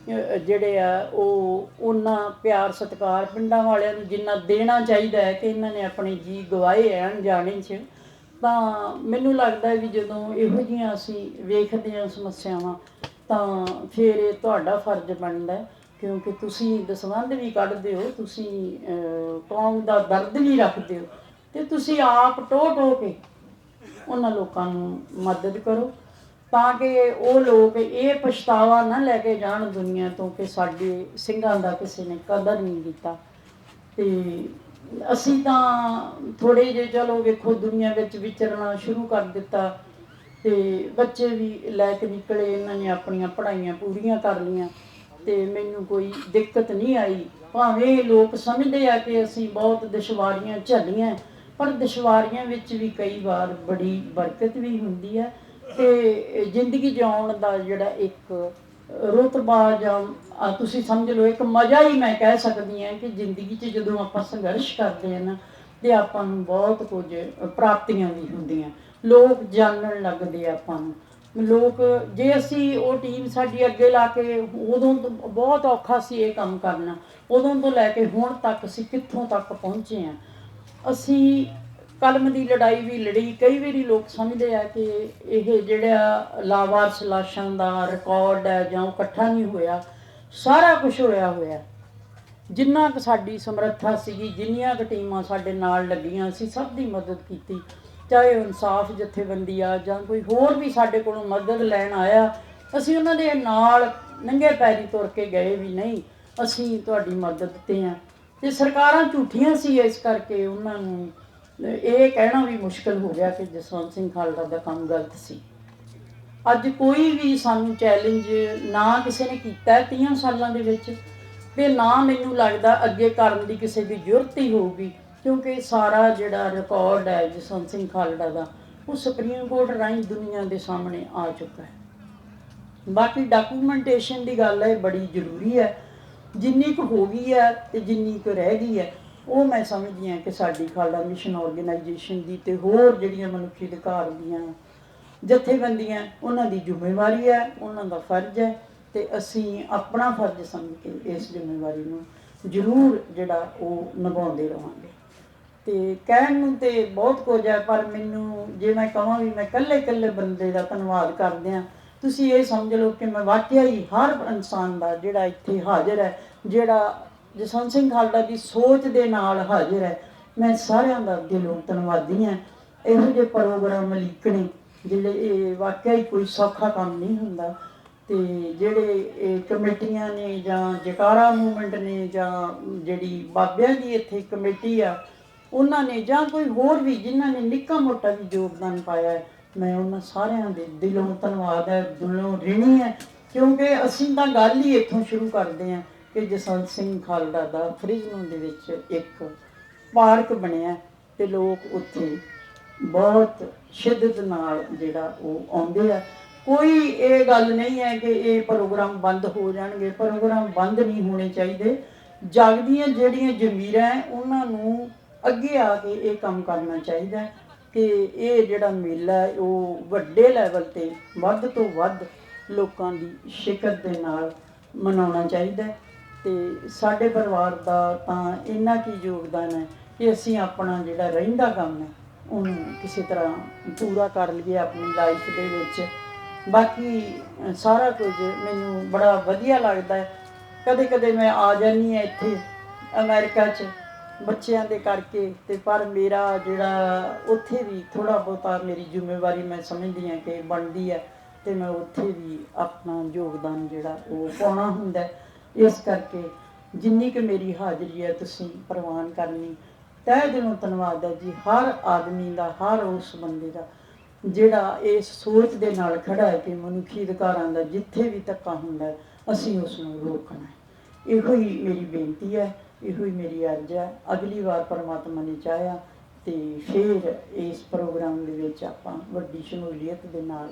ਜਿਹੜੇ ਆ ਉਹ ਉਹਨਾਂ ਪਿਆਰ ਸਤਿਕਾਰ ਪਿੰਡਾਂ ਵਾਲਿਆਂ ਨੂੰ ਜਿੰਨਾ ਦੇਣਾ ਚਾਹੀਦਾ ਹੈ ਕਿ ਇਹਨਾਂ ਨੇ ਆਪਣੇ ਜੀ ਗਵਾਏ ਹੈ ਅਣਜਾਣੇ 'ਚ। ਤਾਂ ਮੈਨੂੰ ਲੱਗਦਾ ਵੀ ਜਦੋਂ ਇਹੋ ਜਿਹੀਆਂ ਅਸੀਂ ਵੇਖਦੇ ਹਾਂ ਸਮੱਸਿਆਵਾਂ ਤਾਂ ਫਿਰ ਇਹ ਤੁਹਾਡਾ ਫਰਜ਼ ਬਣਦਾ, ਕਿਉਂਕਿ ਤੁਸੀਂ ਦਸਵੰਧ ਵੀ ਕੱਢਦੇ ਹੋ, ਤੁਸੀਂ ਕੌਮ ਦਾ ਦਰਦ ਵੀ ਰੱਖਦੇ ਹੋ, ਤੇ ਤੁਸੀਂ ਆਪ ਟੋ ਕੇ ਉਹਨਾਂ ਲੋਕਾਂ ਨੂੰ ਮਦਦ ਕਰੋ ਤਾਂ ਕਿ ਉਹ ਲੋਕ ਇਹ ਪਛਤਾਵਾ ਨਾ ਲੈ ਕੇ ਜਾਣ ਦੁਨੀਆ ਤੋਂ ਕਿ ਸਾਡੇ ਸਿੰਘਾਂ ਦਾ ਕਿਸੇ ਨੇ ਕਦਰ ਨਹੀਂ ਕੀਤਾ। ਤੇ ਅਸੀਂ ਤਾਂ ਥੋੜ੍ਹੇ ਜਿਹੇ ਚਲੋ ਵੇਖੋ ਦੁਨੀਆ ਵਿੱਚ ਵਿਚਰਨਾ ਸ਼ੁਰੂ ਕਰ ਦਿੱਤਾ ਤੇ ਬੱਚੇ ਵੀ ਲੈ ਕੇ ਨਿਕਲੇ, ਇਹਨਾਂ ਨੇ ਆਪਣੀਆਂ ਪੜ੍ਹਾਈਆਂ ਪੂਰੀਆਂ ਕਰ ਲਈਆਂ ਤੇ ਮੈਨੂੰ ਕੋਈ ਦਿੱਕਤ ਨਹੀਂ ਆਈ। ਭਾਵੇਂ ਲੋਕ ਸਮਝਦੇ ਆ ਕਿ ਅਸੀਂ ਬਹੁਤ ਦੁਸ਼ਵਾਰੀਆਂ ਝੱਲੀਆਂ, ਪਰ ਦੁਸ਼ਵਾਰੀਆਂ ਵਿੱਚ ਵੀ ਕਈ ਵਾਰ ਬੜੀ ਬਰਕਤ ਵੀ ਹੁੰਦੀ ਹੈ ਤੇ ਜ਼ਿੰਦਗੀ ਜਿਉਣ ਦਾ ਜਿਹੜਾ ਇੱਕ ਰੁਤਬਾ ਜਾਂ ਤੁਸੀਂ ਸਮਝ ਲਓ ਇੱਕ ਮਜ਼ਾ ਹੀ ਮੈਂ ਕਹਿ ਸਕਦੀ ਹਾਂ ਕਿ ਜ਼ਿੰਦਗੀ 'ਚ ਜਦੋਂ ਆਪਾਂ ਸੰਘਰਸ਼ ਕਰਦੇ ਹਾਂ ਨਾ ਤੇ ਆਪਾਂ ਨੂੰ ਬਹੁਤ ਕੁਝ ਪ੍ਰਾਪਤੀਆਂ ਵੀ ਹੁੰਦੀਆਂ, ਲੋਕ ਜਾਣਨ ਲੱਗਦੇ ਆ ਆਪਾਂ ਨੂੰ। ਲੋਕ ਜੇ ਅਸੀਂ ਉਹ ਟੀਮ ਸਾਡੀ ਅੱਗੇ ਲਾ ਕੇ ਉਦੋਂ ਤੋਂ ਬਹੁਤ ਔਖਾ ਸੀ ਇਹ ਕੰਮ ਕਰਨਾ, ਉਦੋਂ ਤੋਂ ਲੈ ਕੇ ਹੁਣ ਤੱਕ ਅਸੀਂ ਕਿੱਥੋਂ ਤੱਕ ਪਹੁੰਚੇ ਹਾਂ। ਅਸੀਂ ਕਲਮ ਦੀ ਲੜਾਈ ਵੀ ਲੜੀ। ਕਈ ਵਾਰੀ ਲੋਕ ਸਮਝਦੇ ਆ ਕਿ ਇਹ ਜਿਹੜਾ ਲਾਵਾਰਸ ਲਾਸ਼ਾਂ ਦਾ ਰਿਕਾਰਡ ਹੈ ਜਾਂ ਉਹ ਇਕੱਠਾ ਨਹੀਂ ਹੋਇਆ, ਸਾਰਾ ਕੁਝ ਹੋਇਆ। ਜਿੰਨਾ ਕੁ ਸਾਡੀ ਸਮਰੱਥਾ ਸੀਗੀ, ਜਿੰਨੀਆਂ ਕੁ ਟੀਮਾਂ ਸਾਡੇ ਨਾਲ ਲੱਗੀਆਂ, ਅਸੀਂ ਸਭ ਦੀ ਮਦਦ ਕੀਤੀ, ਚਾਹੇ ਇਨਸਾਫ ਜਥੇਬੰਦੀ ਆ ਜਾਂ ਕੋਈ ਹੋਰ ਵੀ ਸਾਡੇ ਕੋਲੋਂ ਮਦਦ ਲੈਣ ਆਇਆ, ਅਸੀਂ ਉਹਨਾਂ ਦੇ ਨਾਲ ਨੰਗੇ ਪੈਰੀ ਤੁਰ ਕੇ ਗਏ ਵੀ ਨਹੀਂ ਅਸੀਂ ਤੁਹਾਡੀ ਮਦਦ 'ਤੇ ਹਾਂ। ਤੇ ਸਰਕਾਰਾਂ ਝੂਠੀਆਂ ਸੀ, ਇਸ ਕਰਕੇ ਉਹਨਾਂ ਨੂੰ ਇਹ ਕਹਿਣਾ ਵੀ ਮੁਸ਼ਕਿਲ ਹੋ ਗਿਆ ਕਿ ਜਸਵੰਤ ਸਿੰਘ ਖਾਲੜਾ ਦਾ ਕੰਮ ਗਲਤ ਸੀ। ਅੱਜ ਕੋਈ ਵੀ ਸਾਨੂੰ ਚੈਲੰਜ ਨਾ ਕਿਸੇ ਨੇ ਕੀਤਾ 30 ਸਾਲਾਂ ਦੇ ਵਿੱਚ, ਤੇ ਨਾ ਮੈਨੂੰ ਲੱਗਦਾ ਅੱਗੇ ਕਰਨ ਦੀ ਕਿਸੇ ਦੀ ਜ਼ਰੂਰਤ ਹੀ ਹੋਊਗੀ, ਕਿਉਂਕਿ ਸਾਰਾ ਜਿਹੜਾ ਰਿਕਾਰਡ ਹੈ ਜਸਵੰਤ ਸਿੰਘ ਖਾਲੜਾ ਦਾ ਉਹ ਸੁਪਰੀਮ ਕੋਰਟ ਰਾਹੀਂ ਦੁਨੀਆ ਦੇ ਸਾਹਮਣੇ ਆ ਚੁੱਕਾ ਹੈ। ਬਾਕੀ ਡਾਕੂਮੈਂਟੇਸ਼ਨ ਦੀ ਗੱਲ ਹੈ, ਬੜੀ ਜ਼ਰੂਰੀ ਹੈ। ਜਿੰਨੀ ਕੁ ਹੋ ਗਈ ਹੈ ਤੇ ਜਿੰਨੀ ਕੁ ਰਹਿ ਗਈ ਹੈ, ਉਹ ਮੈਂ ਸਮਝਦੀ ਹਾਂ ਕਿ ਸਾਡੀ ਖਾਲੜਾ ਮਿਸ਼ਨ ਆਰਗੇਨਾਈਜੇਸ਼ਨ ਦੀ ਤੇ ਹੋਰ ਜਿਹੜੀਆਂ ਮਨੁੱਖੀ ਅਧਿਕਾਰ ਦੀਆਂ ਜਥੇਬੰਦੀਆਂ, ਉਹਨਾਂ ਦੀ ਜ਼ਿੰਮੇਵਾਰੀ ਹੈ, ਉਹਨਾਂ ਦਾ ਫਰਜ਼ ਹੈ, ਤੇ ਅਸੀਂ ਆਪਣਾ ਫਰਜ਼ ਸਮਝ ਕੇ ਇਸ ਜ਼ਿੰਮੇਵਾਰੀ ਨੂੰ ਜ਼ਰੂਰ ਜਿਹੜਾ ਉਹ ਨਿਭਾਉਂਦੇ ਰਹਾਂਗੇ। ਤੇ ਕਹਿਣ ਨੂੰ ਤੇ ਬਹੁਤ ਕੁਝ ਹੈ, ਪਰ ਮੈਨੂੰ ਜੇ ਮੈਂ ਕਹਾਂ ਵੀ ਮੈਂ ਇਕੱਲੇ ਇਕੱਲੇ ਬੰਦੇ ਦਾ ਧੰਨਵਾਦ ਕਰਦੇ ਹਾਂ, ਤੁਸੀਂ ਇਹ ਸਮਝ ਲਓ ਕਿ ਮੈਂ ਵਾਕਿਆ ਹੀ ਹਰ ਇਨਸਾਨ ਦਾ ਜਿਹੜਾ ਇੱਥੇ ਹਾਜ਼ਰ ਹੈ, ਜਿਹੜਾ ਜਸਵੰਤ ਸਿੰਘ ਖਾਲੜਾ ਦੀ ਸੋਚ ਦੇ ਨਾਲ ਹਾਜ਼ਰ ਹੈ, ਮੈਂ ਸਾਰਿਆਂ ਦਾ ਦਿਲੋਂ ਧੰਨਵਾਦੀ ਹਾਂ। ਇਹੋ ਜਿਹੇ ਪ੍ਰੋਗਰਾਮ ਲੀਕਣੇ ਜਿਹੜੇ ਇਹ ਵਾਕਿਆ ਹੀ ਕੋਈ ਸੌਖਾ ਕੰਮ ਨਹੀਂ ਹੁੰਦਾ। ਤੇ ਜਿਹੜੇ ਇਹ ਕਮੇਟੀਆਂ ਨੇ ਜਾਂ ਜਕਾਰਾ ਮੂਵਮੈਂਟ ਨੇ ਜਾਂ ਜਿਹੜੀ ਬਾਬਿਆਂ ਦੀ ਇੱਥੇ ਕਮੇਟੀ ਆ, ਉਹਨਾਂ ਨੇ ਜਾਂ ਕੋਈ ਹੋਰ ਵੀ ਜਿਨ੍ਹਾਂ ਨੇ ਨਿੱਕਾ ਮੋਟਾ ਵੀ ਯੋਗਦਾਨ ਪਾਇਆ ਹੈ, ਮੈਂ ਉਹਨਾਂ ਸਾਰਿਆਂ ਦੇ ਦਿਲੋਂ ਧੰਨਵਾਦ ਹੈ, ਦਿਲੋਂ ਰਿਣੀ ਹੈ। ਕਿਉਂਕਿ ਅਸੀਂ ਤਾਂ ਗੱਲ ਹੀ ਇੱਥੋਂ ਸ਼ੁਰੂ ਕਰਦੇ ਹਾਂ ਕਿ ਜਸਵੰਤ ਸਿੰਘ ਖਾਲੜਾ ਦਾ ਫਰਿਜ਼ਨੋ ਦੇ ਵਿੱਚ ਇੱਕ ਪਾਰਕ ਬਣਿਆ ਤੇ ਲੋਕ ਉੱਥੇ ਬਹੁਤ ਸ਼ਿੱਦਤ ਨਾਲ ਜਿਹੜਾ ਉਹ ਆਉਂਦੇ ਆ। ਕੋਈ ਇਹ ਗੱਲ ਨਹੀਂ ਹੈ ਕਿ ਇਹ ਪ੍ਰੋਗਰਾਮ ਬੰਦ ਹੋ ਜਾਣਗੇ, ਪ੍ਰੋਗਰਾਮ ਬੰਦ ਨਹੀਂ ਹੋਣੇ ਚਾਹੀਦੇ। ਜਾਗਦੀਆਂ ਜਿਹੜੀਆਂ ਜ਼ਮੀਰਾਂ ਹੈ, ਉਹਨਾਂ ਨੂੰ ਅੱਗੇ ਆ ਕੇ ਇਹ ਕੰਮ ਕਰਨਾ ਚਾਹੀਦਾ ਕਿ ਇਹ ਜਿਹੜਾ ਮੇਲਾ ਹੈ ਉਹ ਵੱਡੇ ਲੈਵਲ ਤੇ ਵੱਧ ਤੋਂ ਵੱਧ ਲੋਕਾਂ ਦੀ ਸ਼ਿਰਕਤ ਦੇ ਨਾਲ ਮਨਾਉਣਾ ਚਾਹੀਦਾ। ਤੇ ਸਾਡੇ ਪਰਿਵਾਰ ਦਾ ਤਾਂ ਇੰਨਾ ਕੀ ਯੋਗਦਾਨ ਹੈ ਕਿ ਅਸੀਂ ਆਪਣਾ ਜਿਹੜਾ ਰਹਿੰਦਾ ਕੰਮ ਹੈ ਉਹਨੂੰ ਕਿਸੇ ਤਰ੍ਹਾਂ ਪੂਰਾ ਕਰ ਲਈਏ ਆਪਣੀ ਲਾਈਫ ਦੇ ਵਿੱਚ। ਬਾਕੀ ਸਾਰਾ ਕੁਝ ਮੈਨੂੰ ਬੜਾ ਵਧੀਆ ਲੱਗਦਾ ਹੈ। ਕਦੇ ਕਦੇ ਮੈਂ ਆ ਜਾਂਦੀ ਹਾਂ ਇੱਥੇ ਅਮਰੀਕਾ 'ਚ ਬੱਚਿਆਂ ਦੇ ਕਰਕੇ, ਤੇ ਪਰ ਮੇਰਾ ਜਿਹੜਾ ਉੱਥੇ ਵੀ ਥੋੜ੍ਹਾ ਬਹੁਤਾ ਮੇਰੀ ਜ਼ਿੰਮੇਵਾਰੀ ਮੈਂ ਸਮਝਦੀ ਹਾਂ ਕਿ ਬਣਦੀ ਹੈ, ਤੇ ਮੈਂ ਉੱਥੇ ਵੀ ਆਪਣਾ ਯੋਗਦਾਨ ਜਿਹੜਾ ਉਹ ਪਾਉਣਾ ਹੁੰਦਾ। ਇਸ ਕਰਕੇ ਜਿੰਨੀ ਕਿ ਮੇਰੀ ਹਾਜ਼ਰੀ ਹੈ ਤੁਸੀਂ ਪ੍ਰਵਾਨ ਕਰਨੀ। ਤਹਿ ਦਿਲੋਂ ਧੰਨਵਾਦ ਹੈ ਜੀ ਹਰ ਆਦਮੀ ਦਾ, ਹਰ ਉਸ ਬੰਦੇ ਦਾ ਜਿਹੜਾ ਇਸ ਸੋਚ ਦੇ ਨਾਲ ਖੜਾ ਹੈ ਕਿ ਮਨੁੱਖੀ ਅਧਿਕਾਰਾਂ ਦਾ ਜਿੱਥੇ ਵੀ ਧੱਕਾ ਹੁੰਦਾ ਅਸੀਂ ਉਸ ਨੂੰ ਰੋਕਣਾ। ਇਹੋ ਹੀ ਮੇਰੀ ਬੇਨਤੀ ਹੈ, ਇਹੋ ਹੀ ਮੇਰੀ ਅਰਜ਼ ਹੈ। ਅਗਲੀ ਵਾਰ ਪਰਮਾਤਮਾ ਨੇ ਚਾਹਿਆ ਤੇ ਫਿਰ ਇਸ ਪ੍ਰੋਗਰਾਮ ਦੇ ਵਿੱਚ ਆਪਾਂ ਵੱਡੀ ਸ਼ਮੂਲੀਅਤ ਦੇ ਨਾਲ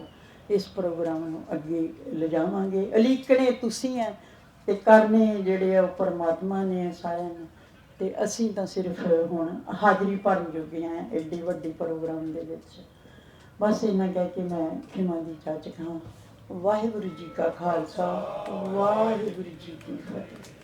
ਇਸ ਪ੍ਰੋਗਰਾਮ ਨੂੰ ਅੱਗੇ ਲਿਜਾਵਾਂਗੇ। ਅਲੀਕਣੇ ਤੁਸੀਂ ਹੈ ਤੇ ਕਰਨੇ ਜਿਹੜੇ ਆ ਉਹ ਪਰਮਾਤਮਾ ਨੇ ਸਾਰਿਆਂ ਨੂੰ, ਤੇ ਅਸੀਂ ਤਾਂ ਸਿਰਫ ਹੁਣ ਹਾਜ਼ਰੀ ਭਰਨ ਜੋਗੇ ਹਾਂ ਐਡੇ ਵੱਡੇ ਪ੍ਰੋਗਰਾਮ ਦੇ ਵਿੱਚ। ਬਸ ਇਹਨਾਂ ਕਹਿ ਕੇ ਮੈਂ ਖਿਮਾ ਦੀ ਚਾਚ ਖਾਂ। ਵਾਹਿਗੁਰੂ ਜੀ ਕਾ ਖਾਲਸਾ, ਵਾਹਿਗੁਰੂ ਜੀ ਕੀ ਫਤਿਹ।